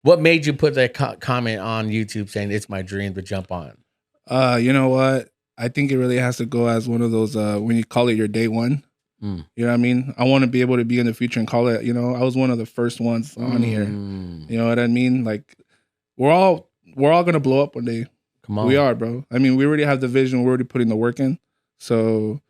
What made you put that comment on YouTube saying it's my dream to jump on? You know what? I think it really has to go as one of those when you call it your day one. You know what I mean? I want to be able to be in the future and call it, I was one of the first ones on here. You know what I mean? Like we're all gonna blow up one day. Come on. We are, bro. I mean, we already have the vision, we're already putting the work in. So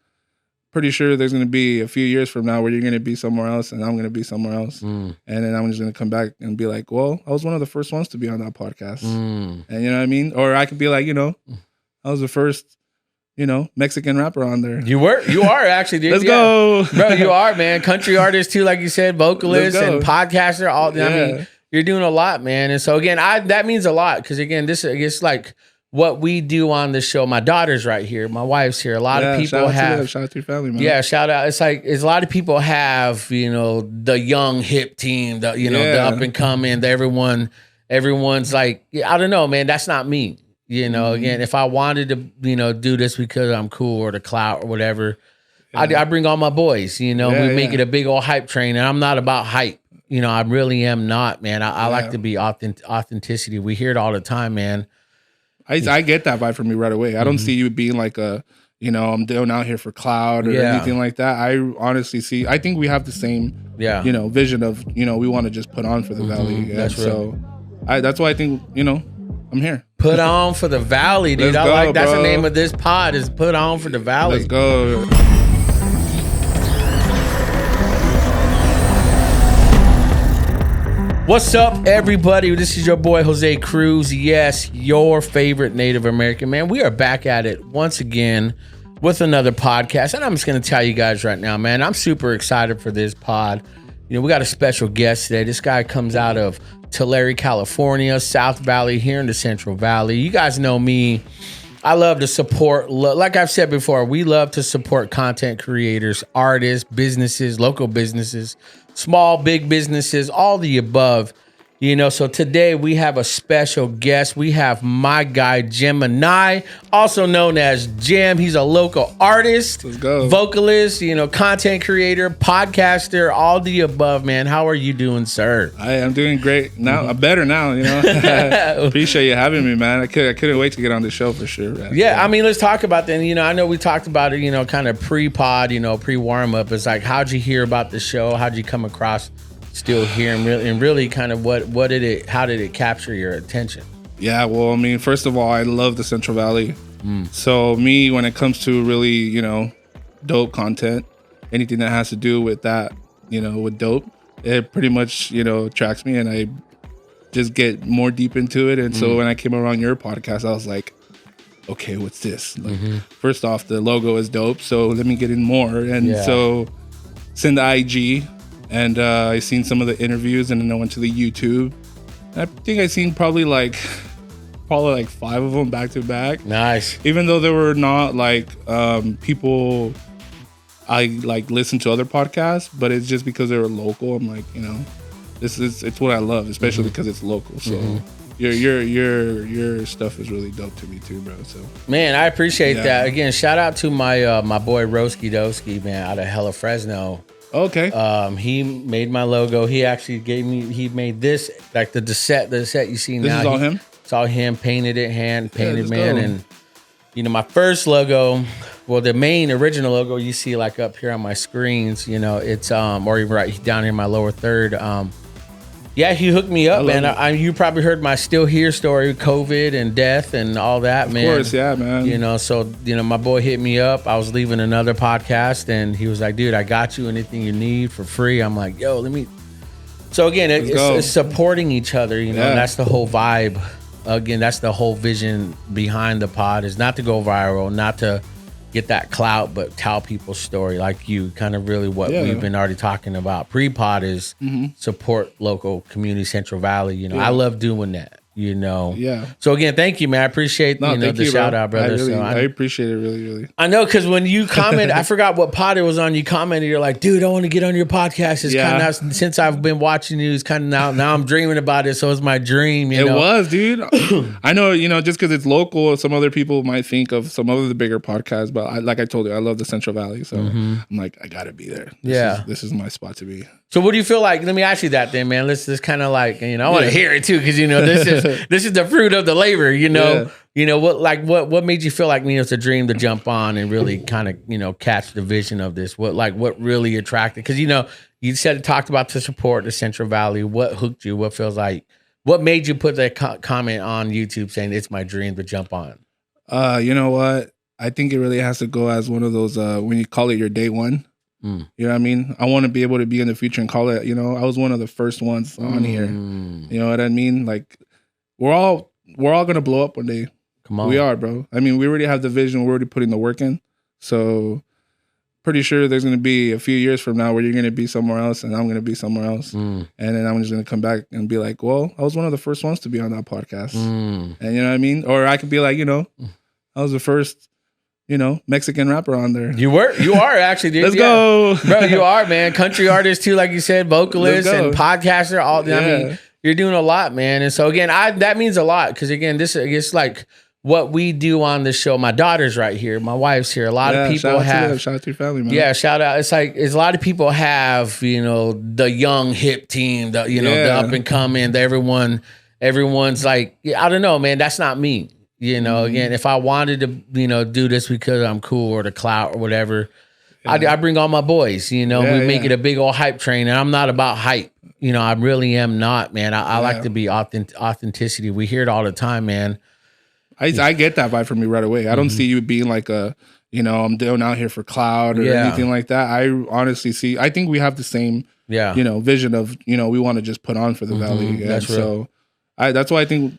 pretty sure there's gonna be a few years from now where you're gonna be somewhere else and I'm gonna be somewhere else. And then I'm just gonna come back and be like, well, I was one of the first ones to be on that podcast. And you know what I mean? Or I could be like, I was the first Mexican rapper on there. You are actually, dude. Let's go. Bro, you are, man. Country artist too, like you said, vocalist and podcaster. I mean, you're doing a lot, man. And so again, that means a lot. Cause again, it's like what we do on the show. My daughter's right here. My wife's here. A lot of people have. Shout out to your family, man. Yeah, shout out. It's like, a lot of people have, the young hip team, the up and coming, everyone's like, I don't know, man, that's not me. Again, if I wanted to, do this because I'm cool or the clout or whatever, I bring all my boys, we make it a big old hype train. And I'm not about hype. I really am not, man. I like to be authenticity. We hear it all the time, man. I get that vibe from you right away. I don't see you being like I'm doing out here for cloud or anything like that. I honestly I think we have the same, vision of, we want to just put on for the Valley. That's so that's why I think, I'm here. Put on for the Valley, dude. That's the name of this pod is Put On for the Valley. Let's go. What's up, everybody? This is your boy, Jose Cruz. Yes, your favorite Native American man. We are back at it once again with another podcast. And I'm just going to tell you guys right now, man, I'm super excited for this pod. We got a special guest today. This guy comes out of Tulare, California, South Valley, here in the Central Valley. You guys know me. I love to support, like I've said before, we love to support content creators, artists, businesses, local businesses, small, big businesses, all the above. So today we have a special guest. We have my guy, Jemini, also known as Jem. He's a local artist, vocalist, content creator, podcaster, all the above, man. How are you doing, sir? I am doing great now. I'm better now, Appreciate you having me, man. I couldn't wait to get on the show for sure. Man. Yeah, I mean, let's talk about that. I know we talked about it, kind of pre-pod, pre-warm-up. It's like, how'd you hear about the show? How'd you come across still here and really kind of how did it capture your attention? Yeah, well, I mean, first of all, I love the Central Valley. So me, when it comes to really, dope content, anything that has to do with that, with dope, it pretty much, attracts me and I just get more deep into it. And so when I came around your podcast, I was like, okay, what's this? Like, first off, the logo is dope. So let me get in more. And so send the IG. And I seen some of the interviews, and then I went to the YouTube. I think I seen probably like 5 of them back to back. Nice. Even though they were not like people I like listen to other podcasts, but it's just because they were local. I'm like, it's what I love, especially because it's local. So your stuff is really dope to me too, bro. So man, I appreciate that. Again, shout out to my my boy Roski Doski, man, out of Hella Fresno. Okay. He made my logo. He actually he made this, like the set you see now. This is all him? It's all him, painted it, hand painted, man. Go. And, my first logo, well, the main original logo you see like up here on my screens, it's, or even right down here in my lower third, yeah, he hooked me up, man. You probably heard my Still Here story, COVID and death and all that, man. Of course, yeah, man. So, my boy hit me up. I was leaving another podcast, and he was like, dude, I got you anything you need for free. I'm like, yo, let me. So, again, it's supporting each other, and that's the whole vibe. Again, that's the whole vision behind the pod, is not to go viral, not to get that clout, but tell people's story like you. Kind of really what we've been already talking about. Pre-pod is support local community, Central Valley. I love doing that. you know. Yeah. So again, thank you, man. I appreciate the shout out, brother. I appreciate it really. I know, because when you comment, I forgot what pod it was on. You commented, you're like, dude, I want to get on your podcast. It's kind of, since I've been watching you, it's kind of now I'm dreaming about it. So it's my dream. You know? It was, dude. I know, just because it's local, some other people might think of some other the bigger podcasts, but like I told you, I love the Central Valley, so I'm like, I gotta be there. This is my spot to be. So what do you feel like? Let me ask you that then, man. Let's just kind of like, I want to hear it too, because this is the fruit of the labor, what made you feel like it's a dream to jump on and really kind of catch the vision of this? What really attracted? Because you said talked about to support the Central Valley. What hooked you? What feels like? What made you put that comment on YouTube saying it's my dream to jump on? You know what? I think it really has to go as one of those when you call it your day one. You know what I mean? I want to be able to be in the future and call it, I was one of the first ones on here. You know what I mean? Like we're all going to blow up one day. Come on. We are, bro. I mean, we already have the vision. We're already putting the work in. So pretty sure there's going to be a few years from now where you're going to be somewhere else and I'm going to be somewhere else. And then I'm just going to come back and be like, well, I was one of the first ones to be on that podcast. And you know what I mean? Or I could be like, I was the first Mexican rapper on there. You are actually, dude. Let's go. Bro, you are, man. Country artist too, like you said, vocalist and podcaster. I mean, you're doing a lot, man. And so again, that means a lot, because again, it's like what we do on the show. My daughter's right here. My wife's here. A lot of people shout out to your family, man. Yeah, shout out. It's like a lot of people have, the young hip team, the up and coming, everyone's like, I don't know, man. That's not me. Again, if I wanted to, do this because I'm cool or the clout or whatever, I bring all my boys, we make it a big old hype train, and I'm not about hype. I really am not, man. I like to be authenticity. We hear it all the time, man. I get that vibe from you right away. I don't see you being like I'm doing out here for clout or anything like that. I honestly I think we have the same, vision of, we want to just put on for the Valley. That's so that's why I think,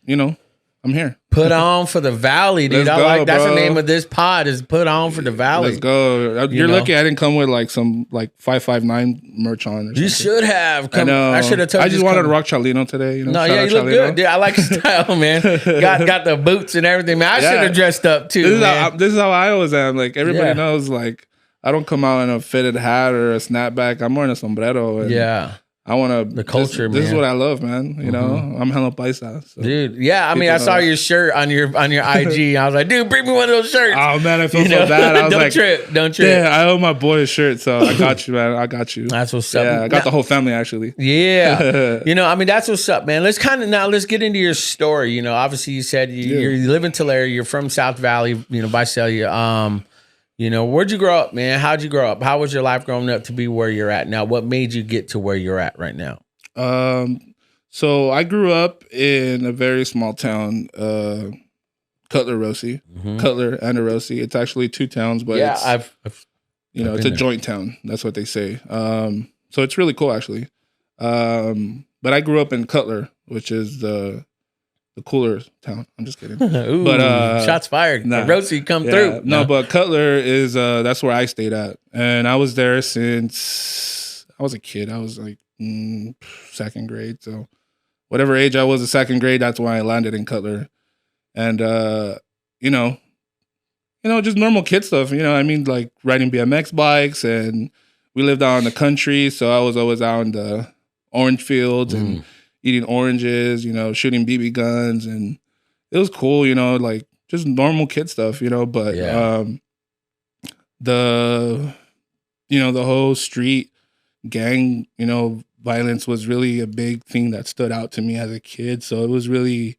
I'm here. Put on for the Valley, dude. That's the name of this pod, is Put On for the Valley. Let's go. You're lucky I didn't come with like some 559 merch on. You should have. I should have told you. I just wanted to rock Charlino today. No, you look good, dude. I like your style, man. got the boots and everything, man. I should have dressed up too. This is how I always am. Like everybody knows, like I don't come out in a fitted hat or a snapback. I'm wearing a sombrero. And I want to. The culture, man. This is what I love, man. I'm hella paisa. So. Dude, yeah. I mean, I saw your shirt on your IG. I was like, dude, bring me one of those shirts. Oh, man, I feel so bad. I was don't trip. Yeah, I owe my boy a shirt, so I got you, man. I got you. That's what's up. Yeah, I got the whole family, actually. Yeah. I mean, that's what's up, man. Let's get into your story. Obviously, you said you live in Tulare. You're from South Valley, Visalia. Where'd you grow up, man? How'd you grow up? How was your life growing up to be where you're at now? What made you get to where you're at right now? So I grew up in a very small town, Cutler, Rosie. Cutler and Rosie. It's actually two towns, but I've it's a joint town. That's what they say. So it's really cool, actually. But I grew up in Cutler, which is the cooler town. I'm just kidding. Ooh, but shots fired. Nah, Rosie come through. No, but Cutler is that's where I stayed at, and I was there since I was a kid. I was like second grade, so whatever age I was in second grade, that's when I landed in Cutler, and just normal kid stuff. I mean, like riding BMX bikes, and we lived out in the country, so I was always out in the orange fields and eating oranges, shooting BB guns, and it was cool, like just normal kid stuff, but the whole street gang, violence was really a big thing that stood out to me as a kid. So it was really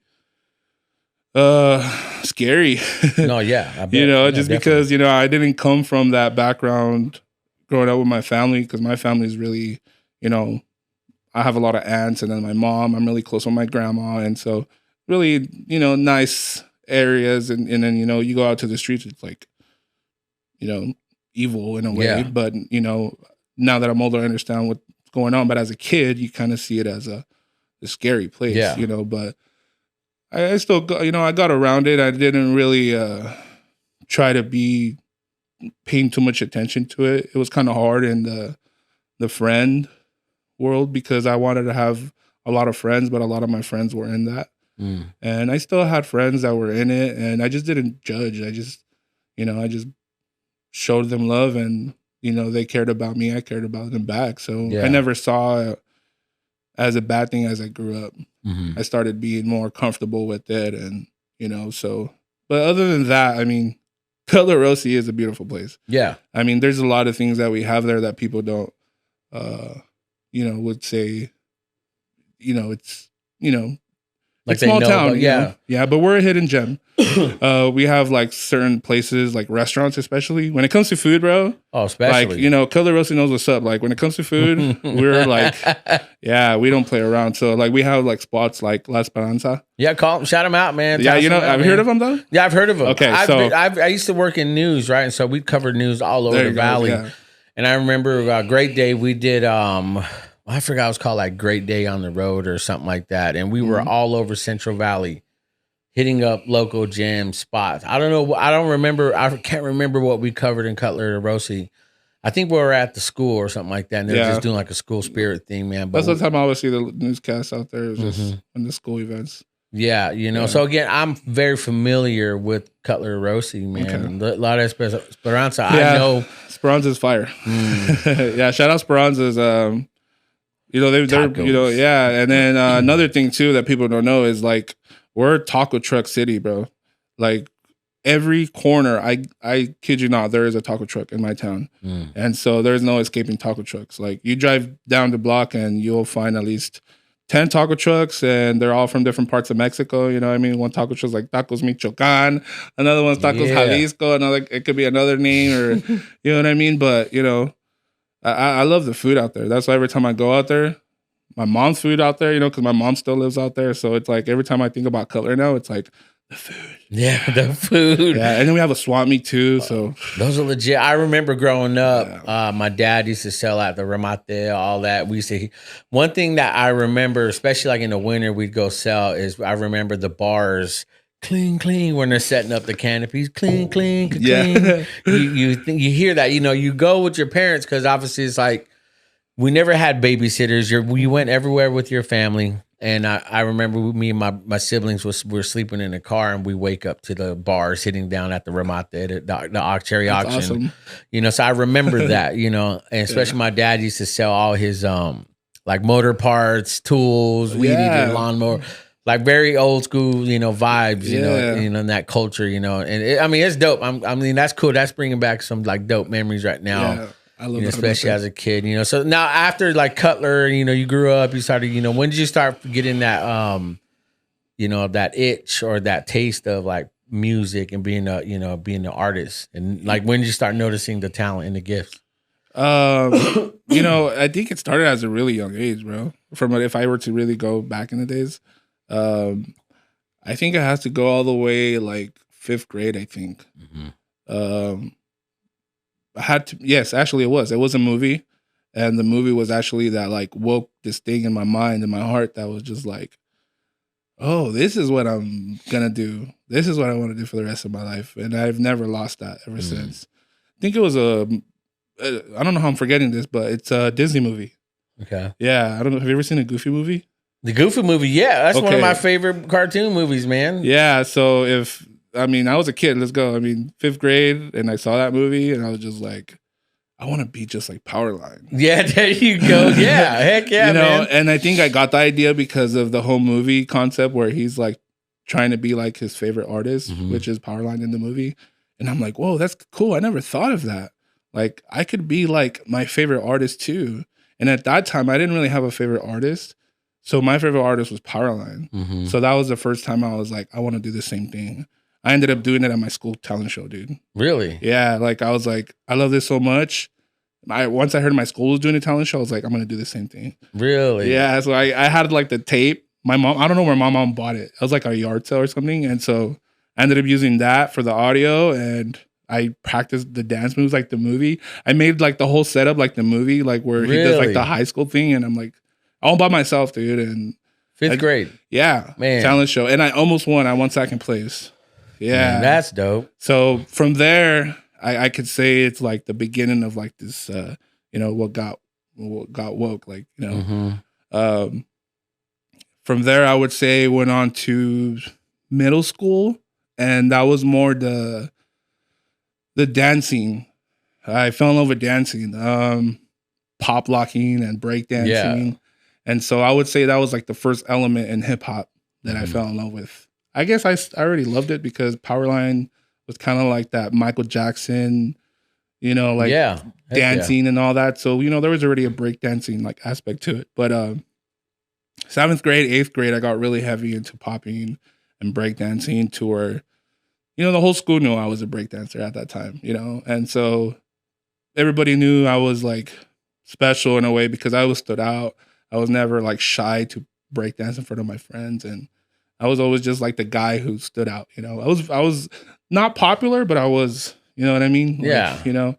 scary. No, yeah. I bet. Just because, I didn't come from that background growing up with my family, because my family is really, I have a lot of aunts, and then my mom, I'm really close with my grandma. And so really, nice areas. And then, you go out to the streets, it's like, evil in a way. Yeah. But, now that I'm older, I understand what's going on. But as a kid, you kind of see it as a scary place, but I still, I got around it. I didn't really try to be paying too much attention to it. It was kind of hard in the friend world, because I wanted to have a lot of friends, but a lot of my friends were in that. And I still had friends that were in it, and I just didn't judge. I just showed them love, and they cared about me. I cared about them back. So I never saw it as a bad thing as I grew up. I started being more comfortable with it, and so. But other than that, I mean, Cutler Rossi is a beautiful place. Yeah, I mean, there's a lot of things that we have there that people don't, would say, it's, like it's small they know town. about, Yeah, but we're a hidden gem. We have like certain places, like restaurants, especially when it comes to food, bro. Oh, especially. Like, Cutler Rossi knows what's up. Like when it comes to food, we're like, we don't play around. So like we have like spots like La Esperanza. Yeah, call them, shout them out, man. Yeah, have you heard of them though? Yeah, I've heard of them. Okay, I used to work in news, right? And so we covered news all over the valley. Yeah. And I remember Great Day, we did, I forgot it was called like Great Day on the Road or something like that. And we were all over Central Valley hitting up local jam spots. I don't know. I can't remember what we covered in Cutler Rossi. I think we were at the school or something like that. And they were just doing like a school spirit thing, man. But that's the time I always see the newscasts out there, is just in the school events. Yeah, So again, I'm very familiar with Cutler Rossi, man. Okay. A lot of Esperanza. I know Speranza's fire. Yeah, shout out Speranza's. They're and then another thing too that people don't know is like we're taco truck city, bro. Like every corner, I kid you not, there is a taco truck in my town, and so there's no escaping taco trucks. Like you drive down the block and you'll find at least 10 taco trucks, and they're all from different parts of Mexico. You know what I mean? One taco truck's like Tacos Michoacan, another one's Tacos Jalisco, it could be another name, or you know what I mean? But I love the food out there. That's why every time I go out there, my mom's food out there, because my mom still lives out there. So it's like every time I think about Cutler now, it's like the food. Yeah, the food. Yeah, and then we have a swap meet too. So those are legit. I remember growing up, my dad used to sell at the remate, all that. We used to. One thing that I remember, especially like in the winter, we'd go sell is I remember the bars. Clean, clean, when they're setting up the canopies. Clean, clean, clean. Yeah. you hear that, you go with your parents because obviously it's like we never had babysitters. We went everywhere with your family. And I remember me and my siblings were sleeping in the car, and we wake up to the bar sitting down at the remate, the cherry auction. Awesome. So I remember that, and especially my dad used to sell all his like motor parts, tools, weed eater, lawnmower. Like very old school, vibes, in that culture, and it's dope. I mean, that's cool. That's bringing back some like dope memories right now. Yeah, I love especially as a kid, So now after like Cutler, you grew up, you started, when did you start getting that, that itch or that taste of like music and being being an artist, and like when did you start noticing the talent and the gifts? I think it started as a really young age, bro. If I were to really go back in the days. I think it has to go all the way like 5th grade, I think. I had to, yes, actually it was a movie, and the movie was actually that like woke this thing in my mind and my heart that was just like, oh, this is what I'm gonna do. This is what I want to do for the rest of my life. And I've never lost that ever since. I think it was I don't know how I'm forgetting this, but it's a Disney movie. Okay. Yeah, I don't know. Have you ever seen a Goofy movie? The Goofy movie, yeah, that's one of my favorite cartoon movies, man. Yeah, so I was a kid, let's go. 5th grade, and I saw that movie, and I was just like, I want to be just like Powerline. Yeah, there you go. Yeah, heck yeah, man. And I think I got the idea because of the whole movie concept where he's like trying to be like his favorite artist, which is Powerline in the movie. And I'm like, whoa, that's cool. I never thought of that. Like, I could be like my favorite artist too. And at that time, I didn't really have a favorite artist. So my favorite artist was Powerline. So that was the first time I was like, I want to do the same thing. I ended up doing it at my school talent show, dude. Really? Yeah. Like I was like, I love this so much. Once I heard my school was doing a talent show, I was like, I'm going to do the same thing. Really? Yeah. So I had like the tape. My mom, I don't know where my mom bought it. It was like a yard sale or something. And so I ended up using that for the audio, and I practiced the dance moves like the movie. I made like the whole setup like the movie, like where he does like the high school thing. And I'm like, all by myself, dude. And 5th grade. Yeah. Man. Talent show. And I almost won. I won 2nd place. Yeah. Man, that's dope. So from there, I could say it's like the beginning of like this, what got woke, like, From there, I would say went on to middle school, and that was more the dancing. I fell in love with dancing, pop locking and break dancing. And so I would say that was like the first element in hip hop that I fell in love with. I guess I already loved it because Powerline was kind of like that Michael Jackson, you know, like dancing and all that. So, you know, there was already a breakdancing like aspect to it. But 7th grade, 8th grade, I got really heavy into popping and breakdancing to where, you know, the whole school knew I was a breakdancer at that time, you know? And so everybody knew I was like special in a way because I was stood out. I was never like shy to breakdance in front of my friends. And I was always just like the guy who stood out, you know? I was not popular, but I was, you know what I mean? Like, you know?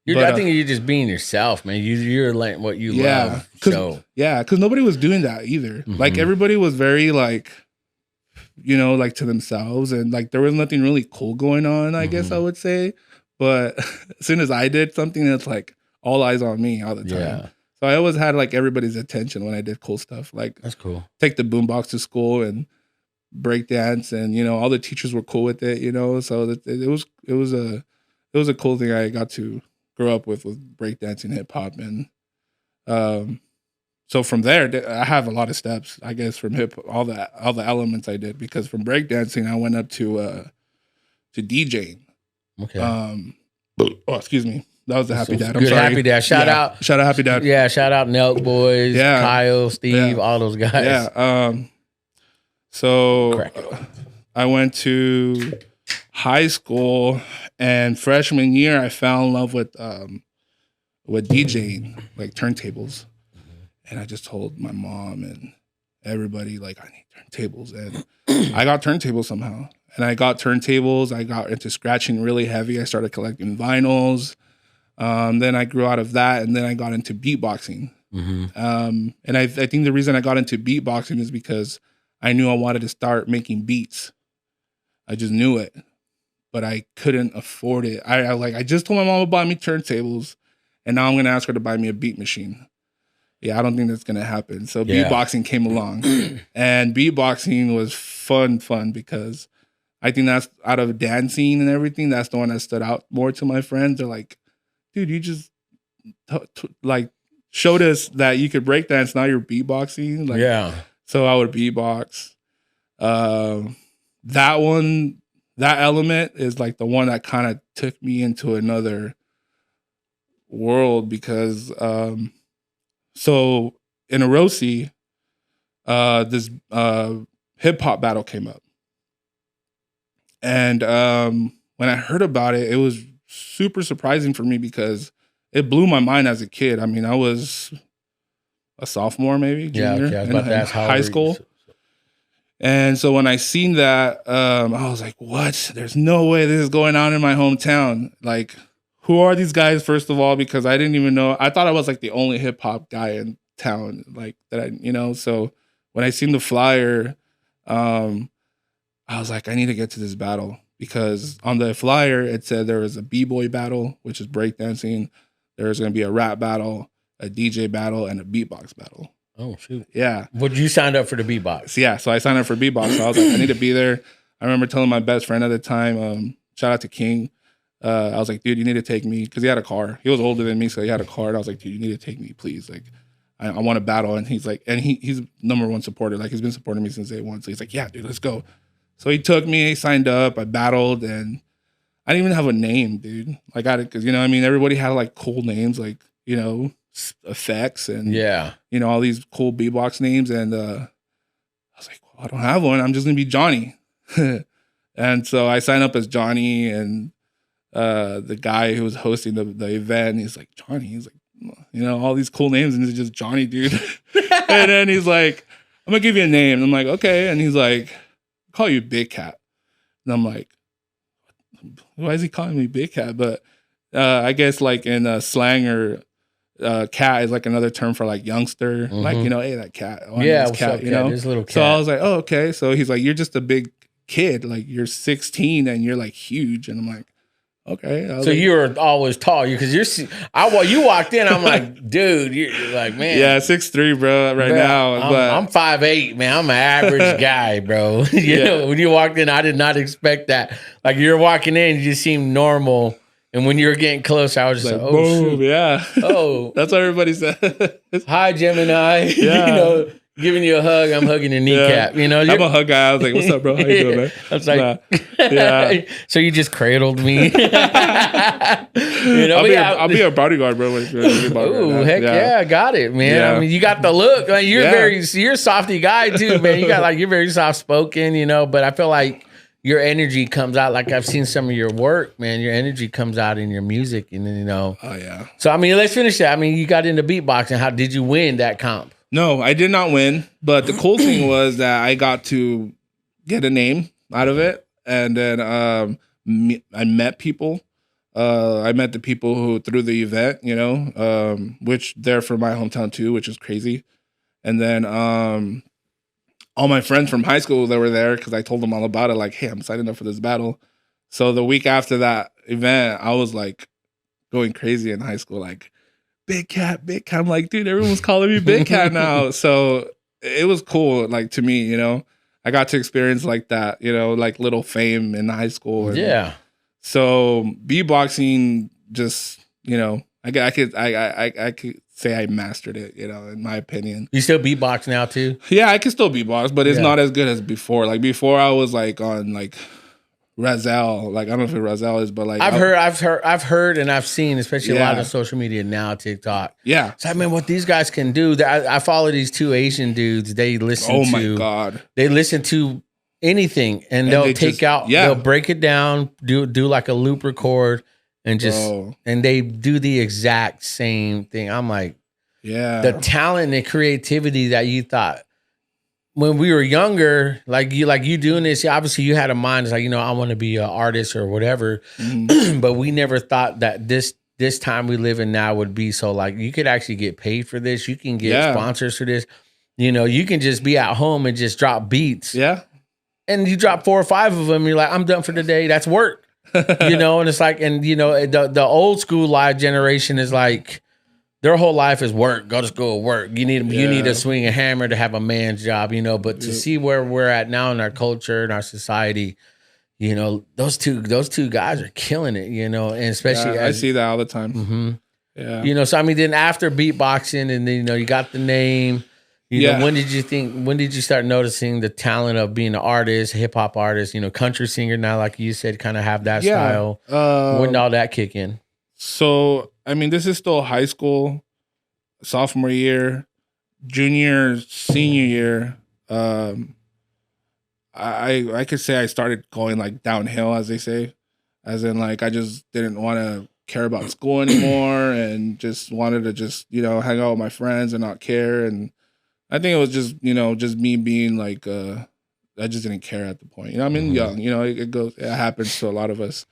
I think you're just being yourself, man. You're like what you love. So because nobody was doing that either. Like everybody was very like, you know, like to themselves, and like there was nothing really cool going on, I guess I would say. But as soon as I did something, it's like all eyes on me all the time. Yeah. So I always had like everybody's attention when I did cool stuff. Like that's cool. Take the boombox to school and break dance, and you know all the teachers were cool with it. You know, so it was a cool thing I got to grow up with breakdancing, hip hop, and so from there I have a lot of steps, I guess, from all the elements I did, because from breakdancing I went up to DJing. Okay. Oh, excuse me. That was the Happy Dad. I'm good sorry. Happy Dad. Shout out Happy Dad. Yeah, shout out Nelk Boys, Kyle, Steve, all those guys. Yeah. So I went to high school, and freshman year I fell in love with DJing, like turntables. And I just told my mom and everybody, like, I need turntables. And I got turntables somehow. And I got turntables. I got into scratching really heavy. I started collecting vinyls. Then I grew out of that, and then I got into beatboxing. And I think the reason I got into beatboxing is because I knew I wanted to start making beats. I just knew it, but I couldn't afford it. I just told my mom to buy me turntables, and now I'm going to ask her to buy me a beat machine. Yeah, I don't think that's going to happen. So beatboxing came along, and beatboxing was fun because I think that's, out of dancing and everything, that's the one that stood out more to my friends. They're like, dude, you just like showed us that you could break dance. Now you're beatboxing. Like, so I would beatbox. That element is like the one that kind of took me into another world, because so in Orosi, this hip hop battle came up. And when I heard about it, it was super surprising for me because it blew my mind as a kid. I mean, I was a sophomore, maybe junior in high school. And so when I seen that, I was like, what? There's no way this is going on in my hometown. Like, who are these guys, first of all? Because I didn't even know. I thought I was like the only hip hop guy in town, like that I, you know. So when I seen the flyer, I was like, I need to get to this battle, because on the flyer it said there was a b-boy battle, which is breakdancing. There's going to be a rap battle, a DJ battle, and a beatbox battle. Oh, shoot. Yeah. But you signed up for the beatbox. Yeah, so I signed up for beatbox. So I was like, I need to be there. I remember telling my best friend at the time, shout out to King. I was like, dude, you need to take me, because he had a car. He was older than me, so he had a car. And I was like, dude, you need to take me, please. Like, I want to battle. And he's like, and he's number one supporter. Like, he's been supporting me since day one. So he's like, yeah, dude, let's go. So he took me, he signed up, I battled, and I didn't even have a name, dude. Like, because, you know what I mean? Everybody had like cool names, like, you know, effects and, you know, all these cool beatbox names. And I was like, well, I don't have one. I'm just going to be Johnny. And so I signed up as Johnny, and the guy who was hosting the event, he's like, Johnny, he's like, you know, all these cool names, and it's just Johnny, dude. And then he's like, I'm going to give you a name. And I'm like, okay. And he's like, I'll call you Big Cat. And I'm like, why is he calling me Big Cat? But I guess like in slang, or cat is like another term for like youngster. Like, you know, hey, that cat. Oh, yeah, this cat, up, you know? This little cat. So I was like, oh, okay. So he's like, you're just a big kid. Like, you're 16 and you're like huge. And I'm like, okay. I was So like, you were always tall, because you walked in. I'm like, dude, you're like, man, yeah, 6'3", bro, right now. I'm But 5'8", man. I'm an average guy, bro. You know, when you walked in, I did not expect that. Like, you're walking in, you just seemed normal, and when you were getting close, I was just like, oh boom, shoot, yeah. oh, That's what everybody said. hi Gemini, Yeah. you know, giving you a hug. I'm hugging your Yeah. kneecap. You know, I'm a hug guy. I was like, what's up, bro? How you doing, man? I was like, yeah. So you just cradled me. You know, I'll be a bodyguard, bro. Oh, heck yeah, I got it, man. Yeah. I mean, you got the look. Like, you're Yeah. you're a softy guy too, man. You're very soft spoken, you know, but I feel like your energy comes out. Like, I've seen some of your work, man. Your energy comes out in your music, and then, you know. Oh yeah. So I mean, let's finish that. I mean, you got into beatboxing. How did you win that comp? No, I did not win. But the cool thing was that I got to get a name out of it, and then I met people. I met the people who through the event, you know, which they're from my hometown too, which is crazy. And then all my friends from high school that were there, because I told them all about it, like, hey, I'm signing up for this battle. So the week after that event, I was like going crazy in high school, like, Big Cat, Big Cat. I'm like, dude, everyone's calling me Big Cat now. So it was cool, like, to me, you know. I got to experience like that, you know, like little fame in high school. And Yeah. so beatboxing, just, you know, I could say I mastered it, you know, in my opinion. You still beatbox now too? Yeah, I can still beatbox, but it's not as good as before. Like before, I was like on like Razel. Like, I don't know if Razel is, but like I've heard, and I've seen, especially a lot of social media now, TikTok. Yeah. So I mean, what these guys can do. I follow these two Asian dudes. They listen. Oh my God. They listen to anything, and they'll they'll break it down, do like a loop record, and and they do the exact same thing. I'm like, yeah, the talent and creativity that you thought when we were younger, like you doing this, obviously you had a mind, it's like, you know, I want to be an artist or whatever, but we never thought that this time we live in now would be so, like, you could actually get paid for this. You can get sponsors for this. You know, you can just be at home and just drop beats. Yeah. And you drop 4 or 5 of them, you're like, I'm done for the day. That's work. You know, and it's like, and you know, the old school live generation is like, their whole life is work. Go to school, work. You need to swing a hammer to have a man's job, you know. But to see where we're at now in our culture and our society, you know, those two guys are killing it, you know, and especially I see that all the time. Yeah, you know. So I mean, then after beatboxing, and then, you know, you got the name. You know, when did you start noticing the talent of being an artist, hip hop artist, you know, country singer now, like you said, kind of have that style? When did all that kick in? So, I mean, this is still high school, sophomore year, junior, senior year. I could say I started going like downhill, as they say, as in like I just didn't want to care about school anymore and just wanted to just, you know, hang out with my friends and not care. And I think it was just, you know, just me being like, I just didn't care at the point. You know, I mean, young, you know, it happens to a lot of us.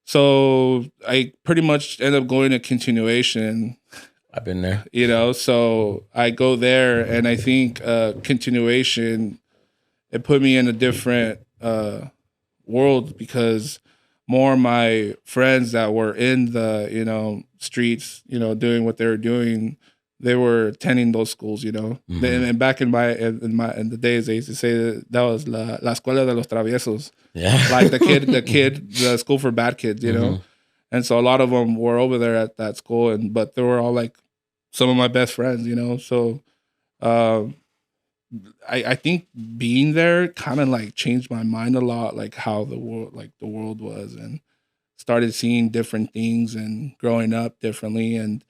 So I pretty much end up going to continuation. I've been there. You know, so I go there, and I think continuation, it put me in a different world, because more of my friends that were in the, you know, streets, you know, doing what they were doing, they were attending those schools, you know. And back in the days, they used to say that was la escuela de los traviesos. Yeah. Like the school for bad kids, you know. And so a lot of them were over there at that school, but they were all like some of my best friends, you know. So I think being there kind of like changed my mind a lot, like how the world was, and started seeing different things and growing up differently. And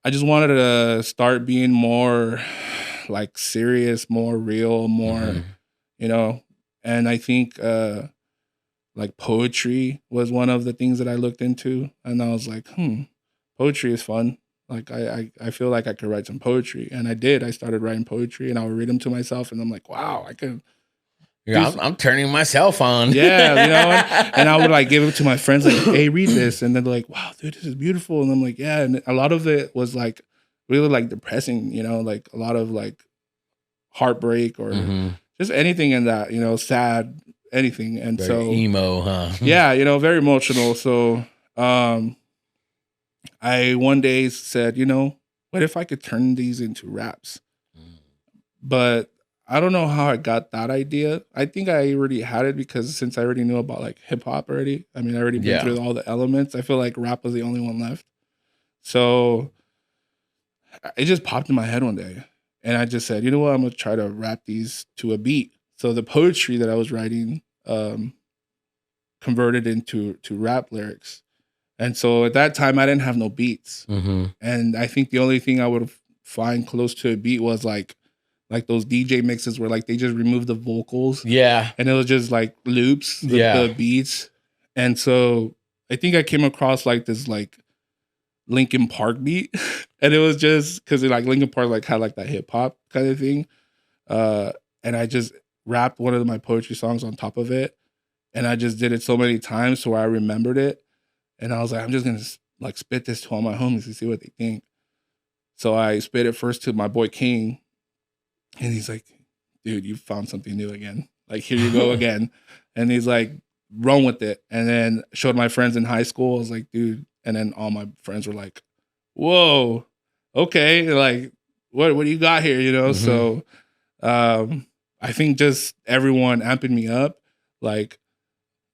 I just wanted to start being more like serious, more real, more, you know. And I think like poetry was one of the things that I looked into, and I was like, poetry is fun. Like I feel like I could write some poetry, and I did. I started writing poetry, and I would read them to myself, and I'm like, wow, I could. Yeah, I'm turning myself on. Yeah, you know, and I would like give it to my friends, like, hey, read this. And then they're like, wow, dude, this is beautiful. And I'm like, yeah. And a lot of it was like really like depressing, you know, like a lot of like heartbreak or just anything in that, you know, sad. anything. And Very so emo, huh? yeah, you know, very emotional. So I one day said, you know, what if I could turn these into raps? But I don't know how I got that idea. I think I already had it because since I already knew about like hip hop already, I mean, I already been Yeah. through all the elements. I feel like rap was the only one left. So it just popped in my head one day. And I just said, you know what? I'm going to try to rap these to a beat. So the poetry that I was writing converted into rap lyrics. And so at that time, I didn't have no beats. And I think the only thing I would find close to a beat was like those DJ mixes where like they just remove the vocals. Yeah. And it was just like loops, the beats. And so I think I came across like this like Linkin Park beat. And it was just because like Linkin Park like had like that hip hop kind of thing. And I just rapped one of my poetry songs on top of it. And I just did it so many times so I remembered it. And I was like, I'm just gonna like spit this to all my homies to see what they think. So I spit it first to my boy King. And he's like, dude, you found something new again. Like, here you go again. And he's like, run with it. And then showed my friends in high school. I was like, dude. And then all my friends were like, whoa, okay. Like, what do you got here? You know? So I think just everyone amping me up. Like,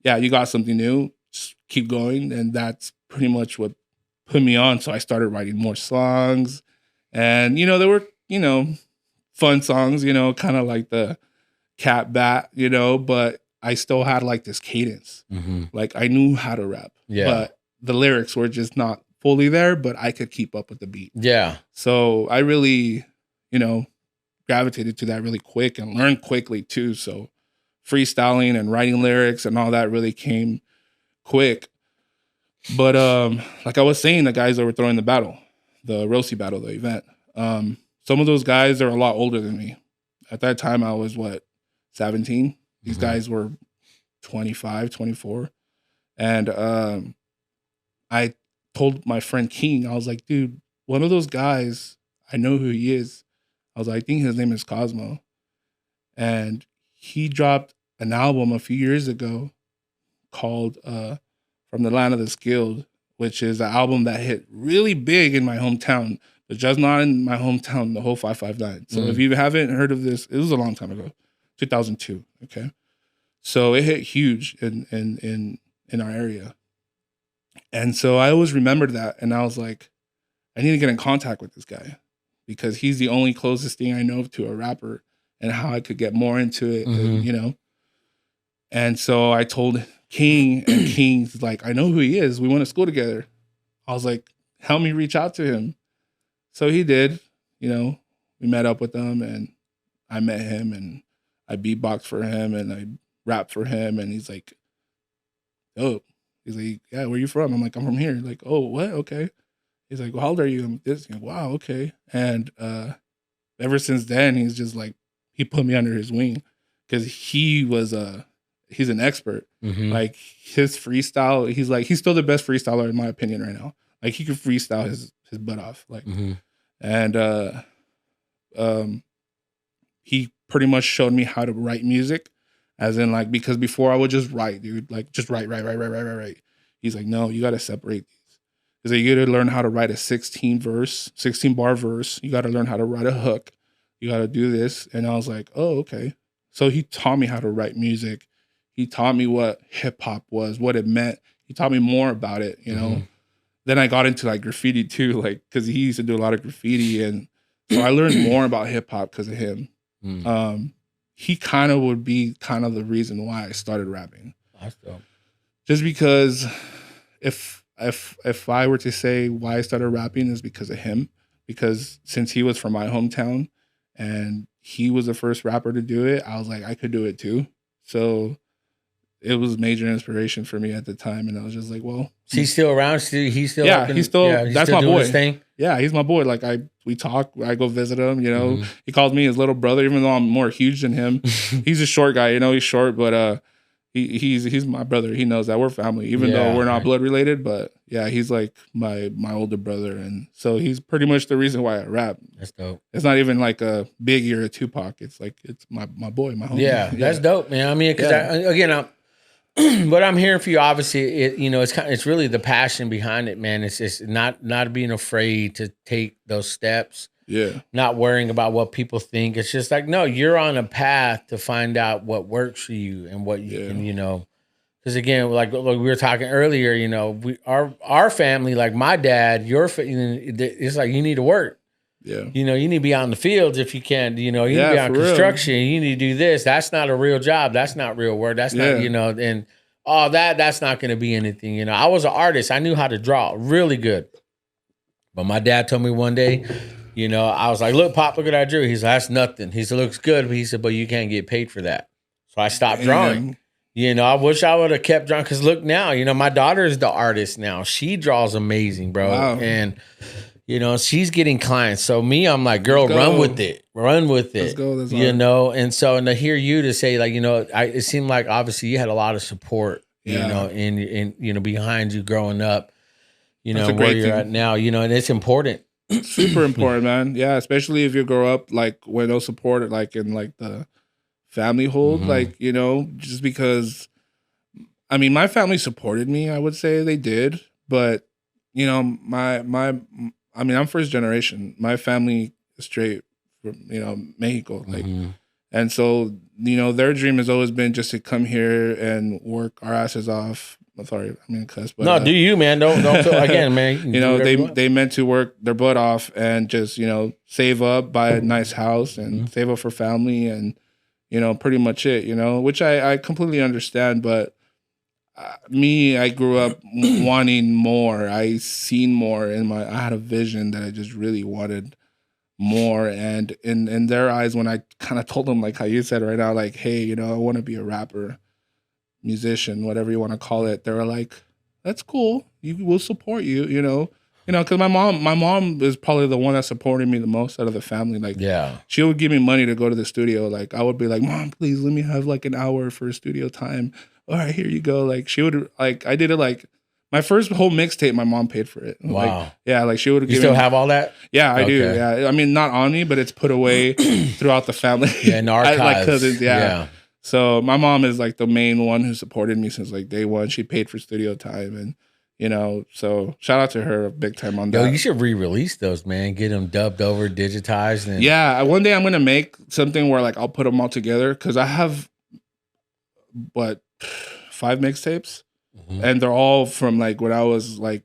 yeah, you got something new. Just keep going. And that's pretty much what put me on. So I started writing more songs. And, you know, there were, you know, fun songs, you know, kind of like the cat bat, you know, but I still had like this cadence. Like I knew how to rap, but the lyrics were just not fully there, but I could keep up with the beat. Yeah. So I really, you know, gravitated to that really quick and learned quickly too. So freestyling and writing lyrics and all that really came quick. But like I was saying, the guys that were throwing the battle, the Rosie battle, the event, some of those guys are a lot older than me. At that time, I was, 17? These guys were 25, 24. And I told my friend King, I was like, dude, one of those guys, I know who he is. I was like, I think his name is Cosmo. And he dropped an album a few years ago called From the Land of the Skilled, which is an album that hit really big in my hometown. But just not in my hometown, the whole 559. So if you haven't heard of this, it was a long time ago, 2002. Okay, so it hit huge in our area, and so I always remembered that, and I was like, I need to get in contact with this guy because he's the only closest thing I know to a rapper, and how I could get more into it, you know. And so I told King, and King's like, I know who he is. We went to school together. I was like, help me reach out to him. So he did, you know, we met up with him and I met him and I beatboxed for him and I rapped for him. And he's like, oh, he's like, yeah, where you from? I'm like, I'm from here. Like, oh, what? Okay. He's like, well, how old are you? I'm this. Like, wow, okay. And ever since then, he's just like, he put me under his wing because he was he's an expert. Like his freestyle, he's still the best freestyler in my opinion right now. Like he could freestyle his butt off. Like, and he pretty much showed me how to write music, as in like, because before I would just write, dude, like just write. He's like, no, you got to separate these. He's like, you got to learn how to write a 16 bar verse. You got to learn how to write a hook. You got to do this. And I was like, oh, okay. So he taught me how to write music. He taught me what hip hop was, what it meant. He taught me more about it, you know. Then I got into like graffiti too, like because he used to do a lot of graffiti, and so I learned more about hip hop because of him. He kind of would be kind of the reason why I started rapping. That's dope. Just because if I were to say why I started rapping is because of him, because since he was from my hometown and he was the first rapper to do it, I was like, I could do it too. So it was major inspiration for me at the time, and I was just like, well, he's still around. He's still he's still that's still my doing boy. his thing. Yeah, he's my boy. Like we talk. I go visit him. You know, he calls me his little brother, even though I'm more huge than him. He's a short guy. You know, he's short, but he's my brother. He knows that we're family, even though we're not blood related. But yeah, he's like my older brother, and so he's pretty much the reason why I rap. That's dope. It's not even like a Biggie or a Tupac. It's like it's my boy, my homie. Yeah, that's dope, man. I mean, because what I'm hearing for you, obviously, it's really the passion behind it, man. It's just not being afraid to take those steps. Yeah. Not worrying about what people think. It's just like, no, you're on a path to find out what works for you and what you can, because again, like we were talking earlier, our family, like my dad, it's like you need to work. Yeah. You need to be on the fields if you can. You need to be on construction. You need to do this. That's not a real job. That's not real work. That's not, and all that's not going to be anything. I was an artist. I knew how to draw really good. But my dad told me one day, I was like, look, Pop, look at I drew. He's like, that's nothing. He said, looks good. But he said, but you can't get paid for that. So I stopped drawing. I wish I would have kept drawing. Because look now, my daughter is the artist now. She draws amazing, bro. Wow. And, she's getting clients. So me, I'm like, girl, run with it. Run with it. Let's go. And so, and to hear you to say, like, it seemed like obviously you had a lot of support, in behind you growing up, where you're at now, and it's important. Super important, man. Yeah, especially if you grow up like with no support, like in like the family hold, like just because. I mean, my family supported me. I would say they did, but I'm first generation. My family is straight from Mexico, like, and so their dream has always been just to come here and work our asses off. Sorry, I mean cuss, but no, do you, man? Don't feel, again, man. They meant to work their butt off and just save up, buy a nice house, and save up for family, and pretty much it. Which I completely understand, but I grew up wanting more. I seen more I had a vision that I just really wanted more, and in their eyes, when I kind of told them like how you said right now, like, hey, I want to be a rapper, musician, whatever you want to call it, they were like, that's cool, we'll support you, because my mom is probably the one that supported me the most out of the family. Like, she would give me money to go to the studio. Like, I would be like, Mom, please let me have like an hour for studio time. All right, here you go. Like, she would, like, I did it like my first whole mixtape, my mom paid for it. Wow. Like, like she would. You still have all that? Yeah, I do. Yeah, I mean, not on me, but it's put away throughout the family. Yeah, in archives. Like cousins. Yeah. So my mom is like the main one who supported me since like day one. She paid for studio time, and so shout out to her big time on that. Yo, you should re-release those, man. Get them dubbed over, digitized. And yeah, one day I'm gonna make something where like I'll put them all together because I have 5 mixtapes, and they're all from like when I was like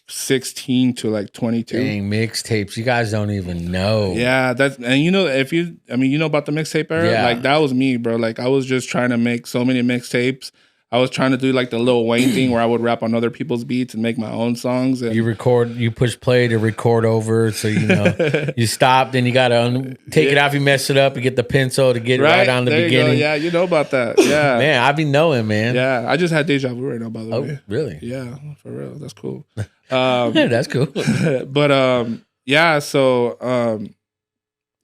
16 to like 22. Dang, mixtapes. You guys don't even know. Yeah, that's, and if you about the mixtape era, like that was me, bro. Like I was just trying to make so many mixtapes. I was trying to do like the Lil Wayne thing where I would rap on other people's beats and make my own songs. And you push play to record over. So, you stop, then you got to take it off. You mess it up, you get the pencil to get right on the beginning. Yeah, you know about that. Yeah. Man, I be knowing, man. Yeah, I just had deja vu right now, by the way. Really? Yeah, for real. That's cool. That's cool. But, yeah, so,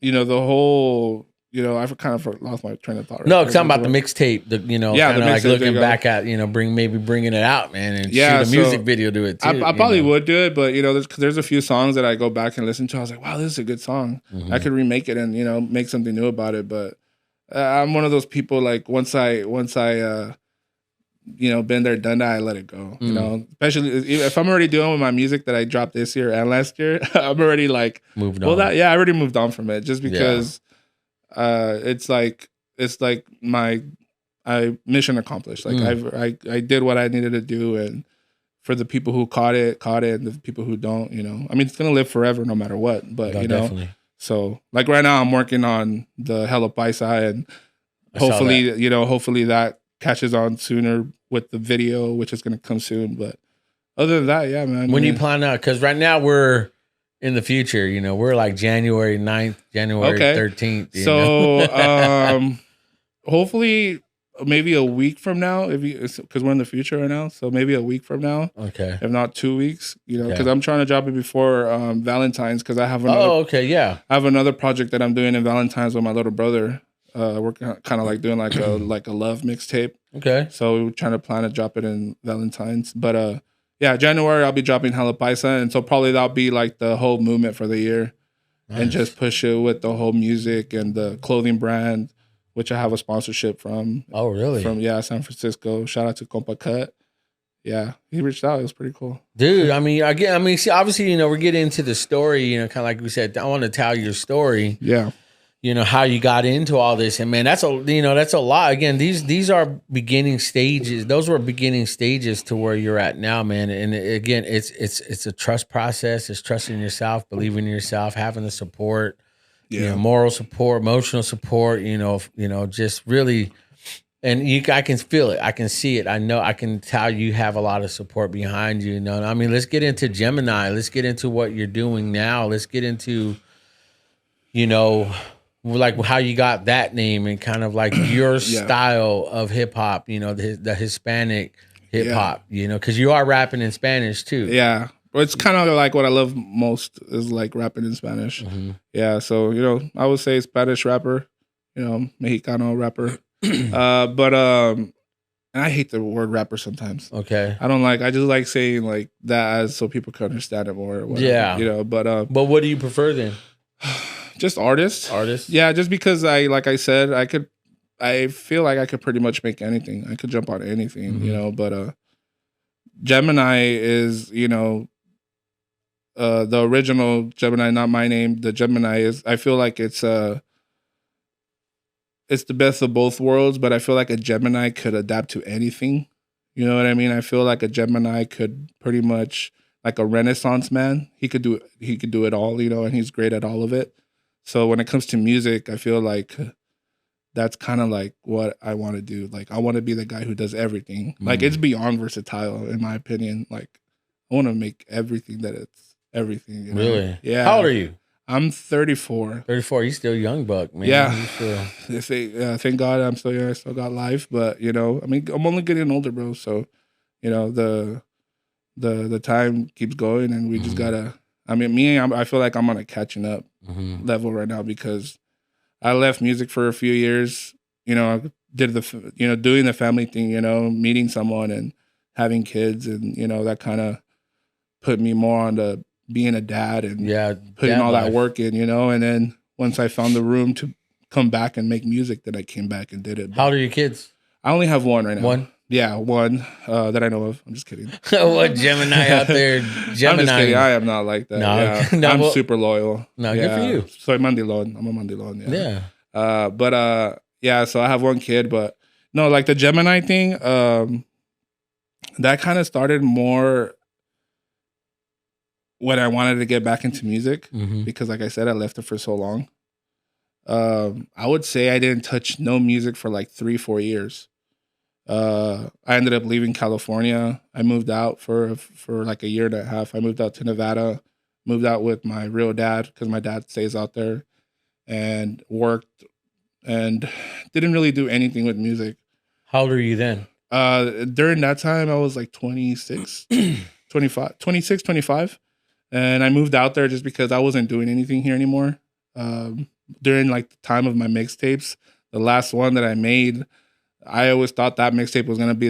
the whole... I kind of lost my train of thought. No, talking about the mixtape, kind of like looking back at, bringing it out, man, and shoot a music video to it too. I probably would do it, but there's a few songs that I go back and listen to. I was like, wow, this is a good song. I could remake it and make something new about it. But I'm one of those people, like once I been there, done that, I let it go. Especially if I'm already doing with my music that I dropped this year and last year, I'm already like moved on. I already moved on from it just because. It's like my mission accomplished. Like I did what I needed to do, and for the people who caught it, and the people who don't, I mean, it's gonna live forever no matter what. But definitely. So like right now, I'm working on the Hella Paisa, and hopefully that catches on sooner with the video, which is gonna come soon. But other than that, yeah, man. When you plan out, because right now we're in the future, we're like January 9th, January 13th. So hopefully maybe a week from now, because we're in the future right now. So maybe a week from now. Okay. If not 2 weeks, because I'm trying to drop it before Valentine's, because I have another. Oh, okay, yeah. I have another project that I'm doing in Valentine's with my little brother. We're kind of like doing like a love mixtape. Okay. So we were trying to plan to drop it in Valentine's. But yeah, January I'll be dropping Hella Paisa, and so probably that'll be like the whole movement for the year, and just push it with the whole music and the clothing brand, which I have a sponsorship from. Oh, really? From San Francisco. Shout out to Compa Cut. Yeah, he reached out. It was pretty cool, dude. I mean, see, obviously, we're getting into the story. Kind of like we said, I want to tell your story. Yeah. How you got into all this, and man, that's a lot. Again, these are beginning stages. Those were beginning stages to where you're at now, man. And again, it's a trust process. It's trusting yourself, believing in yourself, having the support, moral support, emotional support. Just really, and I can feel it. I can see it. I know. I can tell you have a lot of support behind you. I mean, let's get into Gemini. Let's get into what you're doing now. Let's get into, like how you got that name and kind of like your style of hip hop, the Hispanic hip hop, because you are rapping in Spanish too. Yeah. Well, it's kind of like what I love most is like rapping in Spanish. Mm-hmm. Yeah. So, I would say Spanish rapper, Mexicano rapper. And I hate the word rapper sometimes. Okay. I just like saying like that as so people can understand it more. Or whatever, yeah. But what do you prefer then? Just artists. Yeah, just because like I said, I feel like I could pretty much make anything. I could jump on anything, but Gemini is, the original Gemini, not my name. The Gemini is, I feel like it's the best of both worlds, but I feel like a Gemini could adapt to anything. You know what I mean? I feel like a Gemini could pretty much, like a Renaissance man. He could do it all, and he's great at all of it. So when it comes to music, I feel like that's kind of like what I want to do. Like I want to be the guy who does everything. Like it's beyond versatile, in my opinion. Like I want to make everything that it's everything. Really? Yeah. How old are you? I'm 34. 34. You're still young, buck, man. Yeah. Thank God I'm still young. I still got life, but I'm only getting older, bro. So, the time keeps going, and we just gotta. I feel like I'm on a catching up level right now because I left music for a few years. I did doing the family thing. Meeting someone and having kids, and that kind of put me more on the being a dad and putting all that work in. And then once I found the room to come back and make music, then I came back and did it. How old are your kids? I only have one right now. One? Yeah, one that I know of. I'm just kidding. What Gemini out there? Gemini. I'm just kidding. I am not like that. No, yeah. no, I'm super loyal. No, good for you. Soy mandilon. I'm a mandilon. Yeah. Yeah. Yeah. So I have one kid, but no, like the Gemini thing. That kind of started more when I wanted to get back into music because, like I said, I left it for so long. I would say I didn't touch no music for like 3-4 years. I ended up leaving California. I moved out for like a year and a half. I moved out to Nevada, moved out with my real dad because my dad stays out there, and worked and didn't really do anything with music. How old are you then? During that time, I was like 26, 25, 26, 25. And I moved out there just because I wasn't doing anything here anymore. During like the time of my mixtapes, the last one that I made, I always thought that mixtape was gonna be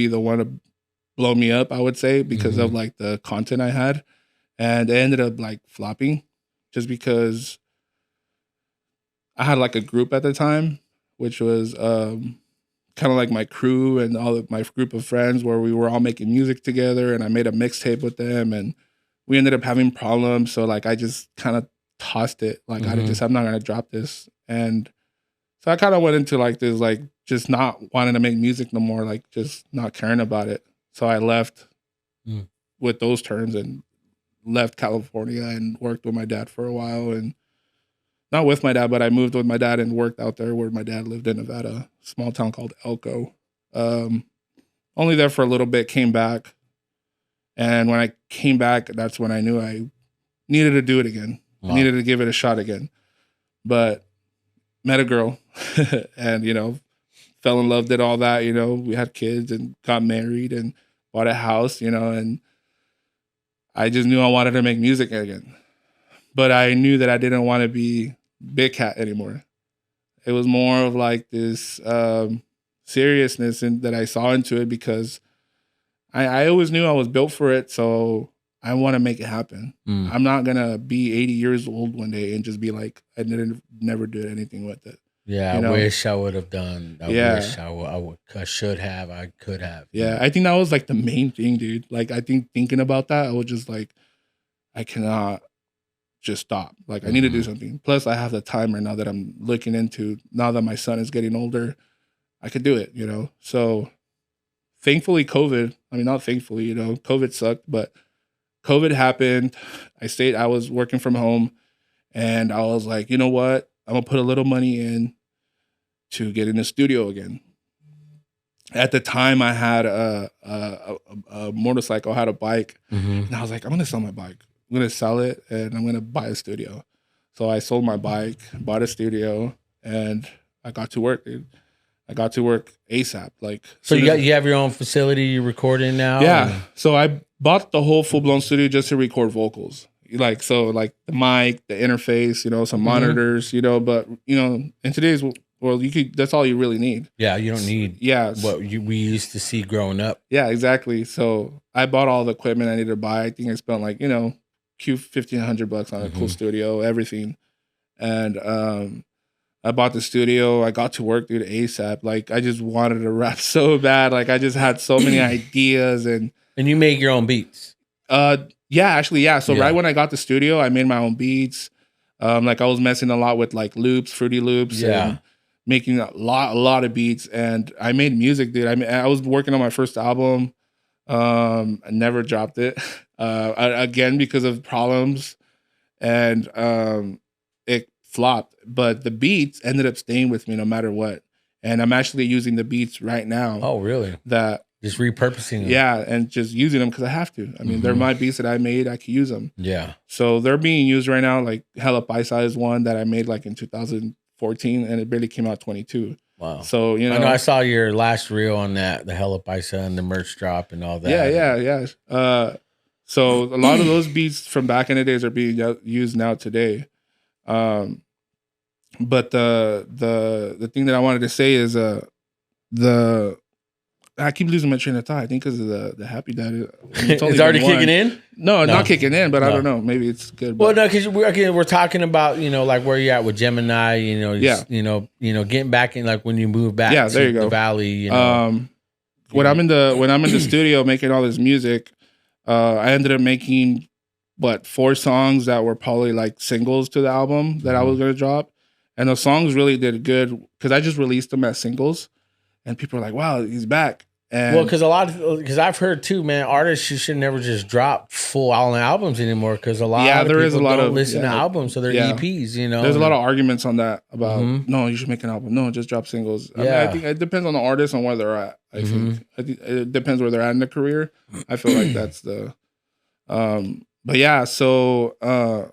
the one to blow me up, I would say, because of like the content I had. And it ended up like flopping just because I had like a group at the time, which was kind of like my crew and all of my group of friends where we were all making music together, and I made a mixtape with them, and we ended up having problems. So like I just kind of tossed it. Like I'm not gonna drop this. And so I kind of went into like this, like just not wanting to make music no more, like just not caring about it. So I left with those terms and left California and worked with my dad for a while. And not with my dad, but I moved with my dad and worked out there where my dad lived in Nevada, a small town called Elko. Only there for a little bit, came back. And when I came back, that's when I knew I needed to do it again. Wow. I needed to give it a shot again. But met a girl and, fell in love, did all that, we had kids and got married and bought a house, and I just knew I wanted to make music again. But I knew that I didn't want to be Big Cat anymore. It was more of like this seriousness that I saw into it, because I always knew I was built for it. So I want to make it happen. I'm not gonna be 80 years old one day and just be like, I never did anything with it. Yeah, You know? I wish I would have done. I Yeah. wish I should have. I could have. Yeah, I think that was like the main thing, dude. Like, I think thinking about that, I was just like, I cannot just stop. Like, I need to do something. Plus, I have the time right now that I'm looking into. Now that my son is getting older, I could do it, you know? So, thankfully, not thankfully, you know, COVID sucked, but COVID happened. I was working from home, and I was like, you know what? I'm going to put a little money in to get in the studio again. At the time, I had a motorcycle, I had a bike, and I was like, I'm gonna sell my bike. I'm gonna sell it, and I'm gonna buy a studio. So I sold my bike, bought a studio, and I got to work, dude. I got to work ASAP. Like, so you have your own facility you're recording now? Yeah. So I bought the whole full blown studio just to record vocals. Like, so like the mic, the interface, you know, some monitors, you know, but you know, in today's world, that's all you really need. Yeah, you don't need what we used to see growing up. Yeah, exactly. So I bought all the equipment I needed to buy. I think I spent like, you know, $1,500 on a cool studio, everything. And I bought the studio. I got to work, dude, ASAP. Like, I just wanted to rap so bad. Like, I just had so many ideas. And you make your own beats? Yeah, actually, yeah. So right when I got the studio, I made my own beats. Like, I was messing a lot with like loops, Fruity Loops, and making a lot of beats. And I made music, dude. I was working on my first album. I never dropped it again because of problems, and it flopped. But the beats ended up staying with me no matter what. And I'm actually using the beats right now. Oh, really? That just repurposing them. Yeah, and just using them because I have to. I mean, they're my beats that I made. I can use them. Yeah. So they're being used right now. Like Hella Paisa is one that I made like in 2014, and it barely came out 22. Wow. So, you know. I know I saw your last reel on that, the Hella Paisa and the merch drop and all that. Yeah. So a lot of those beats from back in the days are being used now today. But the thing that I wanted to say is I keep losing my train of thought. I think because of the Happy Dad. It's already kicking in? No, not kicking in, but I don't know. Maybe it's good. Well, no, because we're talking about, you know, like where you're at with Gemini, you know, getting back in, like when you move back to the Valley, you know. When I'm in the studio making all this music, I ended up making 4 songs that were probably like singles to the album that I was gonna drop. And the songs really did good because I just released them as singles, and people are like, "Wow, he's back!" And well, because I've heard too, man, artists, you should never just drop full albums anymore because a lot of people don't listen to albums, so they're EPs. You know, there's a lot of arguments on that about no, you should make an album, no, just drop singles. I mean, I think it depends on the artist and where they're at. I think it depends where they're at in their career. I feel like that's the, but yeah. So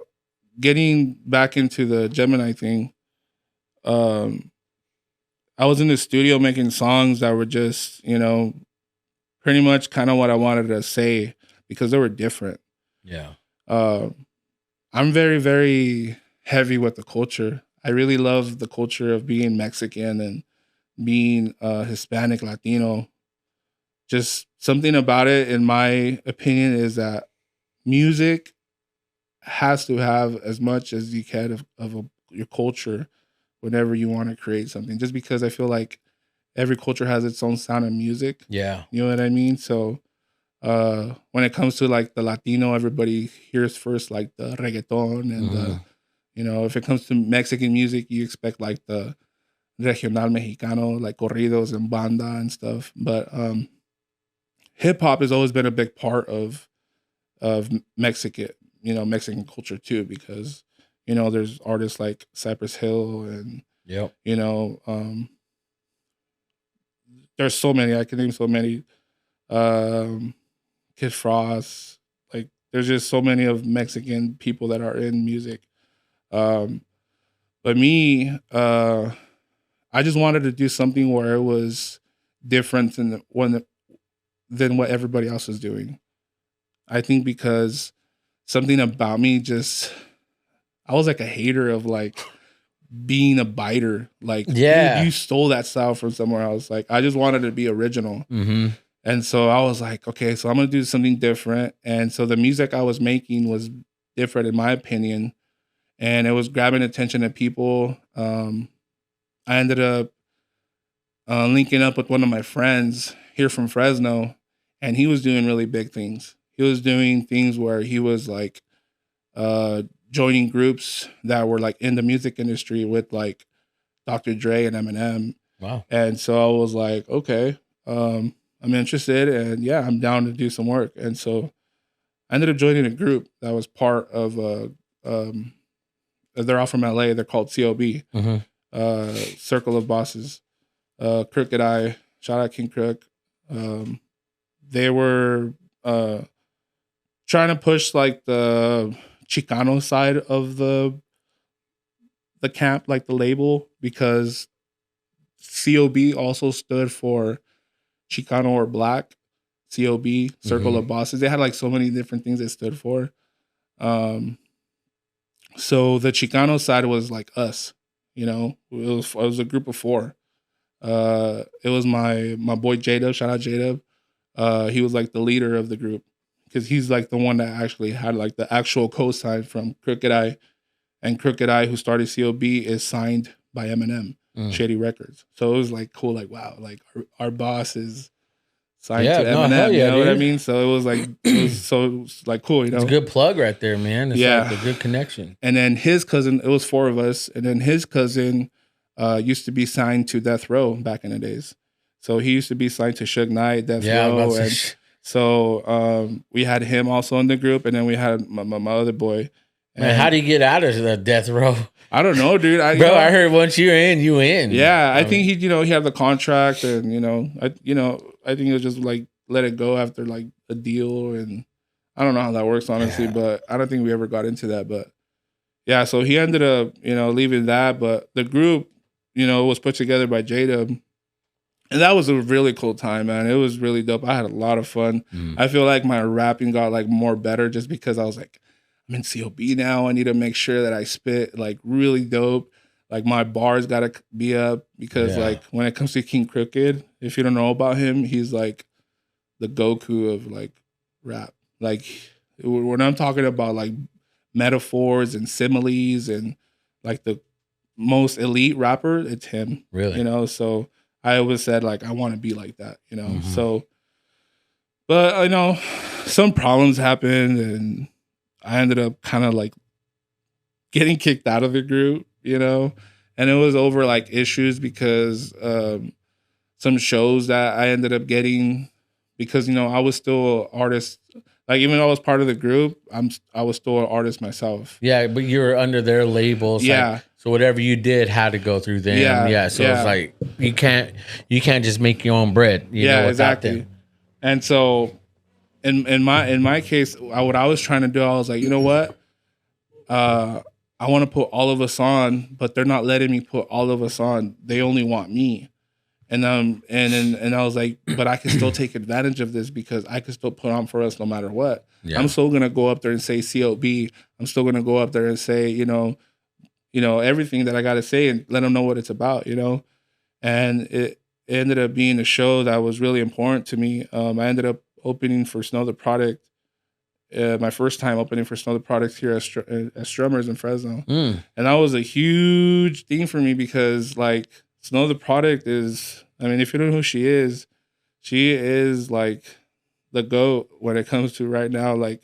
getting back into the Gemini thing. I was in the studio making songs that were just, you know, pretty much kind of what I wanted to say because they were different. Yeah. I'm very, very heavy with the culture. I really love the culture of being Mexican and being Hispanic, Latino. Just something about it, in my opinion, is that music has to have as much as you can of your culture whenever you want to create something, just because I feel like every culture has its own sound of music. Yeah. You know what I mean? So when it comes to like the Latino, everybody hears first like the reggaeton and the, you know, if it comes to Mexican music, you expect like the regional mexicano, like corridos and banda and stuff. But hip hop has always been a big part of Mexican, you know, Mexican culture too, because you know, there's artists like Cypress Hill and, you know, there's so many. I can name so many. Kid Frost. Like, there's just so many of Mexican people that are in music. But me, I just wanted to do something where it was different than what everybody else is doing. I think because something about me just... I was like a hater of like being a biter. Like, Yeah. dude, you stole that style from somewhere else. Like, I just wanted it to be original. Mm-hmm. And so I was like, okay, so I'm gonna do something different. And so the music I was making was different, in my opinion, and it was grabbing attention of people. I ended up linking up with one of my friends here from Fresno, and he was doing really big things. He was doing things where he was like joining groups that were like in the music industry with like Dr. Dre and Eminem. Wow. And so I was like, okay, I'm interested, and yeah, I'm down to do some work. And so I ended up joining a group that was part of they're all from LA. They're called COB, Circle of Bosses. Crooked Eye, shout out King Crook. They were trying to push like the Chicano side of the camp, like the label, because COB also stood for Chicano or Black. COB, Circle of Bosses. They had like so many different things they stood for. So the Chicano side was like us, you know. It was a group of 4. It was my boy J-Dub, shout out J-Dub. He was like the leader of the group because he's like the one that actually had like the actual co-sign from Crooked Eye, and Crooked Eye, who started COB, is signed by Eminem, Shady Records. So it was like cool, like wow, like our boss is signed to Eminem. You know what I mean? So it was like it was like cool, you know. It's a good plug right there, man. It's like a good connection. And then his cousin, it was 4 of us, and then his cousin used to be signed to Death Row back in the days. So he used to be signed to Suge Knight, Death Row, and so we had him also in the group, and then we had my other boy. Man, how do you get out of the Death Row? I don't know, dude. I heard once you're in, you in. Yeah, I think he had the contract, and I think he'll just like let it go after like a deal, and I don't know how that works honestly, but I don't think we ever got into that. But yeah, so he ended up leaving that, but the group was put together by J-Dub, and that was a really cool time, man. It was really dope. I had a lot of fun. I feel like my rapping got like more better just because I was like, I'm in COB now. I need to make sure that I spit like really dope. Like my bars gotta be up because like when it comes to King Crooked, if you don't know about him, he's like the Goku of like rap. Like when I'm talking about like metaphors and similes and like the most elite rapper, it's him. Really? So I always said like I want to be like that, So but some problems happened, and I ended up kind of like getting kicked out of the group, and it was over like issues because some shows that I ended up getting because I was still an artist. Like even though I was part of the group, I was still an artist myself. Yeah, but you were under their labels. Yeah. Like, so whatever you did had to go through them. Yeah. So it's like you can't just make your own bread. Without exactly. them. And so in my case, what I was trying to do, I was like, you know what? I want to put all of us on, but they're not letting me put all of us on. They only want me. And and I was like, but I can still take advantage of this because I can still put on for us no matter what. Yeah. I'm still gonna go up there and say COB. I'm still gonna go up there and say, everything that I gotta say and let them know what it's about, And it ended up being a show that was really important to me. I ended up opening for Snow the Product. My first time opening for Snow the Product here at Strummers in Fresno. And that was a huge thing for me because like Snow the Product is, if you don't know who she is like the GOAT when it comes to right now, like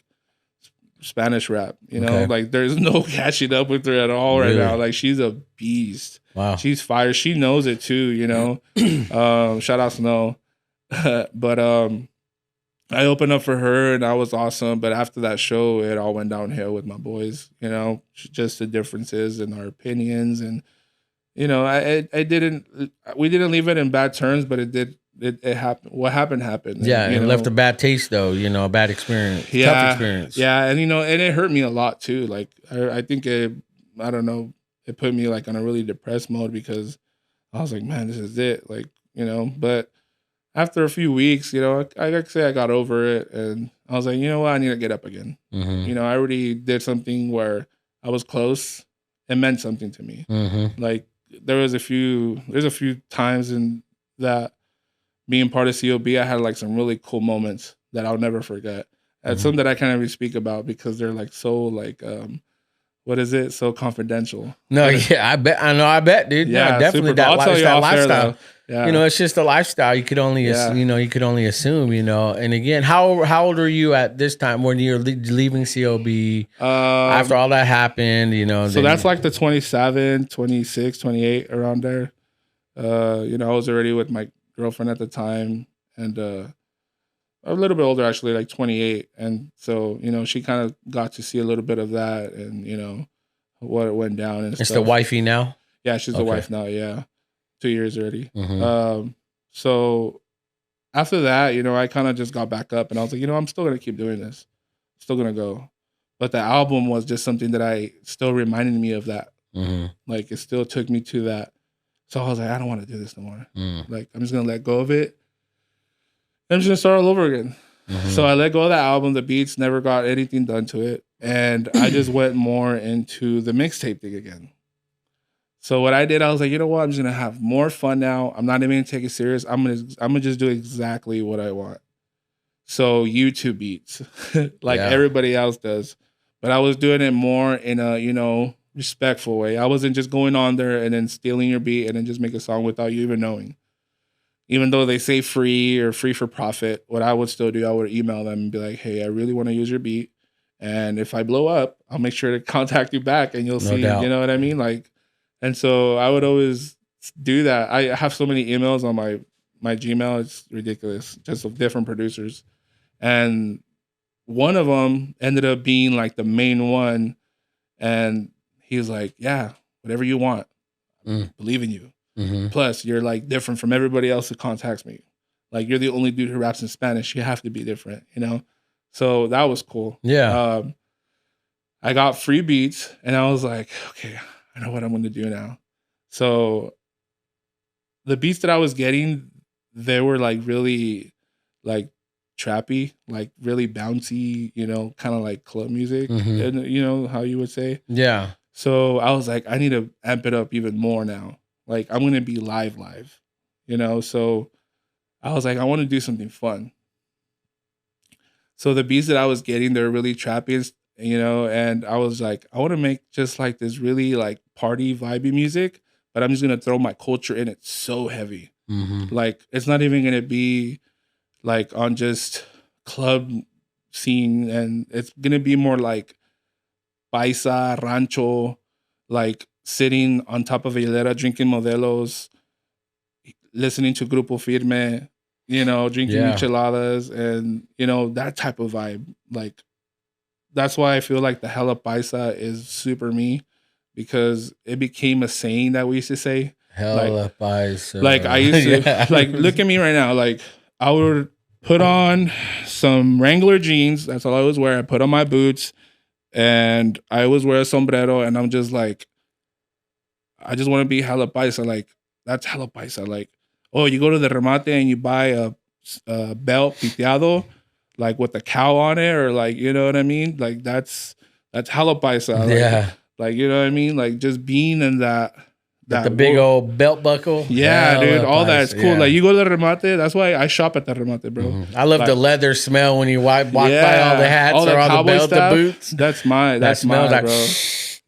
Spanish rap, like there's no catching up with her at all right now. Like she's a beast. Wow. She's fire. She knows it too, shout out Snow. But I opened up for her and that was awesome. But after that show, it all went downhill with my boys, just the differences in our opinions. And, we didn't leave it in bad terms, but it happened. What happened. Yeah. And it left a bad taste though, a bad experience. Yeah, tough experience. Yeah. And, and it hurt me a lot too. Like, I think it put me like on a really depressed mode because I was like, man, this is it. Like, but after a few weeks, I say I got over it and I was like, you know what? I need to get up again. I already did something where I was close it meant something to me. Mm-hmm. Like there's a few times in that being part of COB, I had like some really cool moments that I'll never forget. And some that I can't really speak about because they're like so like what is it? So confidential. No, yeah, I bet, dude. Yeah, No, definitely super cool. I'll tell you that off air, lifestyle. though. Yeah. You know, it's just a lifestyle. You could only, Yeah. you could only assume. You know, and again, how old are you at this time when you're leaving COB after all that happened? You know, so that's like the 27, 26, 28 around there. You know, I was already with my girlfriend at the time, and a little bit older actually, like 28. And so, you know, she kind of got to see a little bit of that, and you know what went down and it's stuff. the wifey now. Yeah, she's the wife now. Yeah, 2 years already. Mm-hmm. So after that, you know, I kind of just got back up, and I was like, you know, I'm still gonna keep doing this, still gonna go. But the album was just something that I still reminded me of that. Mm-hmm. Like it still took me to that. So I was like, I don't want to do this no more. Like I'm just gonna let go of it. I'm just gonna start all over again. So I let go of that album. The beats never got anything done to it, and I just went more into the mixtape thing again. So what I did, I was like, you know what? I'm just gonna have more fun now. I'm not even gonna take it serious. I'm gonna just do exactly what I want. So YouTube beats, like everybody else does, but I was doing it more in a, you know, respectful way. I wasn't just going on there and then stealing your beat and then just make a song without you even knowing. Even though they say free or free for profit, what I would still do, I would email them and be like, hey, I really want to use your beat. And if I blow up, I'll make sure to contact you back and you'll see, you know what I mean? Like, and so I would always do that. I have so many emails on my Gmail. It's ridiculous, just of different producers. And one of them ended up being like the main one. And he was like, yeah, whatever you want. I believe in you. Plus, you're like different from everybody else who contacts me. Like you're the only dude who raps in Spanish. You have to be different, you know? So that was cool. Yeah. I got free beats and I was like, okay, I know what I'm going to do now. So the beats that I was getting, they were like really like trappy, like really bouncy, you know, kind of like club music, and you know how you would say. Yeah. So I was like, I need to amp it up even more now. Like I'm going to be live, you know? So I was like, I want to do something fun. So the beats that I was getting, they're really trappy, you know, and I was like, I want to make just like this really like party vibey music, but I'm just going to throw my culture in it so heavy. Like it's not even going to be like on just club scene, and it's going to be more like paisa, rancho, like sitting on top of a hilera, drinking modelos, listening to Grupo Firme, you know, drinking micheladas, and, you know, that type of vibe. Like, that's why I feel like the hella paisa is super me, because it became a saying that we used to say. Hella paisa. Like, I used to, like, look at me right now. Like, I would put on some Wrangler jeans. That's all I was wearing. I put on my boots, and I always wear a sombrero, and I'm just like, I just want to be hella paisa. Like, that's hella paisa. Like, oh, you go to the remate and you buy a belt piteado, like with a cow on it, or like, you know what I mean? Like, that's hella paisa. Like, like, you know what I mean? Like, just being in that the big old belt buckle. Yeah, dude, all that is cool. Yeah. Like, you go to the remate, that's why I shop at the remate, bro. I love the leather smell when you walk by all the hats all or all the belt, the boots. That's my, that smells like, bro.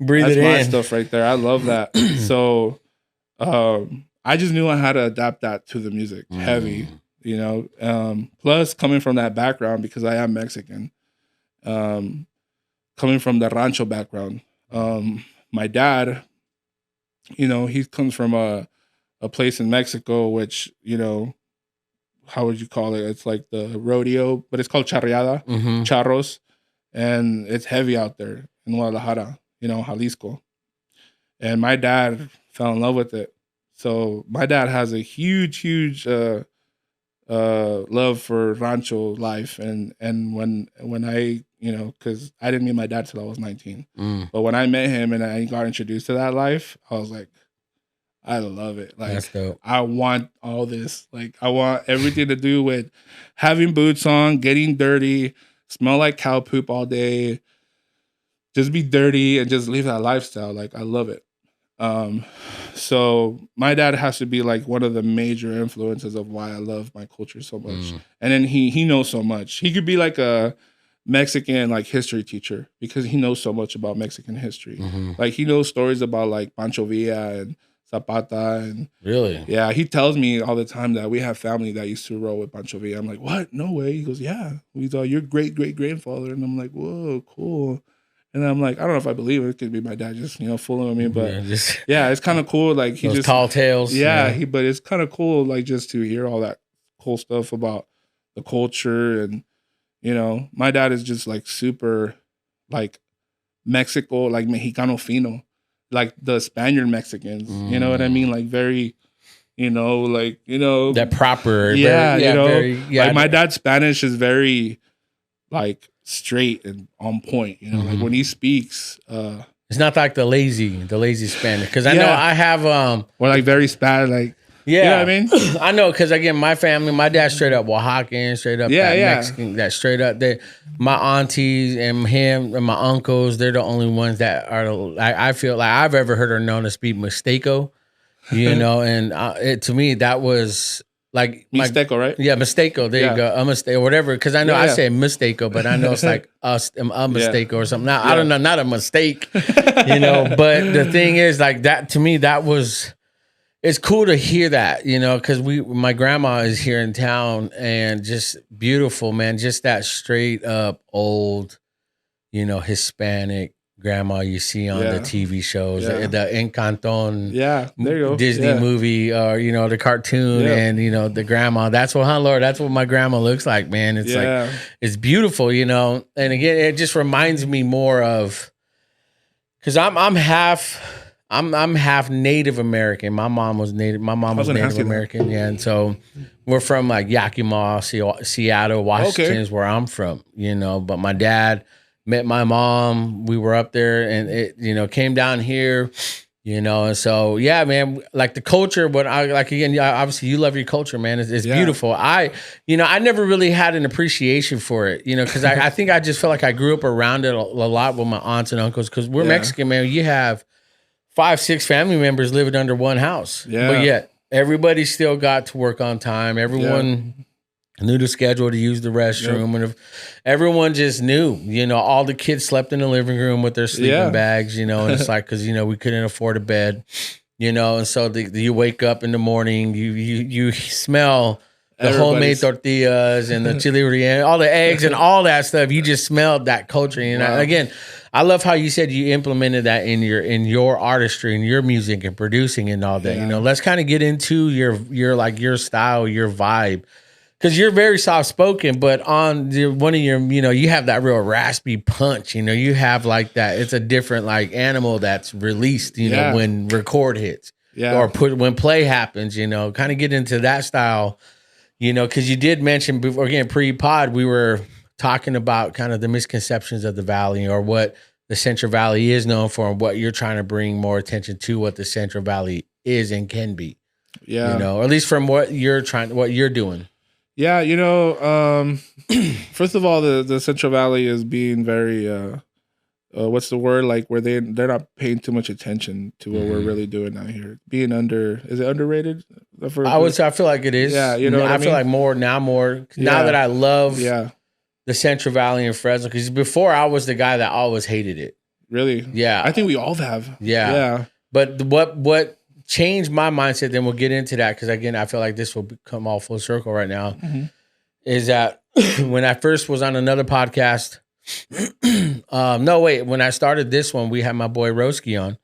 Breathe that's it my in. stuff right there. I love that. So, I just knew I had to adapt that to the music, heavy, you know. Plus, coming from that background, because I am Mexican, coming from the rancho background, my dad, you know, he comes from a place in Mexico, which, you know, how would you call it? It's like the rodeo, but it's called charreada, charros, and it's heavy out there in Guadalajara, you know, Jalisco. And my dad fell in love with it. So my dad has a huge love for rancho life, and when I, you know, because I didn't meet my dad till I was 19, but when I met him and I got introduced to that life, I was like, I love it. Like, that's dope. I want all this. Like, I want everything to do with having boots on, getting dirty, smell like cow poop all day, just be dirty and just live that lifestyle. Like I love it. So my dad has to be like one of the major influences of why I love my culture so much. And then he knows so much. He could be like a Mexican like history teacher because he knows so much about Mexican history. Like he knows stories about like Pancho Villa and Zapata and really, yeah, he tells me all the time that we have family that used to roll with Pancho Villa. I'm like, what? No way. He goes, yeah. We thought your great grandfather, and I'm like, whoa, cool. And I'm like, I don't know if I believe it. It could be my dad just, fooling with me. But yeah, it's kind of cool. Like he just tall tales. Yeah, but it's kind of cool, like just to hear all that cool stuff about the culture. And, my dad is just like super like Mexico, like Mexicano fino, like the Spaniard Mexicans. You know what I mean? Like very, that proper. Yeah, very, like my dad's Spanish is very like straight and on point, like when he speaks, it's not like the lazy Spanish. Because I know I have or like very Spanish, like yeah, you know what I mean? I know because again, my family, my dad's straight up Oaxacan, straight up Mexican, that straight up. My aunties and him and my uncles, they're the only ones that are. I feel like I've ever heard or known to speak Mixteco, and to me that was. Like Mixteco, right? Yeah, Mixteco. There you go. A mistake or whatever. Because I know I say Mixteco, but I know it's like a Mixteco or something. Now I don't know, not a mistake, But the thing is, like that to me, that was. It's cool to hear that, because my grandma is here in town and just beautiful, man. Just that straight up old, Hispanic grandma you see on the TV shows, the Encanton, there you go. Disney movie, or the cartoon, and the grandma. That's what, Lord, that's what my grandma looks like, man. It's like it's beautiful, And again, it just reminds me more of because I'm half Native American. My mom was Native. My mom was Native American, and so we're from like Yakima, Seattle, Washington is where I'm from, But my dad met my mom. We were up there, and it, came down here, And so, yeah, man, like the culture. But obviously, you love your culture, man. It's beautiful. I never really had an appreciation for it, because I think I just felt like I grew up around it a lot with my aunts and uncles. Because we're Mexican, man. You have 5-6 family members living under one house. Yeah. But yet everybody still got to work on time. Everyone knew the schedule to use the restroom. And if everyone just knew, all the kids slept in the living room with their sleeping bags, and it's like, cause we couldn't afford a bed, and so you wake up in the morning, you smell the homemade tortillas and the chili relleno, all the eggs and all that stuff. You just smelled that culture. And again, I love how you said you implemented that in your artistry and your music and producing and all that. Let's kind of get into your style, your vibe, because you're very soft spoken, but on one of your, you have that real raspy punch. You have like that. It's a different like animal that's released. When record hits, or when play happens. Kind of get into that style. Because you did mention before, again, pre-pod, we were talking about kind of the misconceptions of the Valley or what the Central Valley is known for and what you're trying to bring more attention to what the Central Valley is and can be. Yeah. Or at least from what you're doing. Yeah. First of all, the Central Valley is being very, what's the word? Like where they're not paying too much attention to what we're really doing out here. Being is it underrated? I feel like it is. Yeah, I feel like more now that I love the Central Valley and Fresno, because before I was the guy that always hated it. Really? Yeah. I think we all have. Yeah. But what changed my mindset, then we'll get into that, because again, I feel like this will come all full circle right now, is that when I first was on another podcast, when I started this one, we had my boy Roski on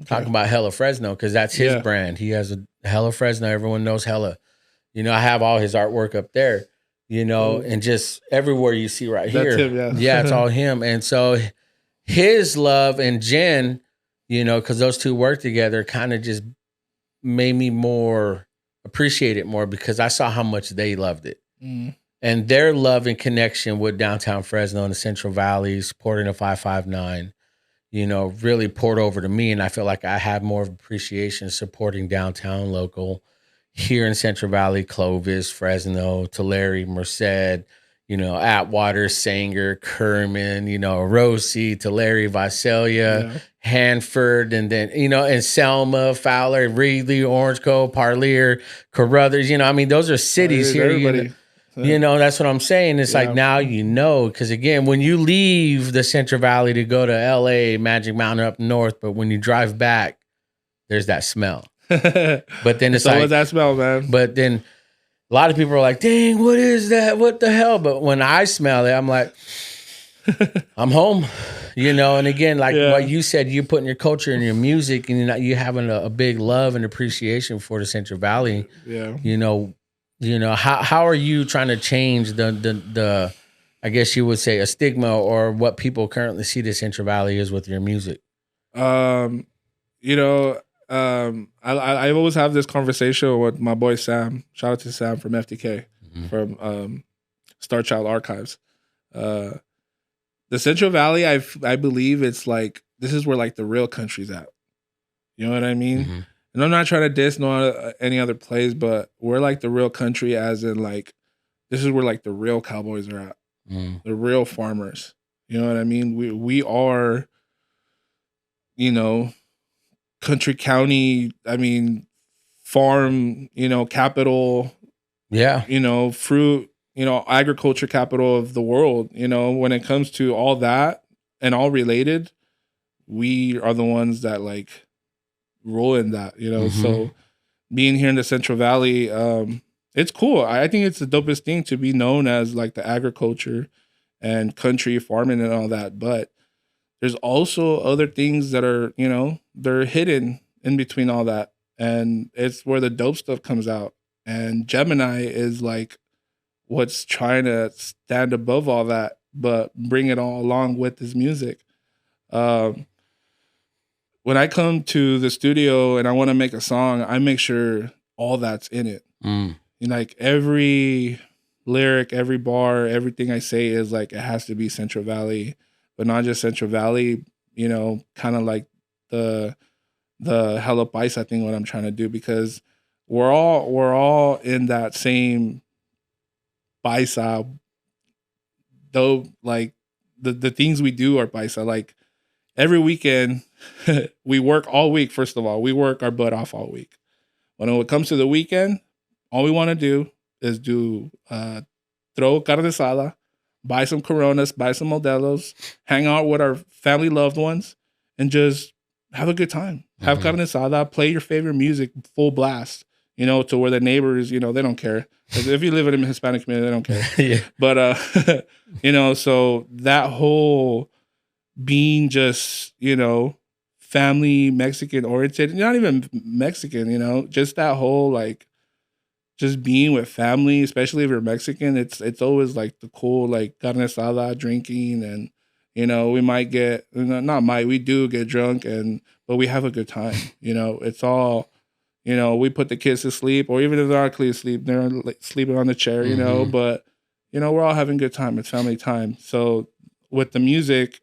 talking about Hella Fresno, because that's his brand. He has a Hella Fresno. Everyone knows Hella. I have all his artwork up there, and just everywhere you see right here. That's him, it's all him. And so his love and Jen, because those two work together, kind of just made me more appreciate it more, because I saw how much they loved it. And their love and connection with downtown Fresno and the Central Valley, supporting the 559, really poured over to me. And I feel like I had more of appreciation supporting downtown local here in Central Valley, Clovis, Fresno, Tulare, Merced, you know, Atwater, Sanger, Kerman, you know, Rossi, Tulare, Visalia, Hanford, and then, you know, and Selma, Fowler, Reedley, Orange Cove, Parlier, Carruthers, you know, I mean, those are cities here. Everybody. You know, that's what I'm saying. It's like now you know, because again, when you leave the Central Valley to go to LA, Magic Mountain up north, but when you drive back, there's that smell. But then it's so like, what's that smell, man? But then a lot of people are like, dang, what is that? What the hell? But when I smell it, I'm like, I'm home, you know? And again, like what you said, you're putting your culture and your music and you having a big love and appreciation for the Central Valley. Yeah. You know, how are you trying to change the I guess you would say a stigma or what people currently see the Central Valley is with your music? You know, I always have this conversation with my boy Sam. Shout out to Sam from FTK, from Star Child Archives. The Central Valley, I believe it's like, this is where like the real country's at. You know what I mean? And I'm not trying to diss any other place, but we're like the real country, as in like, this is where like the real cowboys are at, the real farmers. You know what I mean? We are, you know, country county, I mean, farm, you know, capital, you know, fruit, you know, agriculture capital of the world. You know, when it comes to all that and all related, we are the ones that like rule in that, you know. So being here in the Central Valley, it's cool. I think it's the dopest thing to be known as like the agriculture and country farming and all that. But there's also other things that are, you know, they're hidden in between all that. And it's where the dope stuff comes out. And Gemini is like what's trying to stand above all that, but bring it all along with his music. When I come to the studio and I want to make a song, I make sure all that's in it. And like every lyric, every bar, everything I say is like, it has to be Central Valley. But not just Central Valley, you know, kind of like the Hella Paisa thing, what I'm trying to do, because we're all in that same Paisa, though, like the things we do are Paisa. Like every weekend, we work all week. First of all, we work our butt off all week. When it comes to the weekend, all we want to do is throw carne asada, buy some Coronas, buy some Modelos, hang out with our family loved ones, and just have a good time. Have carne asada, play your favorite music, full blast, you know, to where the neighbors, you know, they don't care. If you live in a Hispanic community, they don't care. But, you know, so that whole being just, you know, family Mexican oriented, not even Mexican, you know, just that whole like, just being with family, especially if you're Mexican, it's always like the cool, like carne asada, drinking, and you know, we might get, we do get drunk, but we have a good time. You know, it's all, you know, we put the kids to sleep, or even if they're not asleep, they're like sleeping on the chair, you know, but you know, we're all having a good time. It's family time. So with the music,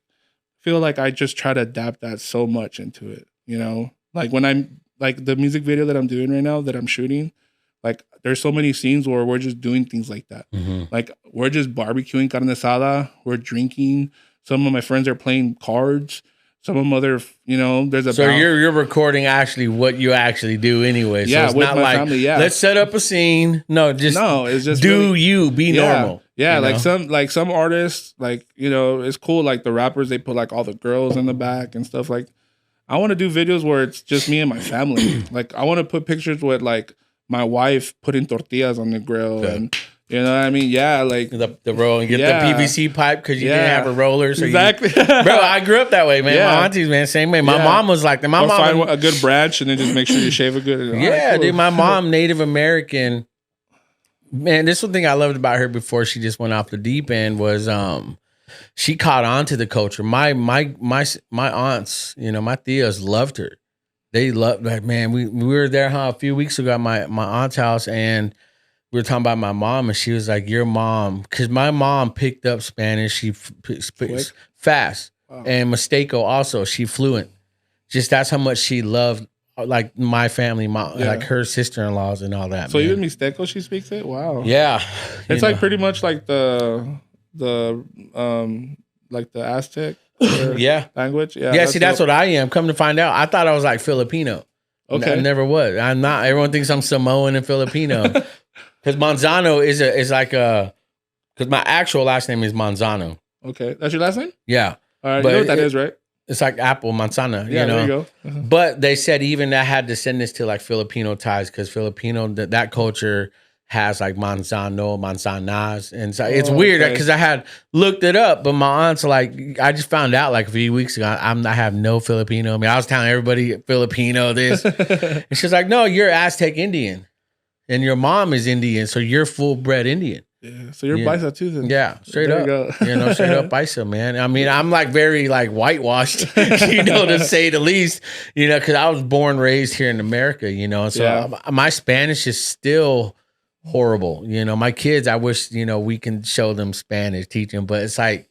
I feel like I just try to adapt that so much into it, you know, like when I'm like the music video that I'm doing right now that I'm shooting, like there's so many scenes where we're just doing things like that. Like we're just barbecuing carne asada, we're drinking. Some of my friends are playing cards. Some of them other, you know, there's a so you're recording actually what you actually do anyway. So it's with not my like family, let's set up a scene. It's just do really, you be normal. Yeah, you know? like some artists, like, you know, it's cool. Like the rappers, they put like all the girls in the back and stuff. Like I want to do videos where it's just me and my family. Like I want to put pictures with like my wife putting tortillas on the grill and you know what I mean? Yeah, like the roll and get the PVC pipe because you didn't have a roller. So exactly, bro. I grew up that way, man. My aunties, man, same way. My mom was like that. My mom find a good branch and then just make sure you shave a good. Cool. Dude. My mom, Native American. Man, this one thing I loved about her before she just went off the deep end was she caught on to the culture. My aunts, you know, my tias loved her. They loved, like, man, we were there a few weeks ago at my aunt's house, and we were talking about my mom, and she was like, your mom, because my mom picked up Spanish. She fast. Wow. And Mistako also, she fluent. Just that's how much she loved like my family, like her sister-in-laws and all that. So man. even Mixteco, she speaks it. Wow. Yeah, It's like pretty much like the like the Aztec language. Yeah. See, that's what I am. Come to find out, I thought I was like Filipino. Okay. I never was. I'm not. Everyone thinks I'm Samoan and Filipino. Because Manzano is like because my actual last name is Manzano. Okay, that's your last name? Yeah. All right, you know what that is, right? It's like apple, manzana. Yeah, you know? there you go. But they said even that had descendants to like Filipino ties because Filipino, that culture has like manzano, manzanas. And so it's weird because I had looked it up, but my aunt's like, I just found out like a few weeks ago, I have no Filipino. I mean, I was telling everybody Filipino this. And she's like, no, you're Aztec Indian. And your mom is Indian, so you're full-bred Indian. Yeah, so you're Paisa too then. Yeah, straight up. Straight up Paisa, man. I mean, I'm like very like whitewashed, to say the least, because I was born, raised here in America, so my Spanish is still horrible. My kids, I wish, we can show them Spanish, teach them, but it's like.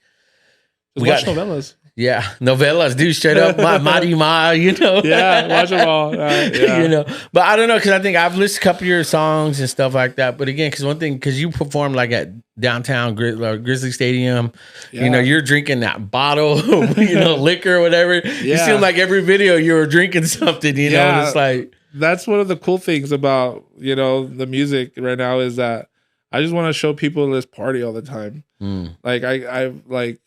We watch novellas. Yeah, novellas, dude, straight up, Marima, Yeah, watch them all. But I don't know, because I think I've listened to a couple of your songs and stuff like that. But again, because you performed like at downtown Grizzly Stadium, you're drinking that bottle, liquor or whatever. Yeah. You seem like every video you were drinking something, it's like. That's one of the cool things about, the music right now is that I just want to show people this party all the time. Like, I like,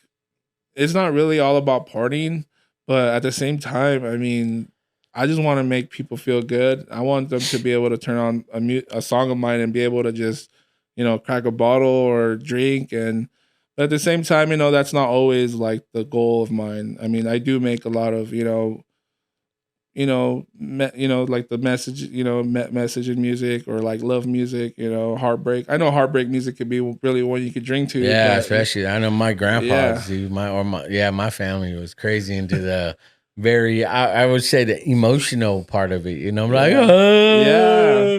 it's not really all about partying, but at the same time, I mean, I just want to make people feel good. I want them to be able to turn on a song of mine and be able to just, crack a bottle or drink. But at the same time, that's not always like the goal of mine. I mean, I do make a lot of, like the message, message in music or like love music, heartbreak. I know heartbreak music could be really one you could drink to. Yeah, especially I know my grandpa, my family was crazy into the very, I would say the emotional part of it, like,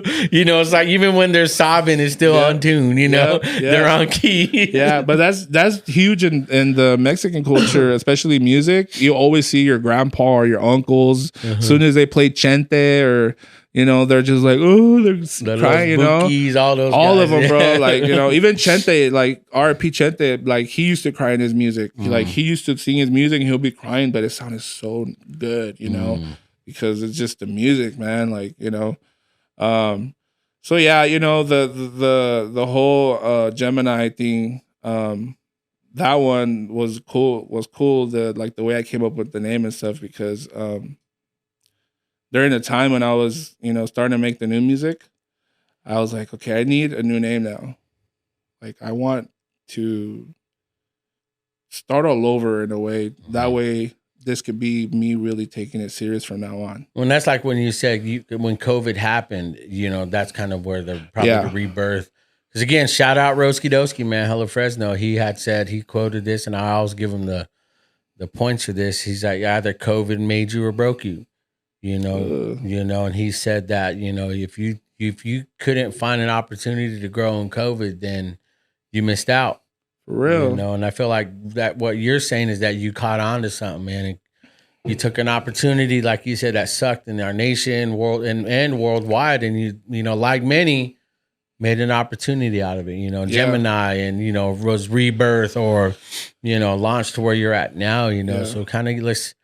it's like even when they're sobbing, it's still on tune, they're on key. Yeah, but that's huge in the Mexican culture, especially music. You always see your grandpa or your uncles, as soon as they play chente or, they're just like, oh, they're crying, bookies, all those all guys. of them, bro. Like, even Chente, like R.P. Chente, like he used to cry in his music. Like he used to sing his music and he'll be crying, but it sounded so good, because it's just the music, man. Like, so yeah, the whole Gemini thing, that one was cool. The way I came up with the name and stuff, because during the time when I was, starting to make the new music, I was like, okay, I need a new name now. Like, I want to start all over in a way. That way, this could be me really taking it serious from now on. Well, that's like when you said when COVID happened, that's kind of where the rebirth. Because again, shout out Roski Doski, man, Hello Fresno. He had said, he quoted this, and I always give him the points for this. He's like, either COVID made you or broke you. And he said that, if you couldn't find an opportunity to grow in COVID, then you missed out. For real. And I feel like that what you're saying is that you caught on to something, man. And you took an opportunity, like you said, that sucked in our nation, world and worldwide, and you like many, made an opportunity out of it. Gemini and was rebirth or launched to where you're at now. So kind of let's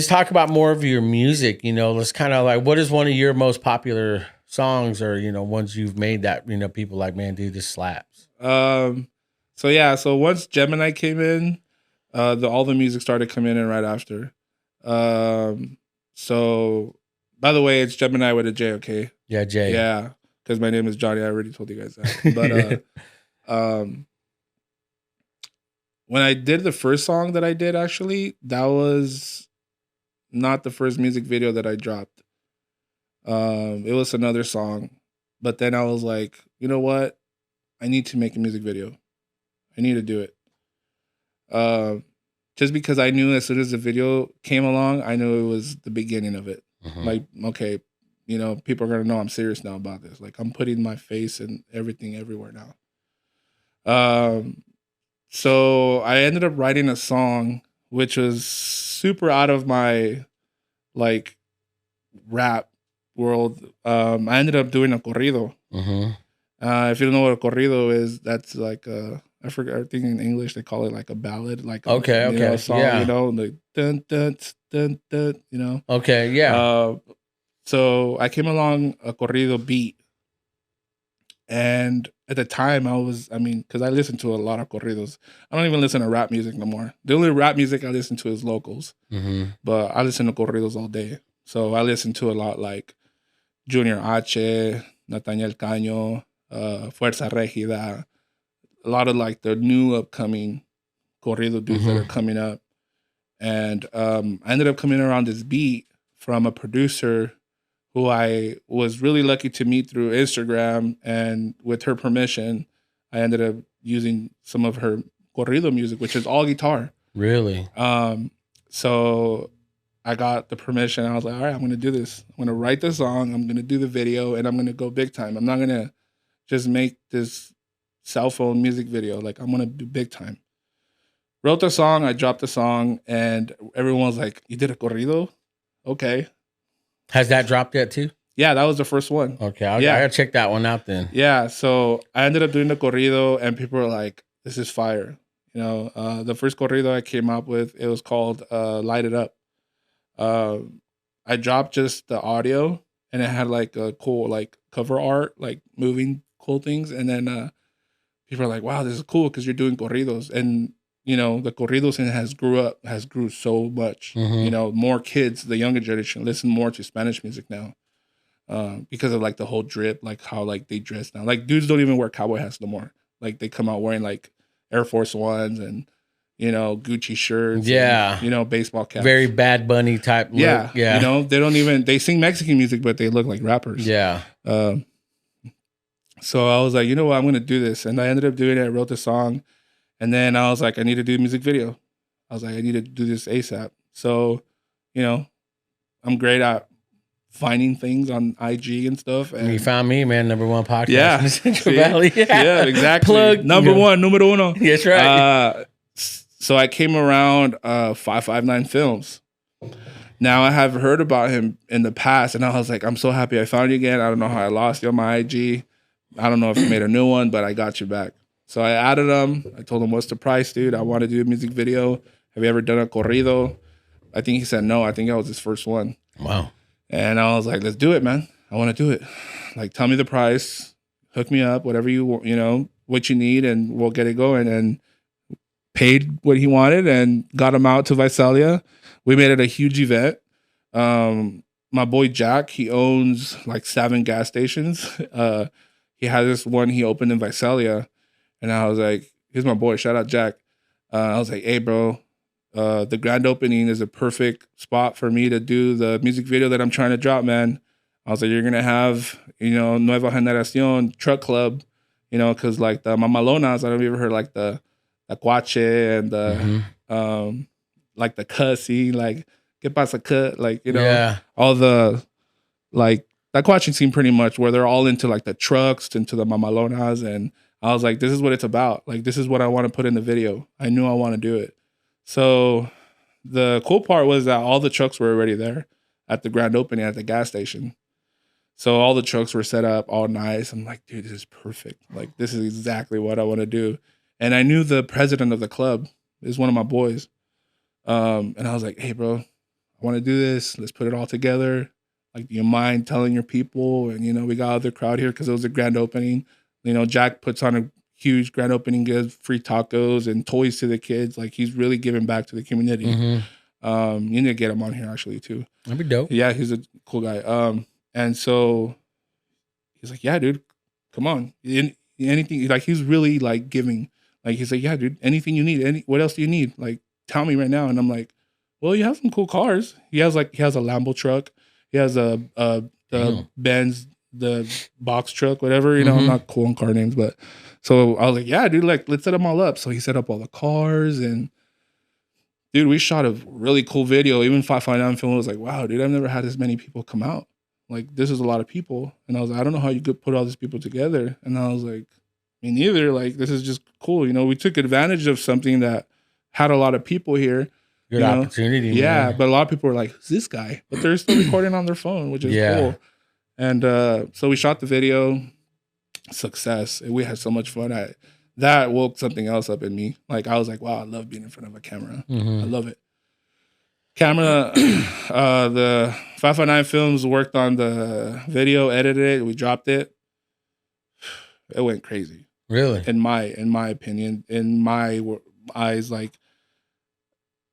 talk about more of your music, let's kind of like, what is one of your most popular songs or, ones you've made that, people like, man, dude, this slaps. So once Gemini came in, all the music started coming in right after. So by the way, it's Gemini with a J, okay? Yeah, J. Yeah, because my name is Johnny. I already told you guys that. But when I did the first song that I did, actually, that was not the first music video that I dropped. It was another song. But then I was like, you know what? I need to make a music video. I need to do it. Just because I knew as soon as the video came along, I knew it was the beginning of it. Like, okay, people are going to know I'm serious now about this. Like, I'm putting my face and everything everywhere now. So I ended up writing a song, which was super out of my, like, rap world, I ended up doing a corrido. Mm-hmm. If you don't know what a corrido is, that's like I forget. I think in English they call it like a ballad, like a, Okay. you know, a Okay. song. Yeah. You know, like dun dun dun dun. You know. Okay. Yeah. So I came along a corrido beat, and at the time I mean, because I listened to a lot of corridos. I don't even listen to rap music no more. The only rap music I listen to is locals, Mm-hmm. but I listen to corridos all day. So I listen to a lot like Junior H, Nathaniel Caño, Fuerza Regida, a lot of like the new upcoming corrido dudes that are coming up. And I ended up coming around this beat from a producer who I was really lucky to meet through Instagram. And with her permission, I ended up using some of her corrido music, which is all guitar. Really? So I got the permission. I was like, all right, I'm going to do this. I'm going to write the song. I'm going to do the video, and I'm going to go big time. I'm not going to just make this cell phone music video. Like, I'm going to do big time. Wrote the song. I dropped the song, and everyone was like, you did a corrido? Okay. Has that dropped yet too? Yeah, that was the first one. Okay. I gotta check that one out then. Yeah. So I ended up doing the corrido, and people were like, this is fire. You know, the first corrido I came up with, it was called Light It Up. I dropped just the audio, and it had like a cool like cover art, like moving cool things. And then people are like, wow, this is cool because you're doing corridos. And you know, the corrido scene has grew so much. Mm-hmm. You know, more kids, the younger generation, listen more to Spanish music now. Because of like the whole drip, like how like they dress now. Like dudes don't even wear cowboy hats no more. Like they come out wearing like Air Force Ones and, you know, Gucci shirts. Yeah. And, you know, baseball caps. Very Bad Bunny type look. Yeah. Yeah. You know, they sing Mexican music, but they look like rappers. Yeah. So I was like, you know what, I'm going to do this. And I ended up doing it. I wrote the song. And then I was like, I need to do a music video. I was like, I need to do this ASAP. So, you know, I'm great at finding things on IG and stuff. And you found me, man, #1 podcast in the Central See? Valley. Yeah, exactly. Plug. Number one, numero uno. That's right. So I came around 559 Films. Now I have heard about him in the past, and I was like, I'm so happy I found you again. I don't know how I lost you on my IG. I don't know if you made a new one, but I got you back. So I added him. I told him, what's the price, dude? I want to do a music video. Have you ever done a corrido? I think he said no. I think that was his first one. Wow. And I was like, let's do it, man. I want to do it. Like, tell me the price, hook me up, whatever you want, you know, what you need, and we'll get it going. And paid what he wanted and got him out to Visalia. We made it a huge event. My boy Jack, he owns like 7 gas stations. He had this one he opened in Visalia. And I was like, here's my boy, shout out Jack. I was like, hey, bro, the grand opening is a perfect spot for me to do the music video that I'm trying to drop, man. I was like, you're going to have, you know, Nueva Generación Truck Club, you know, because like the Mamalonas, I don't know if you ever heard like the Cuache and the, like the cussy, like, ¿qué pasa, cut? Like, you know, all the, like, that Cuache scene pretty much where they're all into like the trucks, into the Mamalonas. And I was like, this is what it's about. Like, this is what I want to put in the video. I knew I want to do it. So the cool part was that all the trucks were already there at the grand opening at the gas station. So all the trucks were set up all nice. I'm like, dude, this is perfect. Like, this is exactly what I want to do. And I knew the president of the club is one of my boys. And I was like, hey, bro, I want to do this. Let's put it all together. Like, do you mind telling your people? And, you know, we got other crowd here because it was a grand opening. You know, Jack puts on a huge grand opening, gives free tacos and toys to the kids. Like, he's really giving back to the community. You need to get him on here actually too. That'd be dope. Yeah, he's a cool guy. And so he's like, yeah, dude, come on. Anything, like, he's really like giving. Like, he's like, yeah, dude, anything you need. What else do you need? Like, tell me right now. And I'm like, well, you have some cool cars. He has a Lambo truck. He has the Benz, the box truck, whatever. You know, I'm not cool on car names, but so I was like, yeah, dude, like, let's set them all up. So he set up all the cars, and dude, we shot a really cool video. Even 559 Film was like, wow, dude, I've never had as many people come out. Like, this is a lot of people. And I was like, I don't know how you could put all these people together. And I was like, me neither. Like, this is just cool. You know, we took advantage of something that had a lot of people here. Good opportunity, Yeah, man. but a lot of people were like, "Who's this guy?" But they're still recording on their phone, which is cool. And so we shot the video. Success. And we had so much fun. That woke something else up in me. Like I was like, wow, I love being in front of a camera. I love it. Camera, the 559 Films worked on the video, edited it, we dropped it. It went crazy. Really? In my opinion, in my eyes, like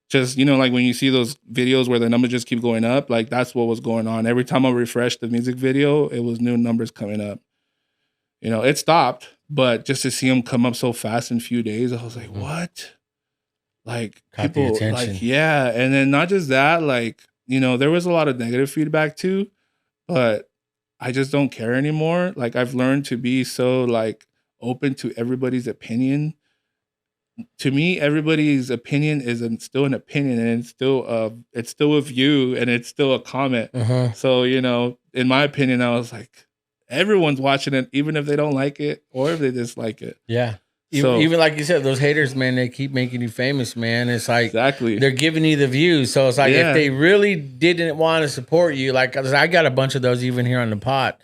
just, like when you see those videos where the numbers just keep going up, like that's what was going on. Every time I refreshed the music video, it was new numbers coming up. It stopped, but just to see them come up so fast in a few days, I was like, what? Like Caught people, the attention. like, yeah. And then not just that, like, there was a lot of negative feedback too, but I just don't care anymore. Like I've learned to be so like open to everybody's opinion. To me, everybody's opinion is still an opinion, and it's still a view, and it's still a comment. So, in my opinion, I was like, everyone's watching it, even if they don't like it or if they dislike it. Yeah. Even like you said, those haters, man, they keep making you famous, man. It's like they're giving you the views. So it's like if they really didn't want to support you, like I got a bunch of those even here on the pod.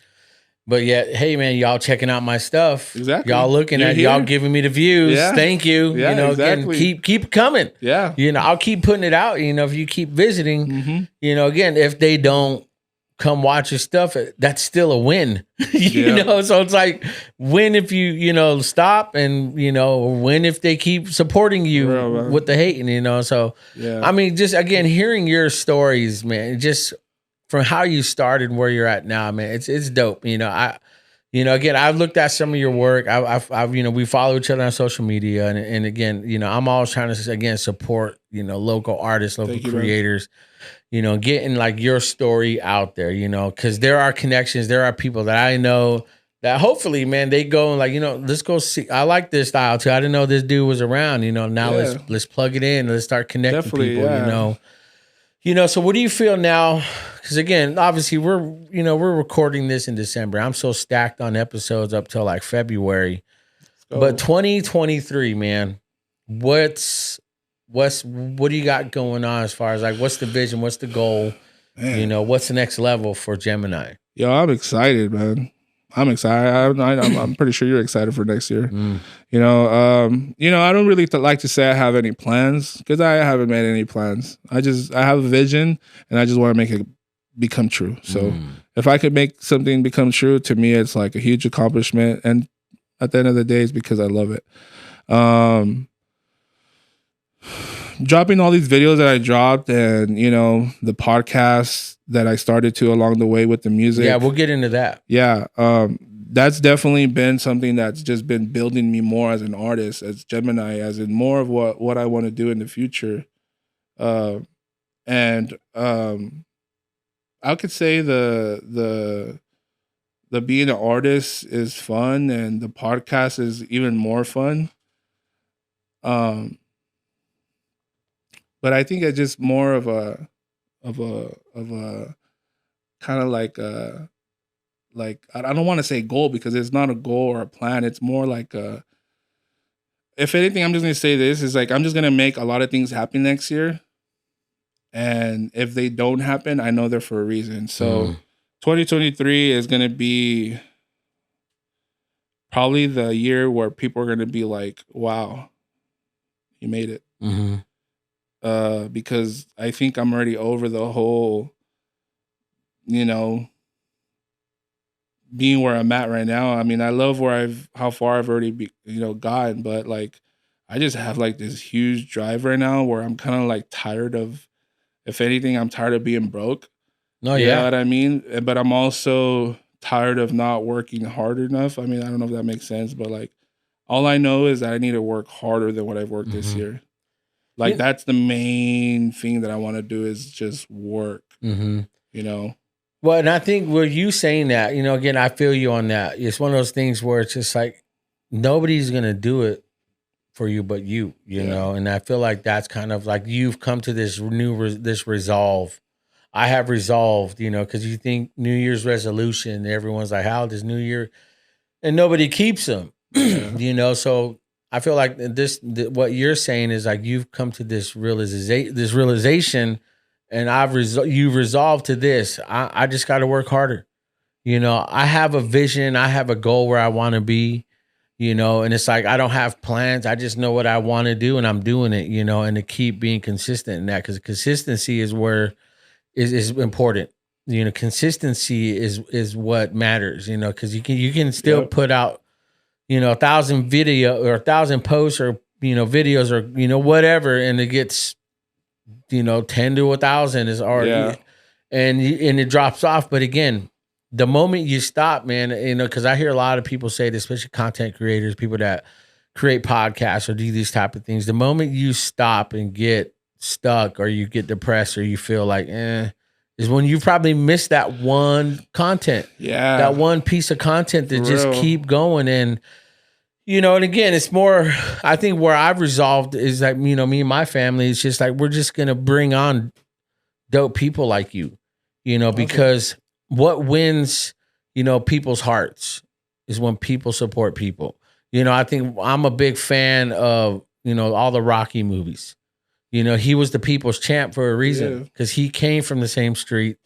But yet, hey, man, y'all checking out my stuff. Exactly. Y'all looking at y'all giving me the views. Yeah. Thank you. Yeah, exactly. Again, keep coming. Yeah. I'll keep putting it out. If you keep visiting, again, if they don't come watch your stuff, that's still a win. So it's like win if you stop, and win if they keep supporting you with the hating. So I mean, just again hearing your stories, man, just from how you started where you're at now, man, it's dope. Again, I've looked at some of your work. I've we follow each other on social media, and again, I'm always trying to again support local artists, local creators. Getting like your story out there, because there are connections, there are people that I know that hopefully, man, they go and like, let's go see. I like this style too. I didn't know this dude was around. Now let's plug it in. Let's start connecting people. So what do you feel now? Because again, obviously we're recording this in December. I'm so stacked on episodes up till like February. But 2023, man, what do you got going on as far as like what's the vision? What's the goal? Man. What's the next level for Gemini? Yo, I'm excited, man. I'm excited. I'm pretty sure you're excited for next year. I don't really like to say I have any plans because I haven't made any plans. I have a vision and I just want to make it become true. So if I could make something become true, to me, it's like a huge accomplishment. And at the end of the day, it's because I love it. Dropping all these videos that I dropped and, the podcasts that I started to along the way with the music. Yeah, we'll get into that. Yeah. That's definitely been something that's just been building me more as an artist, as Gemini, as in more of what I want to do in the future. And I could say the being an artist is fun and the podcast is even more fun. But I think it's just more of a kind of like I don't want to say goal because it's not a goal or a plan. It's more like if anything, I'm just gonna say this is like I'm just gonna make a lot of things happen next year. And if they don't happen, I know they're for a reason. So 2023 is gonna be probably the year where people are gonna be like, wow, you made it. Because I think I'm already over the whole, being where I'm at right now. I mean, I love how far I've already gotten, but like, I just have like this huge drive right now where I'm kind of like tired of, if anything, I'm tired of being broke. No, you know what I mean? But I'm also tired of not working hard enough. I mean, I don't know if that makes sense, but like, all I know is that I need to work harder than what I've worked this year. Like that's the main thing that I want to do is just work, Well, and I think with you saying that, again, I feel you on that. It's one of those things where it's just like, nobody's going to do it for you, but you know? And I feel like that's kind of like, you've come to this this resolve. I have resolved, cause you think New Year's resolution, everyone's like, how does New Year, and nobody keeps them, so I feel like what you're saying is like you've come to this realization, and you've resolved to this. I just got to work harder. You know, I have a vision. I have a goal where I want to be. You know, and it's like I don't have plans. I just know what I want to do, and I'm doing it. You know, and to keep being consistent in that, because consistency is where is important. You know, consistency is what matters. You know, because you can still put out, you know, 1,000 video or 1,000 posts or, you know, videos or, you know, whatever, and it gets, you know, 10 to 1,000 is already, and it drops off. But again, the moment you stop, man, you know, because I hear a lot of people say this, especially content creators, people that create podcasts or do these type of things. The moment you stop and get stuck, or you get depressed, or you feel like, is when you probably missed that one content. Yeah. That one piece of content that just keep going. And, you know, and again, it's more, I think where I've resolved is that, you know, me and my family, it's just like, we're just going to bring on dope people like you, you know, because what wins, you know, people's hearts is when people support people. You know, I think I'm a big fan of, you know, all the Rocky movies. You know, he was the people's champ for a reason, because he came from the same street.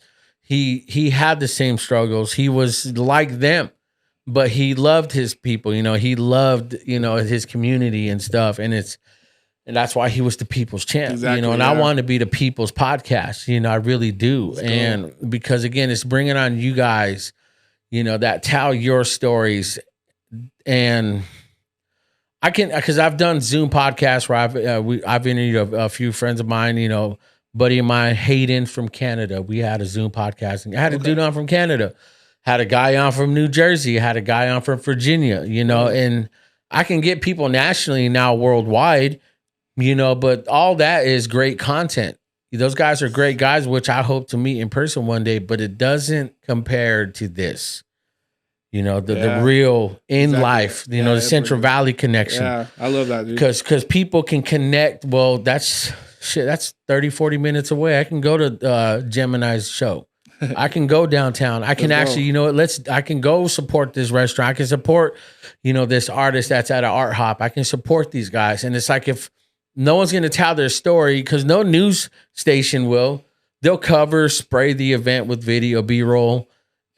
He had the same struggles. He was like them, but he loved his people. You know, he loved, you know, his community and stuff. And that's why he was the people's champ. Exactly, you know, and I want to be the people's podcast. You know, I really do. And because again, it's bringing on you guys, you know, that tell your stories. And I can, because I've done Zoom podcasts where I've interviewed a few friends of mine, you know, buddy of mine, Hayden from Canada. We had a Zoom podcast, and I had a dude on from Canada, had a guy on from New Jersey, had a guy on from Virginia, you know, and I can get people nationally now worldwide, you know, but all that is great content. Those guys are great guys, which I hope to meet in person one day, but it doesn't compare to this. You know, the real in life, you know, the Central Valley connection. Yeah, I love that, dude. Because people can connect. Well, that's 30, 40 minutes away. I can go to Gemini's show. I can go downtown. I can actually, you know what, I can go support this restaurant. I can support, you know, this artist that's at an art hop. I can support these guys. And it's like, if no one's going to tell their story, because no news station will, they'll spray the event with video, B-roll,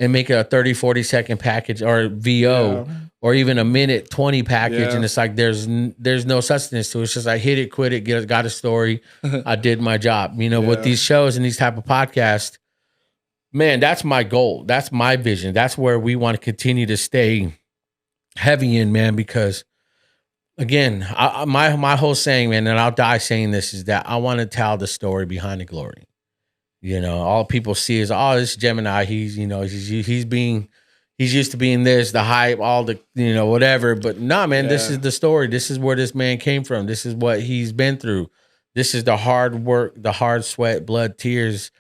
and make it a 30, 40 second package or VO or even a minute 20 package. Yeah. And it's like, there's no substance to it. It's just like, hit it, quit it, got a story. I did my job. You know, with these shows and these type of podcasts, man, that's my goal. That's my vision. That's where we want to continue to stay heavy in, man, because again, my whole saying, man, and I'll die saying this, is that I want to tell the story behind the glory. You know, all people see is, oh, this Gemini. He's, you know, he's used to being this, the hype, all the, you know, whatever. But nah, man, this is the story. This is where this man came from. This is what he's been through. This is the hard work, the hard sweat, blood, tears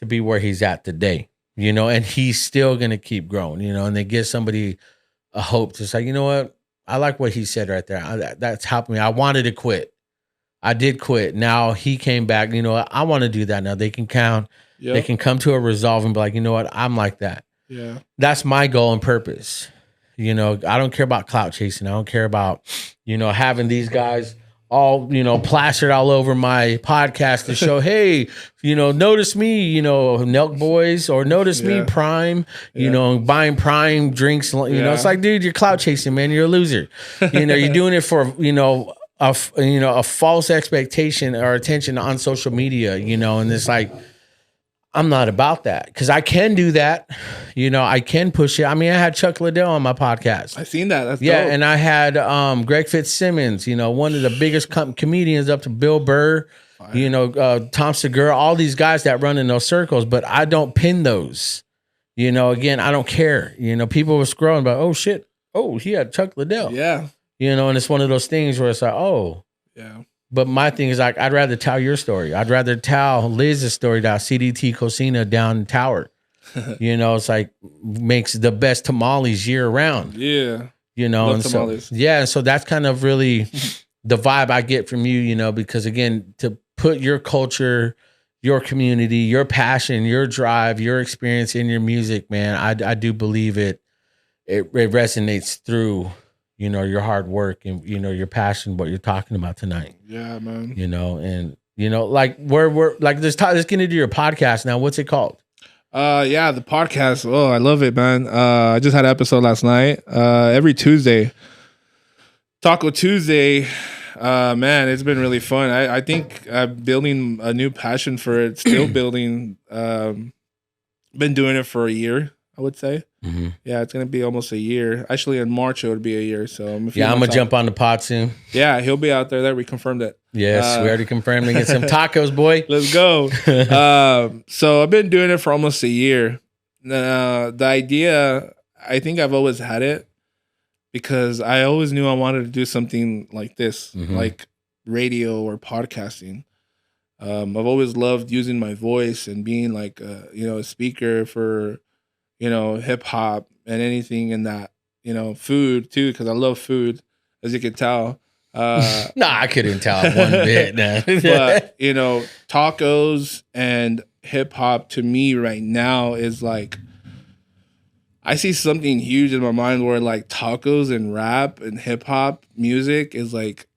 to be where he's at today. You know, and he's still gonna keep growing. You know, and they give somebody a hope to say, you know what, I like what he said right there. That's helped me. I wanted to quit. I did quit. Now he came back. You know, I want to do that now. They can count. Yep. They can come to a resolve and be like, you know what? I'm like that. Yeah. That's my goal and purpose. You know, I don't care about clout chasing. I don't care about, you know, having these guys all, you know, plastered all over my podcast to show, hey, you know, notice me, you know, Nelk Boys, or notice me, Prime, you know, buying Prime drinks. You know, it's like, dude, you're clout chasing, man. You're a loser. You know, you're doing it for, you know, a false expectation or attention on social media, you know, and it's like, I'm not about that, because I can do that. You know, I can push it. I mean, I had Chuck Liddell on my podcast. I seen that. That's dope. And I had Greg Fitzsimmons, you know, one of the biggest comedians, up to Bill Burr, you know, Tom Segura, all these guys that run in those circles, but I don't pin those. You know, again, I don't care. You know, people were scrolling about, oh shit, oh, he had Chuck Liddell. Yeah. You know, and it's one of those things where it's like, oh. Yeah. But my thing is, like, I'd rather tell your story. I'd rather tell Liz's story down CDT Cocina down in Tower. You know, it's like, makes the best tamales year round. Yeah. You know, love and tamales. So that's kind of really the vibe I get from you, you know, because again, to put your culture, your community, your passion, your drive, your experience in your music, man, I do believe it resonates through, you know, your hard work and, you know, your passion, what you're talking about tonight. Yeah, man. You know, and, you know, like we're like, let's get into your podcast now. What's it called? Yeah, the podcast. Oh, I love it, man. I just had an episode last night. Every Tuesday, Taco Tuesday. Man, it's been really fun. I think I'm building a new passion for it. Still building. Been doing it for a year, I would say. Mm-hmm. Yeah, it's gonna be almost a year. Actually, in March it would be a year. So I'm gonna jump on the pod soon. Yeah, he'll be out there. That we confirmed it. Yes, we already confirmed to get some tacos, boy. Let's go. So I've been doing it for almost a year. The idea, I think I've always had it because I always knew I wanted to do something like this, like radio or podcasting. I've always loved using my voice and being like, a speaker for, hip hop and anything in that, food too, because I love food, as you can tell. I couldn't tell one bit. But, tacos and hip hop to me right now is like, I see something huge in my mind where like tacos and rap and hip hop music is like,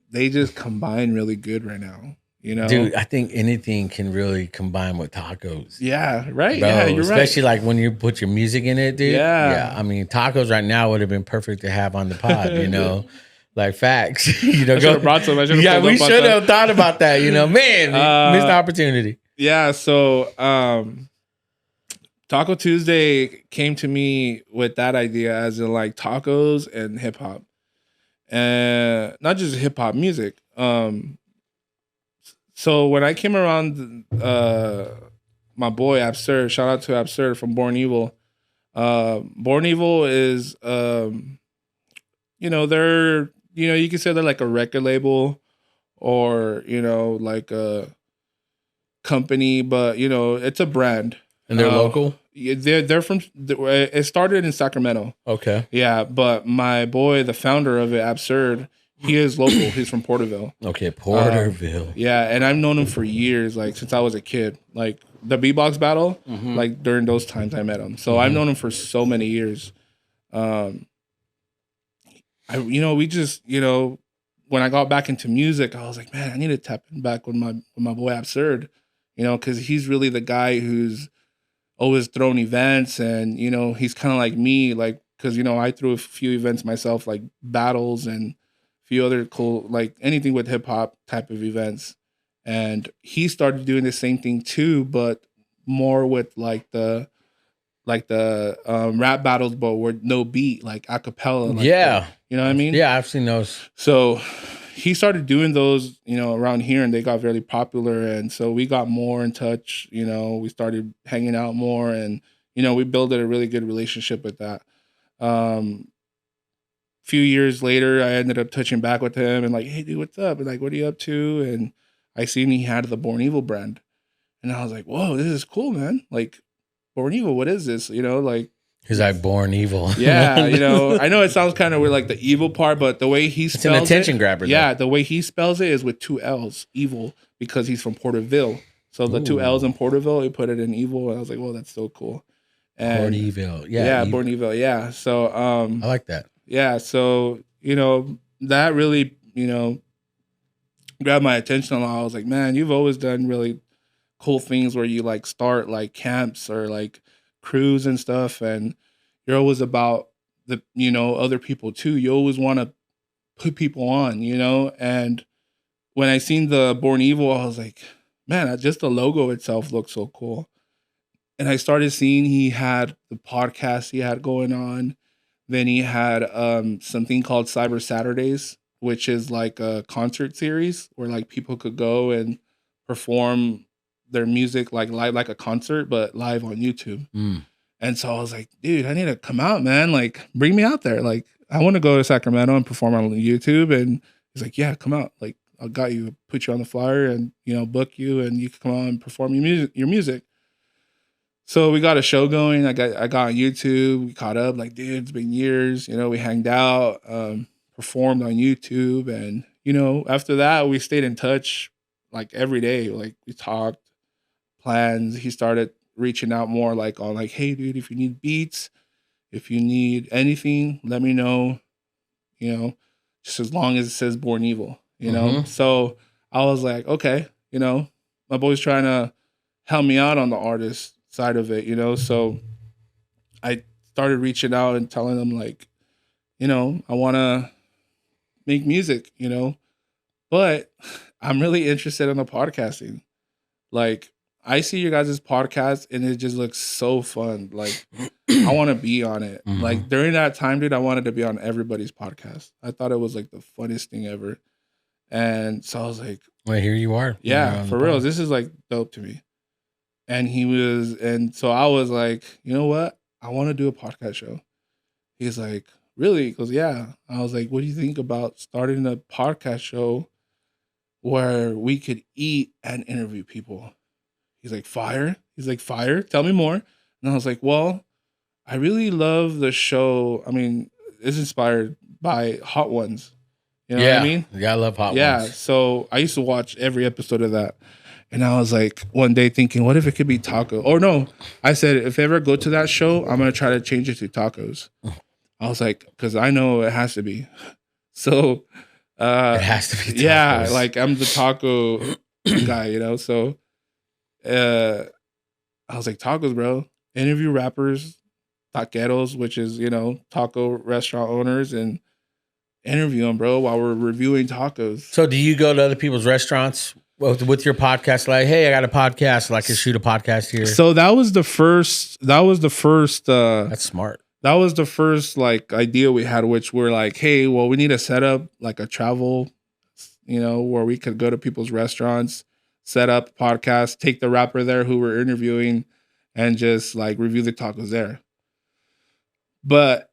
they just combine really good right now. Dude, I think anything can really combine with tacos. Yeah, right. Bro, yeah, you're especially right. like when you put your music in it, dude. Yeah. I mean, tacos right now would have been perfect to have on the pod, like facts. I should have brought some. Yeah, we should have thought about that, man, missed the opportunity. Yeah, so Taco Tuesday came to me with that idea as in like tacos and hip hop. And not just hip hop music. So when I came around, my boy Absurd, shout out to Absurd from Born Evil. Born Evil is, they're, you can say they're like a record label or, like a company, but it's a brand. And they're local? They're from, it started in Sacramento. Okay. Yeah, but my boy, the founder of it, Absurd, he is local. He's from Porterville. Okay, Porterville. Yeah, and I've known him for years, like since I was a kid. Like the beatbox battle, like during those times I met him. So I've known him for so many years. We just, when I got back into music, I was like, man, I need to tap back with my boy Absurd, because he's really the guy who's always thrown events, and he's kind of like me, like because I threw a few events myself, like battles and few other cool, like anything with hip hop type of events. And he started doing the same thing too, but more with like the rap battles, but with no beat, like a cappella. Like you know what I mean? Yeah, I've seen those. So he started doing those, around here, and they got very popular. And so we got more in touch, we started hanging out more, and, we built a really good relationship with that. Few years later, I ended up touching back with him and like, hey, dude, what's up? And like, what are you up to? And I seen he had the Born Evil brand. And I was like, whoa, this is cool, man. Like, Born Evil, what is this? Like, he's like Born Evil. Yeah, I know it sounds kind of weird, like the evil part, but the way he spells it's an attention grabber. Yeah, the way he spells it is with 2 L's, evil, because he's from Porterville. So the 2 L's in Porterville, he put it in evil. And I was like, well, that's so cool. And Born Evil. Yeah, Born Evil. Yeah. So I like that. Yeah, so that really grabbed my attention a lot. I was like, man, you've always done really cool things where you like start like camps or like crews and stuff, and you're always about the other people too. You always want to put people on, and when I seen the Born Evil, I was like, man, just the logo itself looks so cool. And I started seeing he had the podcast he had going on. Then he had something called Cyber Saturdays, which is like a concert series where like people could go and perform their music like live, like a concert, but live on YouTube. And so I was like, dude, I need to come out, man. Like, bring me out there. Like, I want to go to Sacramento and perform on YouTube. And he's like, yeah, come out. Like, I got you, put you on the flyer and, book you, and you can come on and perform your music. So we got a show going. I got on YouTube. We caught up. Like, dude, it's been years. We hanged out, performed on YouTube, and after that, we stayed in touch like every day. Like, we talked plans. He started reaching out more, like on like, hey, dude, if you need beats, if you need anything, let me know. you know, just as long as it says Born Evil, you know? So I was like, okay, you know, my boy's trying to help me out on the artist side of it, you know? So I started reaching out and telling them like, you know, I want to make music, you know, but I'm really interested in the podcasting. Like, I see your guys' podcast and it just looks so fun. Like, I want to be on it. Like, during that time, dude, I wanted to be on everybody's podcast. I thought it was like the funniest thing ever. And so I was like, well, here you are. yeah, for real. This is like dope to me. And so I was like, you know what? I want to do a podcast show. He's like, really? He goes, yeah. I was like, what do you think about starting a podcast show where we could eat and interview people? He's like, fire? He's like, fire? Tell me more. And I was like, well, I really love the show. I mean, it's inspired by Hot Ones. You know what I mean? Yeah, I love Hot Ones. Yeah, so I used to watch every episode of that. And I was like, one day thinking, what if it could be taco? Or no, I said, if I ever go to that show, I'm going to try to change it to tacos. I was like, because I know it has to be. So it has to be tacos. Yeah, like I'm the taco guy, you know? So I was like, tacos, bro. Interview rappers, taqueros, which is, you know, taco restaurant owners, and interview them, bro, while we're reviewing tacos. So do you go to other people's restaurants with your podcast? Like, hey, I got a podcast. Like, I shoot a podcast here. So that was the first. That's smart. That was the first like idea we had, which we're like, hey, well, we need to set up like a travel, you know, where we could go to people's restaurants, set up a podcast, take the rapper there who we're interviewing, and just like review the tacos there. But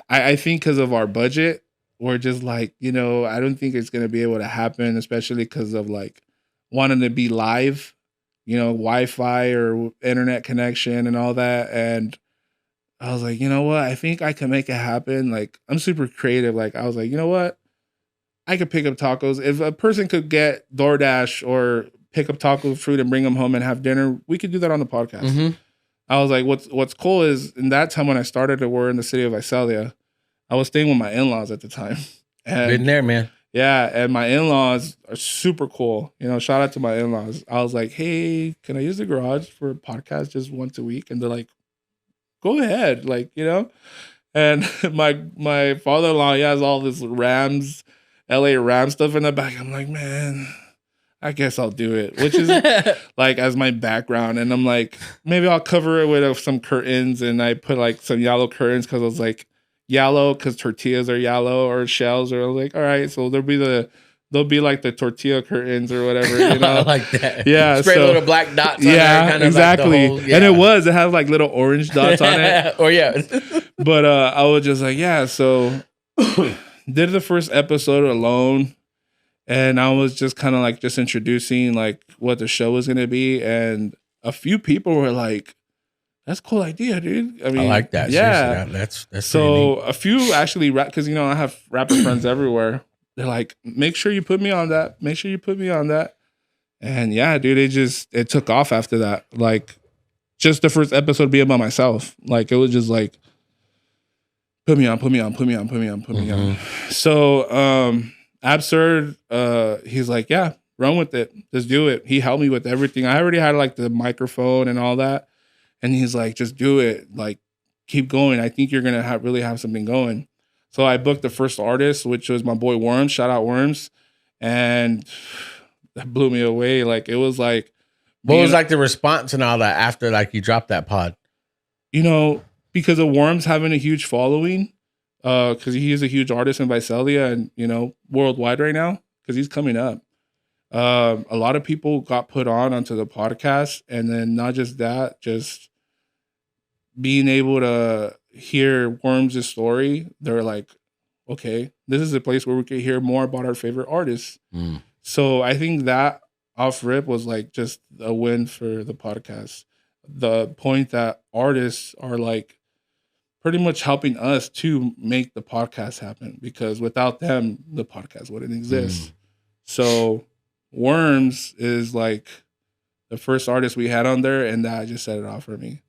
I think because of our budget, we're just like, you know, I don't think it's going to be able to happen, especially because of like wanting to be live, you know, Wi-Fi or internet connection and all that. And I was like, you know what? I think I can make it happen. Like, I'm super creative. Like, I was like, you know what? I could pick up tacos. If a person could get DoorDash or pick up taco fruit and bring them home and have dinner, we could do that on the podcast. I was like, what's cool is in that time when I started to work in the city of Visalia, I was staying with my in-laws at the time. And been there, man. Yeah, and my in-laws are super cool. You know, shout out to my in-laws. I was like, hey, can I use the garage for a podcast just once a week? And they're like, go ahead, like, you know. And my father-in-law, he has all this LA Rams stuff in the back. I'm like, man, I guess I'll do it, which is like as my background. And I'm like, maybe I'll cover it with some curtains. And I put like some yellow curtains because I was like, yellow because tortillas are yellow or shells. Or I was like, all right, so there'll be like the tortilla curtains or whatever, you know. I like that. Yeah, spray little black dots on there, kind exactly. of like the whole, And it had like little orange dots on it. Or yeah. But I was just like, yeah, so did the first episode alone, and I was just kind of like just introducing like what the show was gonna be, and a few people were like, that's a cool idea, dude. I mean, I like that. Yeah, that's so a few actually because you know I have rapper friends everywhere. They're like, make sure you put me on that. Make sure you put me on that. And yeah, dude, it took off after that. Like, just the first episode being by myself. Like, it was just like, put me on. So, Absurd, he's like, yeah, run with it. Just do it. He helped me with everything. I already had like the microphone and all that. And he's like, just do it. Like, keep going. I think you're going to really have something going. So I booked the first artist, which was my boy Worms. Shout out Worms. And that blew me away. Like, it was like... What was like the response and all that after like you dropped that pod? You know, because of Worms having a huge following, because he is a huge artist in Visalia and, you know, worldwide right now, because he's coming up. A lot of people got put onto the podcast. And then not just that, just being able to hear Worms' story, they're like, okay, this is a place where we can hear more about our favorite artists. So I think that off rip was like just a win for the podcast. The point that artists are like pretty much helping us to make the podcast happen, because without them, the podcast wouldn't exist. So Worms is like the first artist we had on there, and that just set it off for me.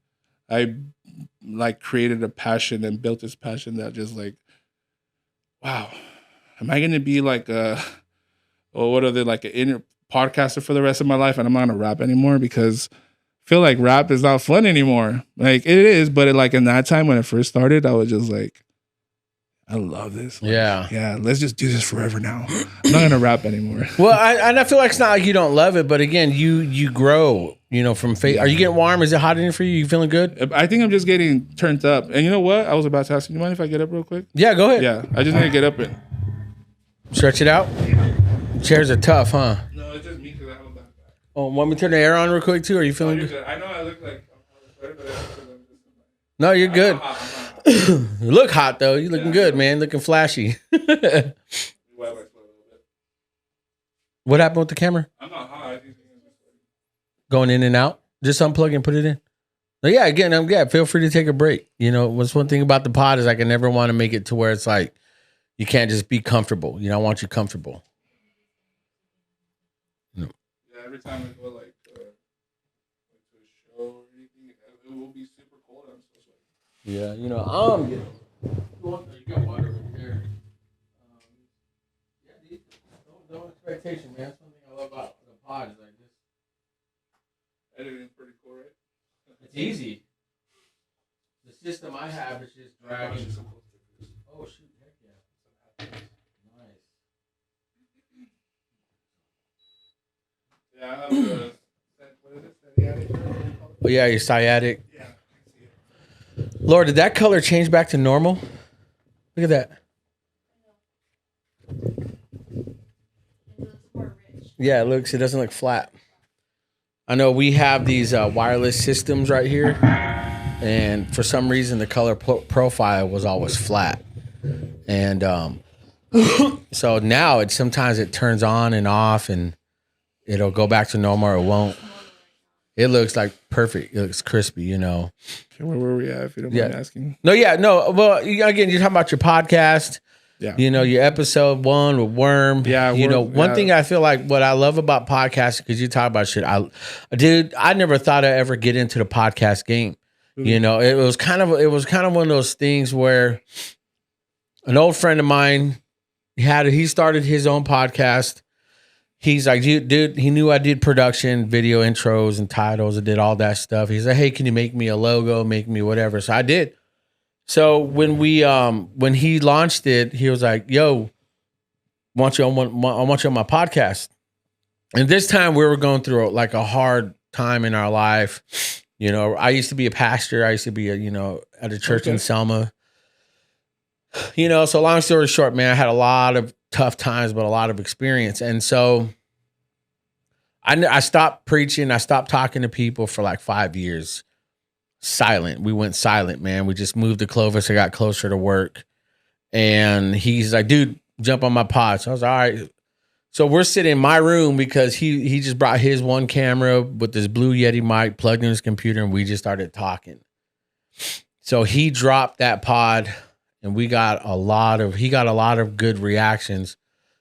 I like created a passion and built this passion that just like wow, am I gonna be like or what are they, like an inner podcaster for the rest of my life, and I'm not gonna rap anymore because I feel like rap is not fun anymore. Like it is, but like in that time when it first started, I was just like, I love this. Like, yeah, let's just do this forever now. I'm not gonna rap anymore. Well, I feel like it's not like you don't love it, but again, you grow, from faith. Are you getting warm? Is it hot in here for you? You feeling good? I think I'm just getting turned up. And you know what? I was about to ask you, mind if I get up real quick? Yeah, go ahead. Yeah, I just need to get up and stretch it out. Chairs are tough, huh? No, it's just me because I have a backpack. Oh, want me to turn the air on real quick too? Are you feeling good? I know I look like I'm sweaty, but I'm just no, you're good. I'm hot. You look hot though. You looking good, man. Looking flashy. What happened with the camera? I'm not hot. Going in and out. Just unplug and put it in. No, yeah. Again, feel free to take a break. What's one thing about the pod is I can never want to make it to where it's like you can't just be comfortable. I want you comfortable. Yeah, every time I go like to a show or anything, it will be super cold. I'm so sweaty. Yeah, you got water over here. Yeah, no expectation, man. That's one thing I love about the pod is like this. Editing's pretty cool, right? It's easy. The system I have is just dragging. Oh shoot! Heck yeah! Nice. Yeah, I have the what is it? Sciatic? Oh yeah, your sciatic. Yeah. Lord, did that color change back to normal? Look at that. Yeah, it doesn't look flat. I know we have these wireless systems right here, and for some reason the color profile was always flat. And so now sometimes it turns on and off, and it'll go back to normal or it won't. It looks like perfect. It looks crispy, Okay, where were we at, if you don't mind asking? No. Well, again, you're talking about your podcast. Yeah. Your episode 1 with Worm. Yeah. One thing I feel like what I love about podcasting, because you talk about shit. I never thought I'd ever get into the podcast game. Mm-hmm. It was kind of one of those things where an old friend of mine he started his own podcast. He's like, dude, he knew I did production, video intros and titles. I did all that stuff. He's like, hey, can you make me a logo, make me whatever? So I did. So when he launched it, he was like, yo, I want you on my podcast. And this time we were going through like a hard time in our life. I used to be a pastor. I used to be at a church in Selma. So long story short, man, I had a lot of tough times, but a lot of experience. And so I stopped preaching. I stopped talking to people for like 5 years. Silent. We went silent, man. We just moved to Clovis. I got closer to work. And he's like, dude, jump on my pod. So I was like, all right. So we're sitting in my room because he just brought his one camera with this Blue Yeti mic plugged in his computer, and we just started talking. So he dropped that pod, and he got a lot of good reactions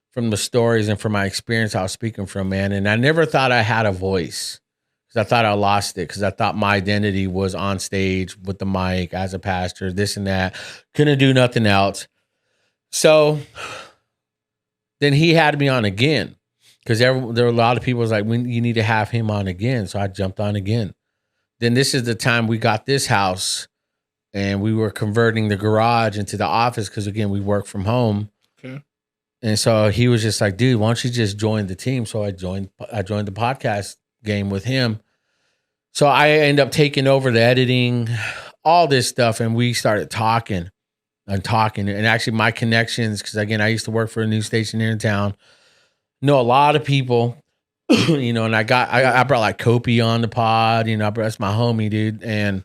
from the stories and from my experience I was speaking from, man. And I never thought I had a voice because I thought I lost it, because I thought my identity was on stage with the mic as a pastor, this and that. Couldn't do nothing else. So then he had me on again, because there were a lot of people was like, you need to have him on again. So I jumped on again. Then this is the time we got this house, and we were converting the garage into the office because, again, we work from home. Okay. And so he was just like, dude, why don't you just join the team? So I joined the podcast game with him. So I ended up taking over the editing, all this stuff, and we started talking. And actually my connections, because again, I used to work for a news station here in town, know a lot of people, and I brought like Kopi on the pod, that's my homie, dude. And,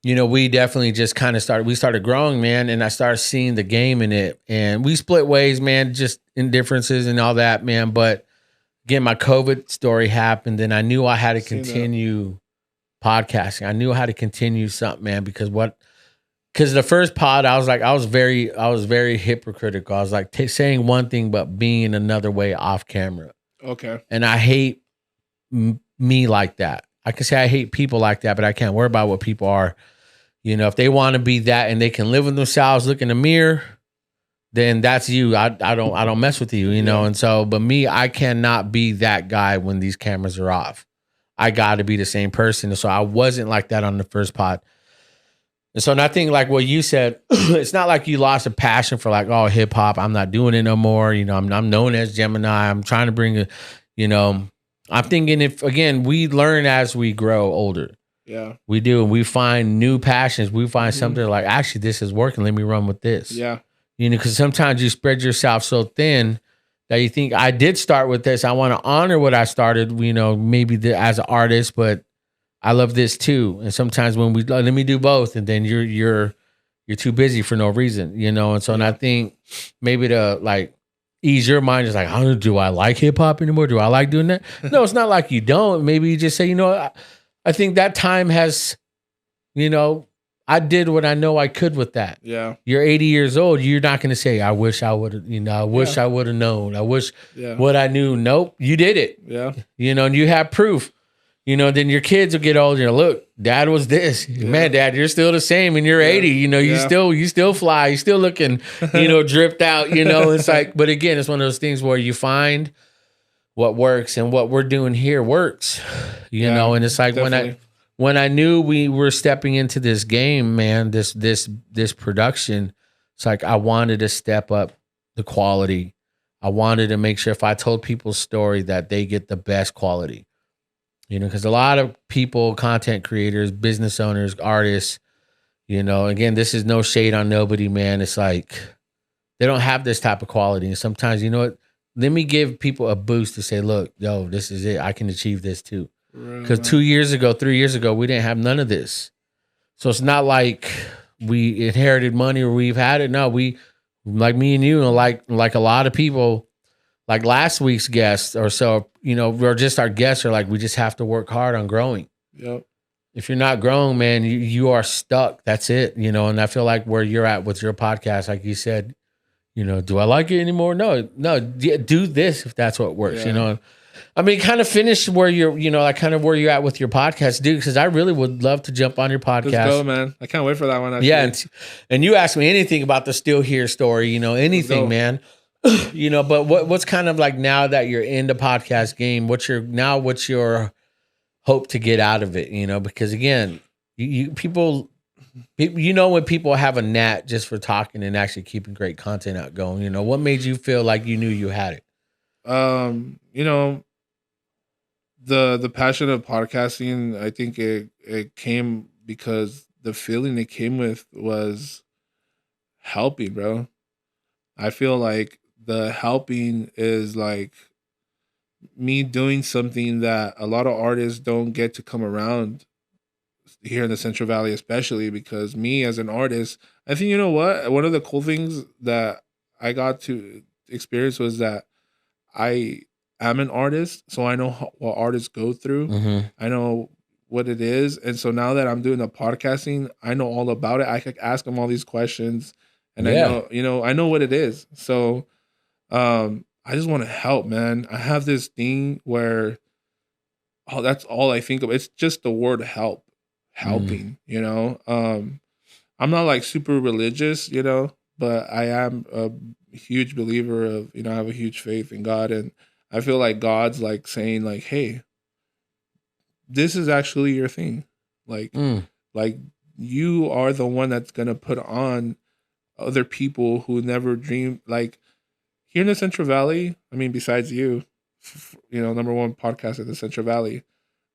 we definitely just kind of started growing, man. And I started seeing the game in it, and we split ways, man, just in differences and all that, man. But again, my COVID story happened, and I knew I had to continue podcasting. I knew I had to continue something, man, because the first pod, I was very hypocritical. I was like saying one thing, but being another way off camera. Okay. And I hate me like that. I can say I hate people like that, but I can't worry about what people are. If they want to be that and they can live with themselves, look in the mirror, then that's you. I don't mess with you, you know. And so, but me, I cannot be that guy when these cameras are off. I got to be the same person. And so I wasn't like that on the first pod. And so, and I think like what you said, it's not like you lost a passion for like, oh, hip hop. I'm not doing it no more. You know, I'm known as Gemini. I'm trying to bring a, you know, I'm thinking if again we learn as we grow older. Yeah, we do, and we find new passions. We find something like actually this is working. Let me run with this. Yeah, you know, because sometimes you spread yourself so thin that you think I did start with this. I want to honor what I started. You know, maybe as an artist, but I love this too. And sometimes when we let me do both, and then you're too busy for no reason, you know. And so, and I think maybe to like ease your mind is like, oh, do I like hip hop anymore? Do I like doing that? No, it's not like you don't. Maybe you just say, you know, I think that time has, you know, I did what I know I could with that. Yeah. You're 80 years old. You're not going to say, I wish I would have, you know, I wish I would have known. I wish what I knew. Nope. You did it. Yeah. You know, and you have proof. You know, then your kids will get older. You know, look, dad was this. Man, dad, you're still the same and you're 80. You know, you still fly. You still looking, you know, dripped out, you know. It's like, but again, it's one of those things where you find what works, and what we're doing here works. You know, and it's like definitely. when I knew we were stepping into this game, man, this production, it's like I wanted to step up the quality. I wanted to make sure if I told people's story that they get the best quality. You know, because a lot of people, content creators, business owners, artists, you know, again, this is no shade on nobody, man. It's like they don't have this type of quality. And sometimes, you know what? Let me give people a boost to say, look, yo, this is it. I can achieve this too. Because 2 years ago, 3 years ago, we didn't have none of this. So it's not like we inherited money or we've had it. No, we, like me and you, and like a lot of people, like last week's guest or so, you know, or just our guests are like, we just have to work hard on growing. Yep. If you're not growing, man, you are stuck. That's it. You know, and I feel like where you're at with your podcast, like you said, you know, do I like it anymore? No, do this if that's what works, you know. I mean, kind of finish where you're, you know, like kind of where you're at with your podcast, dude, because I really would love to jump on your podcast. Let's go, man. I can't wait for that one. Actually. Yeah. And you ask me anything about the Still Here story, you know, anything, man. You know, but what's kind of like now that you're in the podcast game, what's your hope to get out of it? You know, because again, people, you know, when people have a knack just for talking and actually keeping great content out going, you know, what made you feel like you knew you had it? You know, the passion of podcasting, I think it came because the feeling it came with was helping, bro. I feel like the helping is like me doing something that a lot of artists don't get to come around here in the Central Valley, especially because me as an artist, I think, you know what? One of the cool things that I got to experience was that I am an artist, so I know what artists go through. Mm-hmm. I know what it is. And so now that I'm doing the podcasting, I know all about it. I could ask them all these questions. And I know, you know, I know what it is. So I just want to help, man. I have this thing where that's all I think of. It's just the word help, helping, you know. I'm not like super religious, you know, but I am a huge believer of, you know, I have a huge faith in God. And I feel like God's like saying like, hey, this is actually your thing. Like you are the one that's going to put on other people who never dreamed. Like here in the Central Valley, I mean, besides you know, number one podcast in the Central Valley,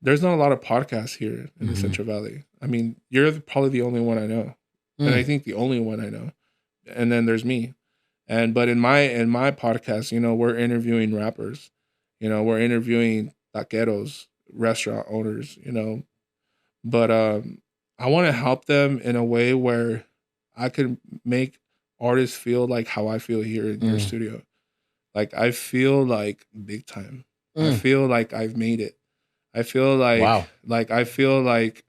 there's not a lot of podcasts here in the Central Valley. I mean, you're probably the only one I know. And I think the only one I know. And then there's me. But in my podcast, you know, we're interviewing rappers, you know, we're interviewing taqueros, restaurant owners, you know, but I want to help them in a way where I can make artists feel like how I feel here in your studio. Like I feel like big time. I feel like I've made it. I feel like, I feel like,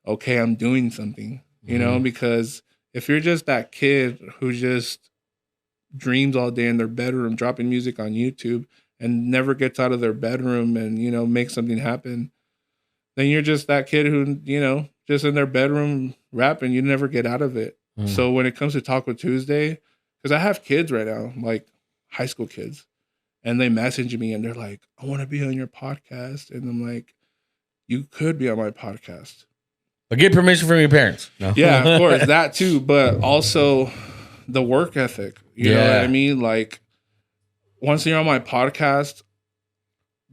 okay, I'm doing something, you know, because if you're just that kid who just dreams all day in their bedroom, dropping music on YouTube and never gets out of their bedroom and, you know, makes something happen, then you're just that kid who, you know, just in their bedroom rapping, you never get out of it. So when it comes to Taco Tuesday, because I have kids right now, like high school kids, and they message me and they're like, I want to be on your podcast. And I'm like, you could be on my podcast. But get permission from your parents. No. Yeah, of course, that too. But also the work ethic. You know what I mean? Like, once you're on my podcast,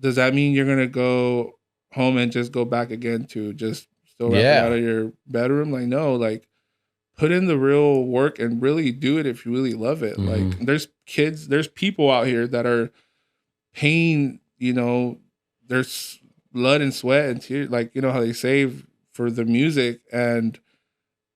does that mean you're going to go home and just go back again to just still rapping out of your bedroom? Like, no, like, put in the real work and really do it if you really love it. Like, there's people out here that are paying, you know, there's blood and sweat and tears, like, you know how they save for the music. And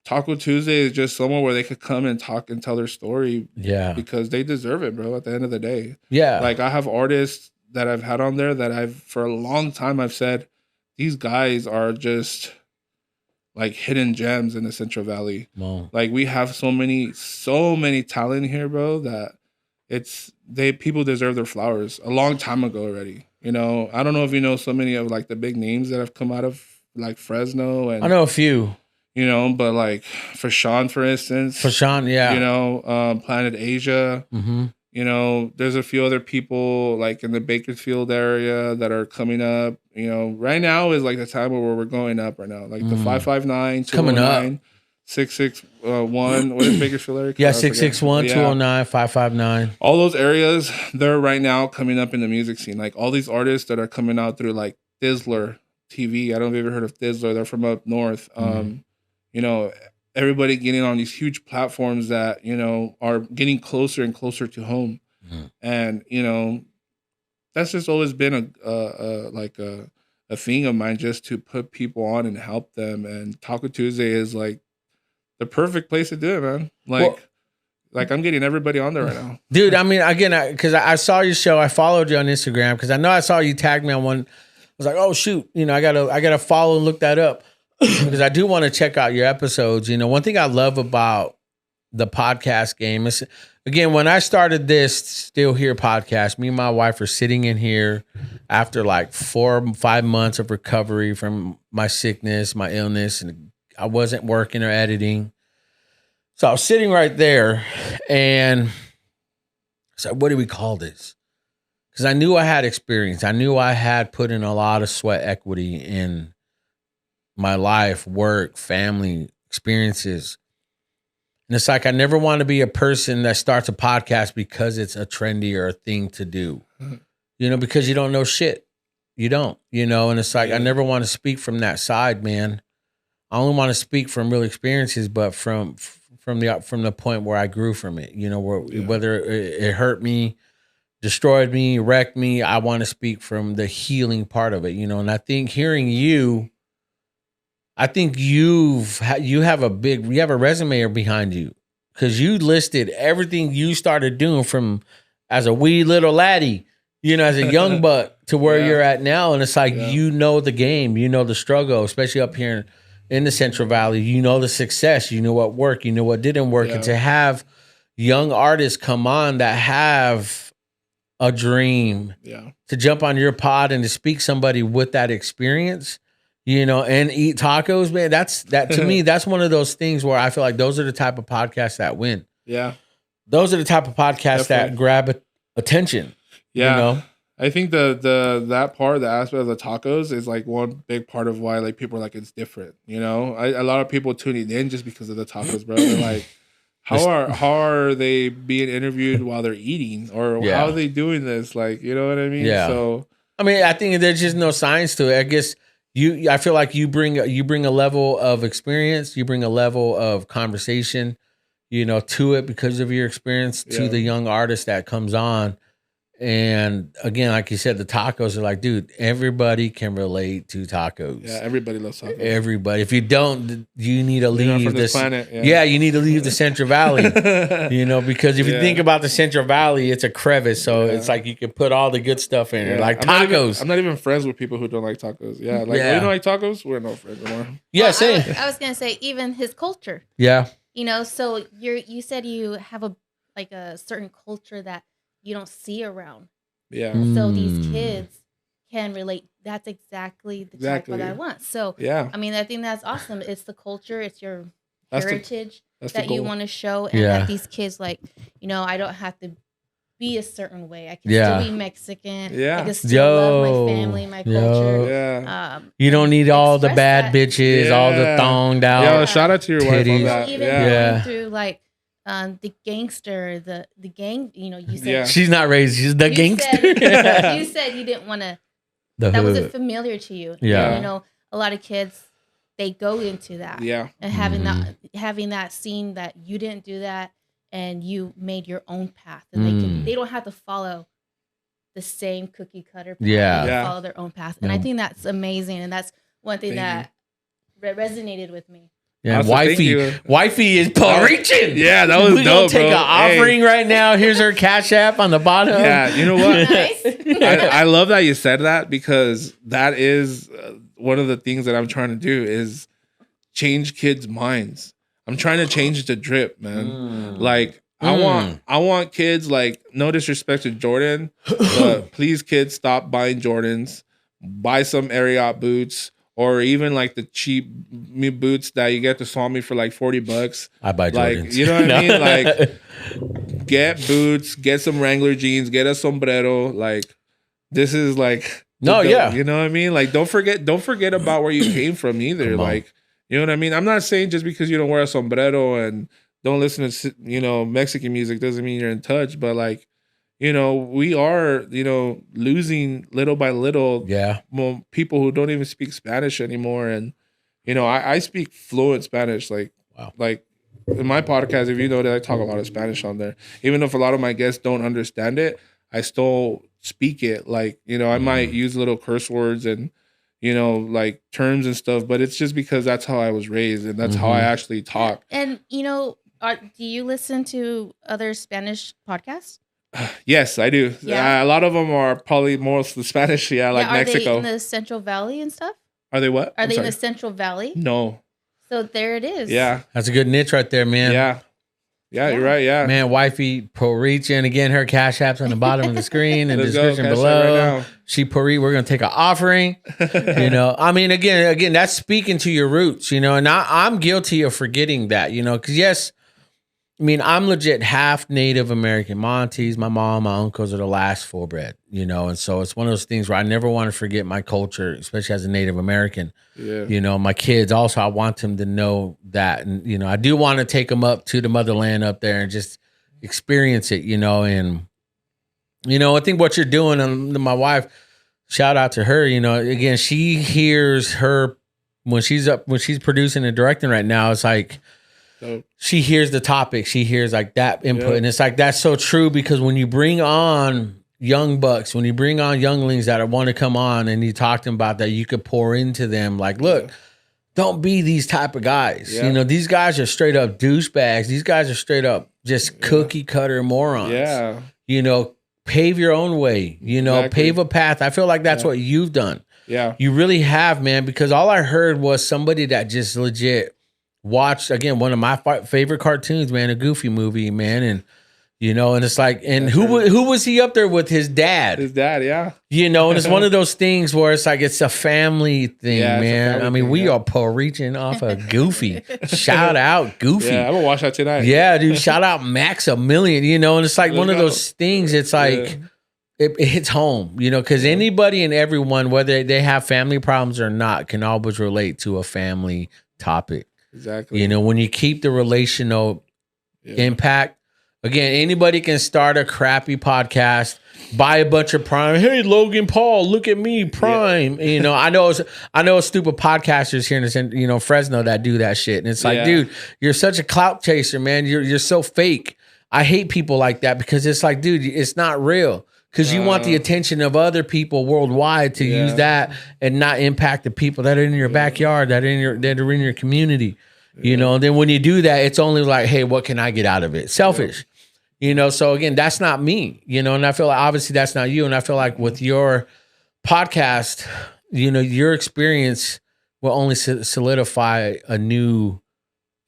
Taco Tuesday is just somewhere where they could come and talk and tell their story. Yeah. Because they deserve it, bro, at the end of the day. Yeah. Like, I have artists that I've had on there that for a long time, I've said, these guys are just like hidden gems in the Central Valley. Wow. Like, we have so many talent here, bro, that people deserve their flowers a long time ago already. You know, I don't know if you know so many of like the big names that have come out of like Fresno, and I know a few. You know, but like Fashawn, for instance. Fashawn, yeah. You know, Planet Asia. Mm-hmm. You know, there's a few other people like in the Bakersfield area that are coming up. You know, right now is like the time where we're going up right now. Like the 559, 209, 661. What is Bakersfield area? Yeah, 661, 209, 559. All those areas, they're right now coming up in the music scene. Like all these artists that are coming out through like Thizzler TV. I don't know if you've ever heard of Thizzler. They're from up north. You know, everybody getting on these huge platforms that, you know, are getting closer and closer to home. And, you know, that's just always been a thing of mine, just to put people on and help them. And Taco Tuesday is like the perfect place to do it, man. Like I'm getting everybody on there right now. Dude, I mean, again, because I saw your show. I followed you on Instagram because I know I saw you tag me on one. I was like, oh, shoot. You know, I gotta follow and look that up. Because I do want to check out your episodes. You know, one thing I love about the podcast game is, again, when I started this Still Here podcast, me and my wife are sitting in here after like 4 or 5 months of recovery from my sickness, my illness, and I wasn't working or editing. So I was sitting right there and I said, what do we call this? Because I knew I had experience. I knew I had put in a lot of sweat equity in my life, work, family, experiences. And it's like, I never want to be a person that starts a podcast because it's a trendy or a thing to do, you know, because you don't know shit. You don't, you know, and it's like, I never want to speak from that side, man. I only want to speak from real experiences, but from the point where I grew from it, you know, whether it hurt me, destroyed me, wrecked me, I want to speak from the healing part of it, you know. And I think hearing you, I think you have a resume behind you, because you listed everything you started doing from as a wee little laddie, you know, as a young buck to where you're at now. And it's like, you know the game, you know the struggle, especially up here in the Central Valley. You know the success, you know what worked, you know what didn't work. And to have young artists come on that have a dream to jump on your pod and to speak somebody with that experience, you know, and eat tacos, man. That to me, that's one of those things where I feel like those are the type of podcasts that win. Yeah. Those are the type of podcasts that grab attention. Yeah. You know? I think that part, the aspect of the tacos is like one big part of why like people are like, it's different. You know, a lot of people tuning in just because of the tacos, bro. They're like, how are they being interviewed while they're eating, or how are they doing this? Like, you know what I mean? Yeah. So, I mean, I think there's just no science to it. I guess I feel like you bring a level of experience, you bring a level of conversation, you know, to it because of your experience to the young artist that comes on. And again, like you said, the tacos are like, dude, everybody can relate to tacos. Yeah, everybody loves tacos. Everybody. If you don't, you need to leave this planet. Yeah, you need to leave the Central Valley. You know, because if you think about the Central Valley, it's a crevice, so it's like you can put all the good stuff in it, like tacos. I'm not even friends with people who don't like tacos. Yeah, like you don't like tacos, we're no friends anymore. Yeah, same. I was gonna say even his culture. Yeah. You know, so you said you have a certain culture that you don't see around. Yeah. So these kids can relate. That's exactly type that I want. So I mean, I think that's awesome. It's the culture. It's your heritage. That's the that you goal. want to show, and Yeah. that these kids, like, I don't have to be a certain way. I can Yeah. still be Mexican. Yeah. I can still love my Yo. family, my Yo. culture. Yeah. You don't And need all the express bad that. bitches, all the Yeah. thonged out. Yo, shout out to your wife titties. on that. Even Yeah. Yeah. going through like the gangster, the gang. You said Yeah. She's not raised. She's the you gangster. Said, you said you didn't want to. The That hood. wasn't familiar to you. Yeah. And, a lot of kids, they go into that. Yeah. And having that scene that you didn't do that, and you made your own path, and they don't have to follow the same cookie cutter path. Yeah. They can Yeah. follow their own path. And I think that's amazing. And that's one thing Thank that resonated with me. Yeah, Also, thank you. wifey is preaching. Yeah, that was we dope, gonna take bro. an offering right now. Here's her Cash App on the bottom. Yeah, you know what? Nice. I love that you said that, because that is one of the things that I'm trying to do is change kids' minds. I'm trying to change the drip, man. Like I want kids, like, no disrespect to Jordan, but please, kids, stop buying Jordans. Buy some Ariat boots, or even like the cheap boots that you get to Swami for like $40. I buy Like, Jordans. you know what I mean? Like, get boots, get some Wrangler jeans, get a sombrero. Like, this is like, No, yeah. you know what I mean? Like, don't forget about where you came from either. Come on. Like, you know what I mean? I'm not saying just because you don't wear a sombrero and don't listen to, Mexican music doesn't mean you're in touch, but like, we are, losing little by little Yeah. people who don't even speak Spanish anymore. And, I speak fluent Spanish. Like, Wow. like in my podcast, if you know that, I talk a lot of Spanish on there. Even if a lot of my guests don't understand it, I still speak it. Like, I might use little curse words and, like terms and stuff, but it's just because that's how I was raised and that's how I actually talk. And, do you listen to other Spanish podcasts? Yes, I do. Yeah. A lot of them are probably more the Spanish. Yeah, like are Mexico. they in the Central Valley and stuff? Are they what? Are I'm they in sorry. the Central Valley? No. So there it is. Yeah. That's a good niche right there, man. Yeah. Yeah, you're right. Yeah. Man, wifey Poricha, and again, her Cash App's on the bottom of the screen and Let's go, description Cash App below. right now. She Pori, we're gonna take an offering. I mean, again, that's speaking to your roots, and I'm guilty of forgetting that, because yes, I mean, I'm legit half Native American. My aunties, my mom, my uncles are the last full bred, and so it's one of those things where I never want to forget my culture, especially as a Native American. Yeah. My kids also, I want them to know that, and I do want to take them up to the motherland up there and just experience it, and I think what you're doing, and my wife, shout out to her, again, she hears her when she's producing and directing right now. It's like, she hears the topic, she hears like that input, and it's like that's so true, because when you bring on young bucks, when you bring on younglings that want to come on, and you talk to them about that, you could pour into them like, look, don't be these type of guys. These guys are straight up douchebags. These guys are straight up just cookie cutter morons. Yeah. Pave your own way. Exactly. Pave a path. I feel like that's what you've done. Yeah. You really have, man, because all I heard was somebody that just legit watched, again, one of my favorite cartoons, man, a Goofy movie, man, and and it's like, and who was he up there with? His dad. His dad, yeah. And it's one of those things where it's like it's a family thing, Yeah, it's a man. family I mean, thing, we yeah. are reaching off of Goofy. Shout out Goofy. Yeah, I'm gonna watch that tonight. Yeah, dude. Shout out Max a Million. And it's like one of those things. It's like it hits home, because anybody and everyone, whether they have family problems or not, can always relate to a family topic. Exactly. When you keep the relational impact. Again, anybody can start a crappy podcast, buy a bunch of Prime. Hey, Logan Paul, look at me, Prime. Yeah. I know stupid podcasters here in Fresno that do that shit, and it's like, dude, you're such a clout chaser, man. You're so fake. I hate people like that, because it's like, dude, it's not real. Because you want the attention of other people worldwide to use that and not impact the people that are in your backyard, that are in your community. And then when you do that, it's only like, hey, what can I get out of it? Selfish. So again, that's not me, and I feel like obviously that's not you. And I feel like with your podcast, your experience will only solidify a new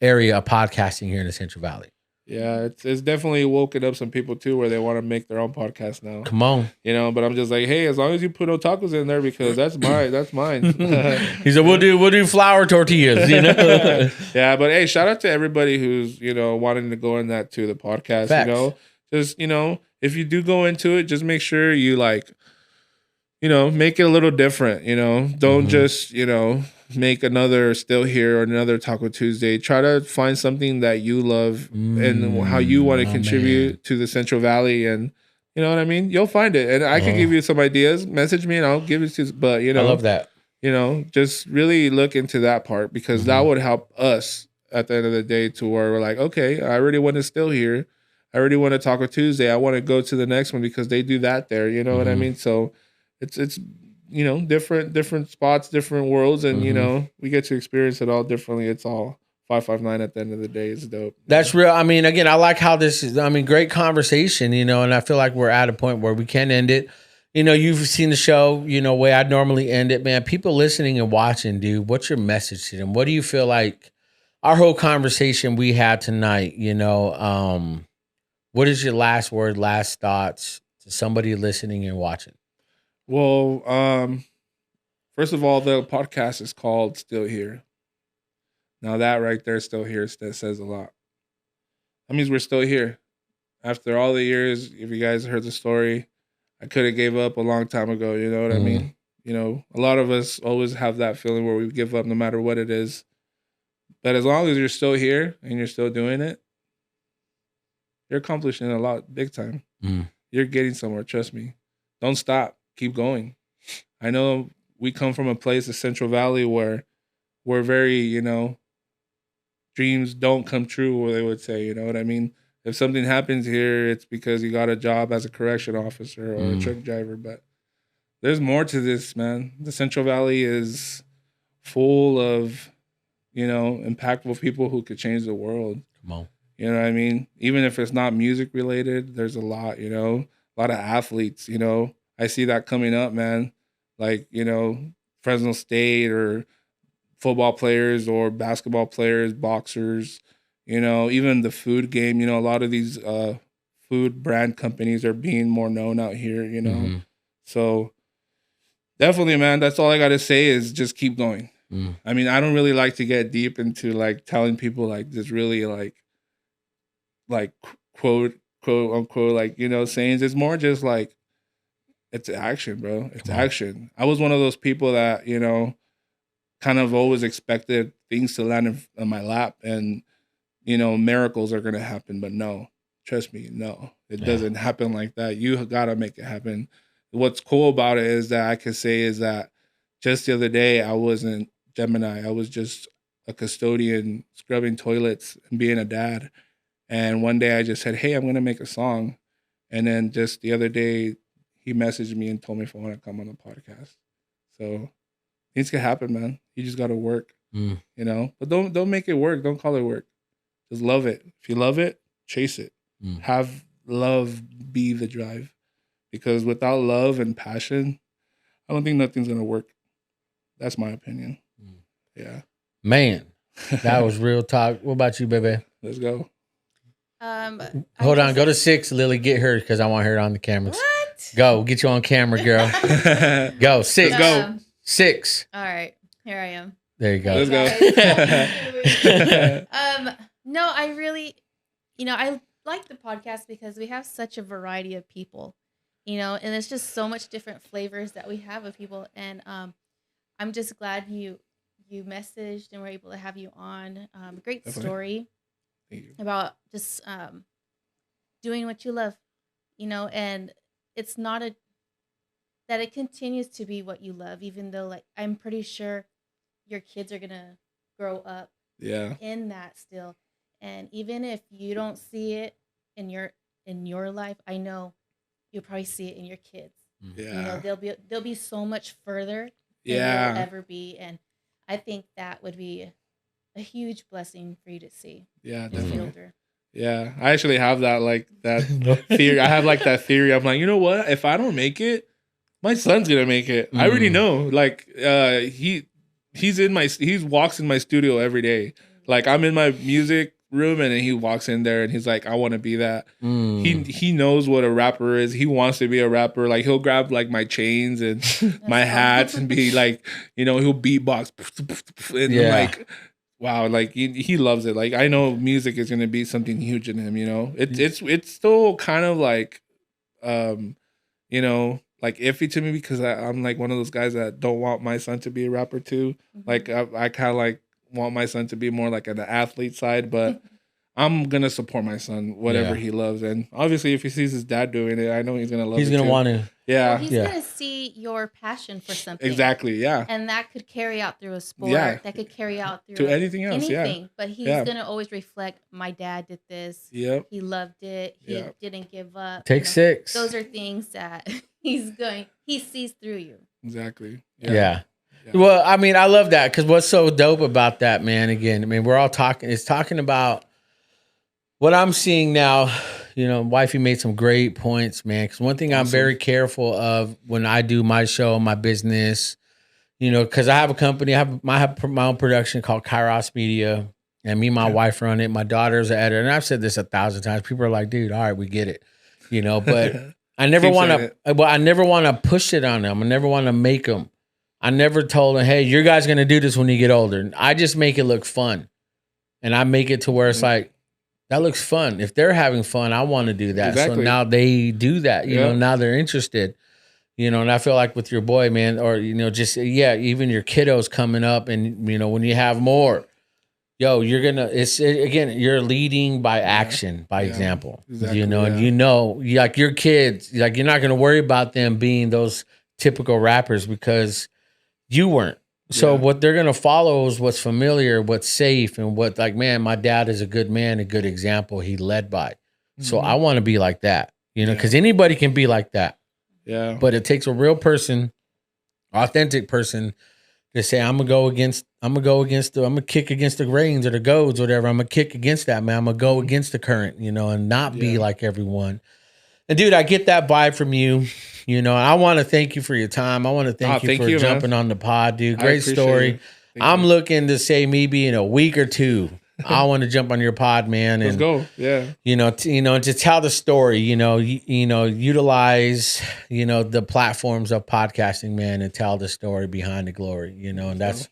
area of podcasting here in the Central Valley. Yeah, it's definitely woken up some people too where they want to make their own podcast now. Come on. You know, but I'm just like, hey, as long as you put otakus in there because that's mine. He said, we'll do flour tortillas, you know. Yeah, but hey, shout out to everybody who's, wanting to go in that to the podcast, Facts. Just, if you do go into it, just make sure you make it a little different, Don't just, make another Still Here or another Taco Tuesday. Try to find something that you love and how you want to contribute to the Central Valley, and you know what I mean? You'll find it. And I can give you some ideas. Message me and I'll give it to you. But I love that. Just really look into that part because that would help us at the end of the day to where we're like, okay, I already want to Still Here. I already want to Taco Tuesday. I want to go to the next one because they do that there. You know what I mean? So it's different spots, different worlds, and we get to experience it all differently. It's all 559 at the end of the day. It's dope. That's real. I mean, again, I like how this is. I mean, great conversation, and I feel like we're at a point where we can end it. You've seen the show, way I'd normally end it, man. People listening and watching, dude, what's your message to them? What do you feel like our whole conversation we had tonight, what is your last word, last thoughts to somebody listening and watching? Well, first of all, the podcast is called Still Here. Now that right there, Still Here, that says a lot. That means we're still here. After all the years, if you guys heard the story, I could have gave up a long time ago. You know what I mean? A lot of us always have that feeling where we give up no matter what it is. But as long as you're still here and you're still doing it, you're accomplishing a lot, big time. You're getting somewhere, trust me. Don't stop. Keep going. I know we come from a place, the Central Valley, where we're very, dreams don't come true, or they would say, you know what I mean? If something happens here, it's because you got a job as a correction officer or a truck driver. But there's more to this, man. The Central Valley is full of, impactful people who could change the world. Come on. You know what I mean? Even if it's not music related, there's a lot, a lot of athletes, I see that coming up, man. Like, Fresno State or football players or basketball players, boxers, even the food game, a lot of these food brand companies are being more known out here, So definitely, man, that's all I got to say is just keep going. I mean, I don't really like to get deep into like telling people like this really like quote unquote, like, sayings. It's more just like, it's action, bro. It's action. I was one of those people that, kind of always expected things to land in my lap and, miracles are going to happen. But no, trust me, no, it doesn't happen like that. You got to make it happen. What's cool about it is that I can say is that just the other day, I wasn't Gemini. I was just a custodian scrubbing toilets and being a dad. And one day I just said, hey, I'm going to make a song. And then just the other day, he messaged me and told me if I want to come on the podcast. So things can happen, man. You just got to work, But don't make it work. Don't call it work. Just love it. If you love it, chase it. Have love be the drive. Because without love and passion, I don't think nothing's going to work. That's my opinion. Yeah. Man, that was real talk. What about you, baby? Let's go. Hold on. Go to 6, Lily. Get her because I want her on the cameras. What? Go. Get you on camera, girl. Go. 6. Go. 6. All right. Here I am. There you go. Let's go. No, I really, I like the podcast because we have such a variety of people, and it's just so much different flavors that we have of people. And I'm just glad you messaged and we're able to have you on. Great Definitely. story about just doing what you love, and it's not that it continues to be what you love, even though like I'm pretty sure your kids are gonna grow up in that still. And even if you don't see it in your life, I know you'll probably see it in your kids. Yeah. They'll be so much further than you'll ever be. And I think that would be a huge blessing for you to see. Yeah, as you get definitely. older. Yeah, I actually have that theory. I have like that theory. I'm like, you know what? If I don't make it, my son's gonna make it. I already know. Like, he walks in my studio every day. Like, I'm in my music room, and then he walks in there and he's like, I want to be that. He knows what a rapper is. He wants to be a rapper. Like, he'll grab like my chains and my hats and be like, you know, he'll beatbox and I'm like, wow, like he loves it. Like, I know music is gonna be something huge in him, you know. It's still kind of like you know, like iffy to me because I'm like one of those guys that don't want my son to be a rapper too. Like I kind of like want my son to be more like an athlete side, but I'm gonna support my son whatever he loves, and obviously if he sees his dad doing it, I know he's gonna love it. He's gonna want to. Yeah, well, he's gonna see your passion for something. Exactly. Yeah. And that could carry out through a sport. Yeah. That could carry out through to anything else. Anything. But he's gonna always reflect. My dad did this. Yep. He loved it. He didn't give up. Take 6. Those are things that he sees through you. Exactly. Yeah. Well, I mean, I love that because what's so dope about that, man, again, I mean, we're all talking, it's talking about what I'm seeing now. You know, wifey made some great points, man, because one thing I'm very careful of when I do my show, my business, you know, because I have a company, I have my own production called Kairos Media, and me and my wife run it. My daughter's an editor, and I've said this 1,000 times. People are like, dude, all right, we get it, you know, but I never want to push it on them. I never want to make them. I never told them, hey, you guys going to do this when you get older. I just make it look fun. And I make it to where it's like, that looks fun. If they're having fun, I want to do that. Exactly. So now they do that, you know, now they're interested, you know, and I feel like with your boy, man, or, you know, just, even your kiddos coming up and, you know, when you have more, yo, you're going to, again, you're leading by action, by example, you know, and you know, like your kids, like you're not going to worry about them being those typical rappers because you weren't. So what they're going to follow is what's familiar, what's safe, and what, like, man, my dad is a good man, a good example he led by. So I want to be like that, you know, because anybody can be like that. Yeah. But it takes a real person, authentic person to say, I'm going to kick against the grains or the goads or whatever. I'm going to kick against that, man. I'm going to go against the current, you know, and not be like everyone. And dude, I get that vibe from you. You know, I want to thank you for your time. I want to thank you for jumping on the pod, dude. Great story. I'm looking to say maybe in a week or 2, I want to jump on your pod, man. And, let's go. Yeah. You know, to tell the story, you know, utilize, you know, the platforms of podcasting, man, and tell the story behind the glory, you know, and that's,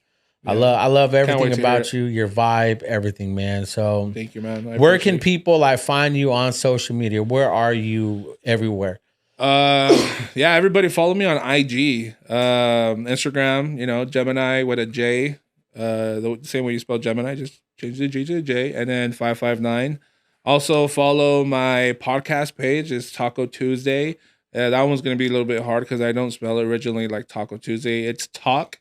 I love everything about you, your vibe, everything, man. So thank you, man. Where can people find you on social media? Where are you everywhere? Everybody follow me on IG, Instagram, you know, Gemini with a J, the same way you spell Gemini, just change the G to a J, and then 559. Also follow my podcast page. It's Taco Tuesday. That one's going to be a little bit hard because I don't spell it originally like Taco Tuesday. It's talk,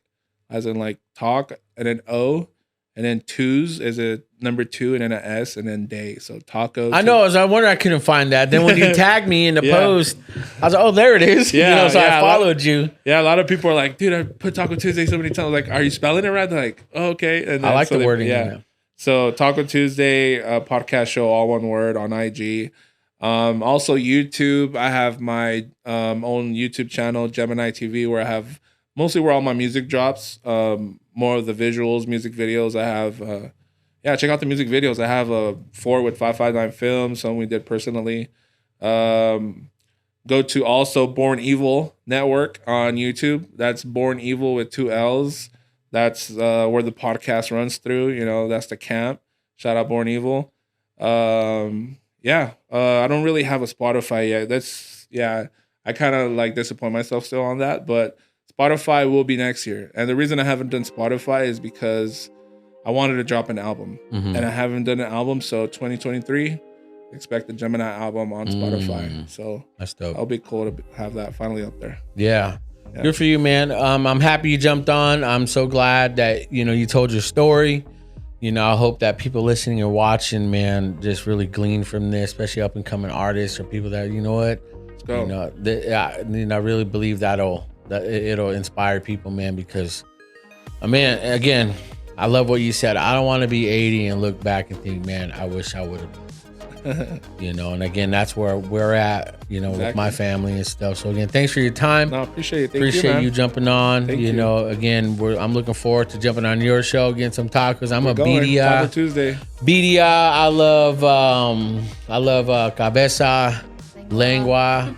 as in like talk, and then O, and then twos is a number 2, and then an S, and then day. So taco. I know. I wonder I couldn't find that. Then when you tagged me in the post, I was like, oh, there it is. Yeah. You know, so I followed you. Yeah. A lot of people are like, dude, I put Taco Tuesday so many times. Like, are you spelling it right? They're like, oh, okay. And then, I like the wording. Yeah. So Taco Tuesday, podcast show, all one word on IG. Also YouTube. I have my own YouTube channel, Gemini TV, where I have mostly where all my music drops. More of the visuals, music videos. I have, check out the music videos. I have 4 with 559 Films, some we did personally. Go to also Born Evil Network on YouTube. That's Born Evil with 2 L's. That's where the podcast runs through. You know, that's the camp. Shout out Born Evil. I don't really have a Spotify yet. I kind of like disappoint myself still on that, but Spotify will be next year. And the reason I haven't done Spotify is because I wanted to drop an album, and I haven't done an album. So 2023, expect the Gemini album on Spotify. So that's dope. It'll be cool to have that finally up there. Yeah. Good for you, man. I'm happy you jumped on. I'm so glad that, you know, you told your story. You know, I hope that people listening or watching, man, just really glean from this, especially up and coming artists or people that, you know what, let's go. You know, I really believe it'll inspire people, man, because, man, again, I love what you said. I don't want to be 80 and look back and think, man, I wish I would have. You know, and again, that's where we're at, you know, with my family and stuff. So again, thanks for your time. No, appreciate it. Appreciate you jumping on. Thank you know, again, I'm looking forward to jumping on your show, getting some tacos. I'm a BDI. Taco Tuesday. BDI. I love cabeza, lengua.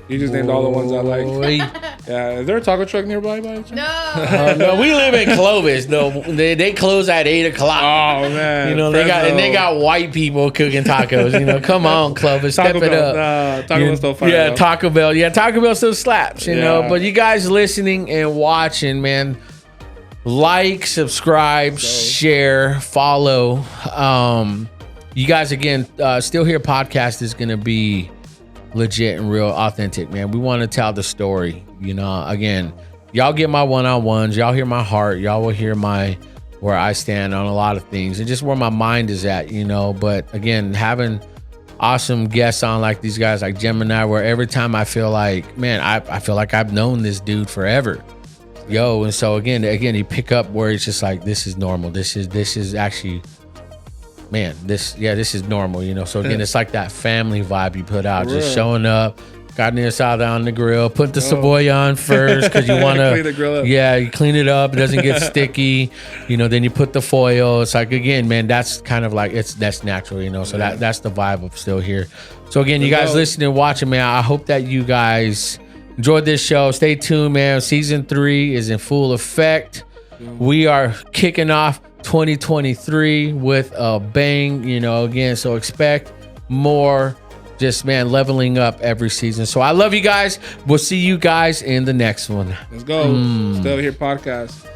You just named all the ones I like. Yeah, is there a taco truck nearby? By chance? No. No, we live in Clovis. No, they close at 8 o'clock. Oh man, you know they got white people cooking tacos. You know, come on, Clovis, step it up. Taco Bell still fire. Yeah, Taco Bell. Yeah, Taco Bell still slaps. You know, but you guys listening and watching, man, like, subscribe, share, follow. You guys again, Still Here podcast is gonna be legit and real authentic, man. We want to tell the story, you know. Again, y'all get my one-on-ones, y'all hear my heart, y'all will hear where I stand on a lot of things and just where my mind is at, you know. But again, having awesome guests on like these guys like Gemini, where every time I feel like, man, I feel like I've known this dude forever. Yo, and so again you pick up where it's just like, this is normal, this is actually, man, this is normal, you know. So again, it's like that family vibe you put out, just showing up, got near side on the grill, put the Savoy on first because you want to clean the grill up. Yeah, you clean it up, it doesn't get sticky, you know. Then you put the foil. It's like, again, man, that's kind of like that's natural, you know. So that's the vibe of Still Here. So again, you guys listening and watching, man, I hope that you guys enjoyed this show. Stay tuned, man. Season 3 is in full effect. We are kicking off 2023 with a bang, you know. Again, so expect more, just, man, leveling up every season. So I love you guys. We'll see you guys in the next one. Let's go. Still Here podcast.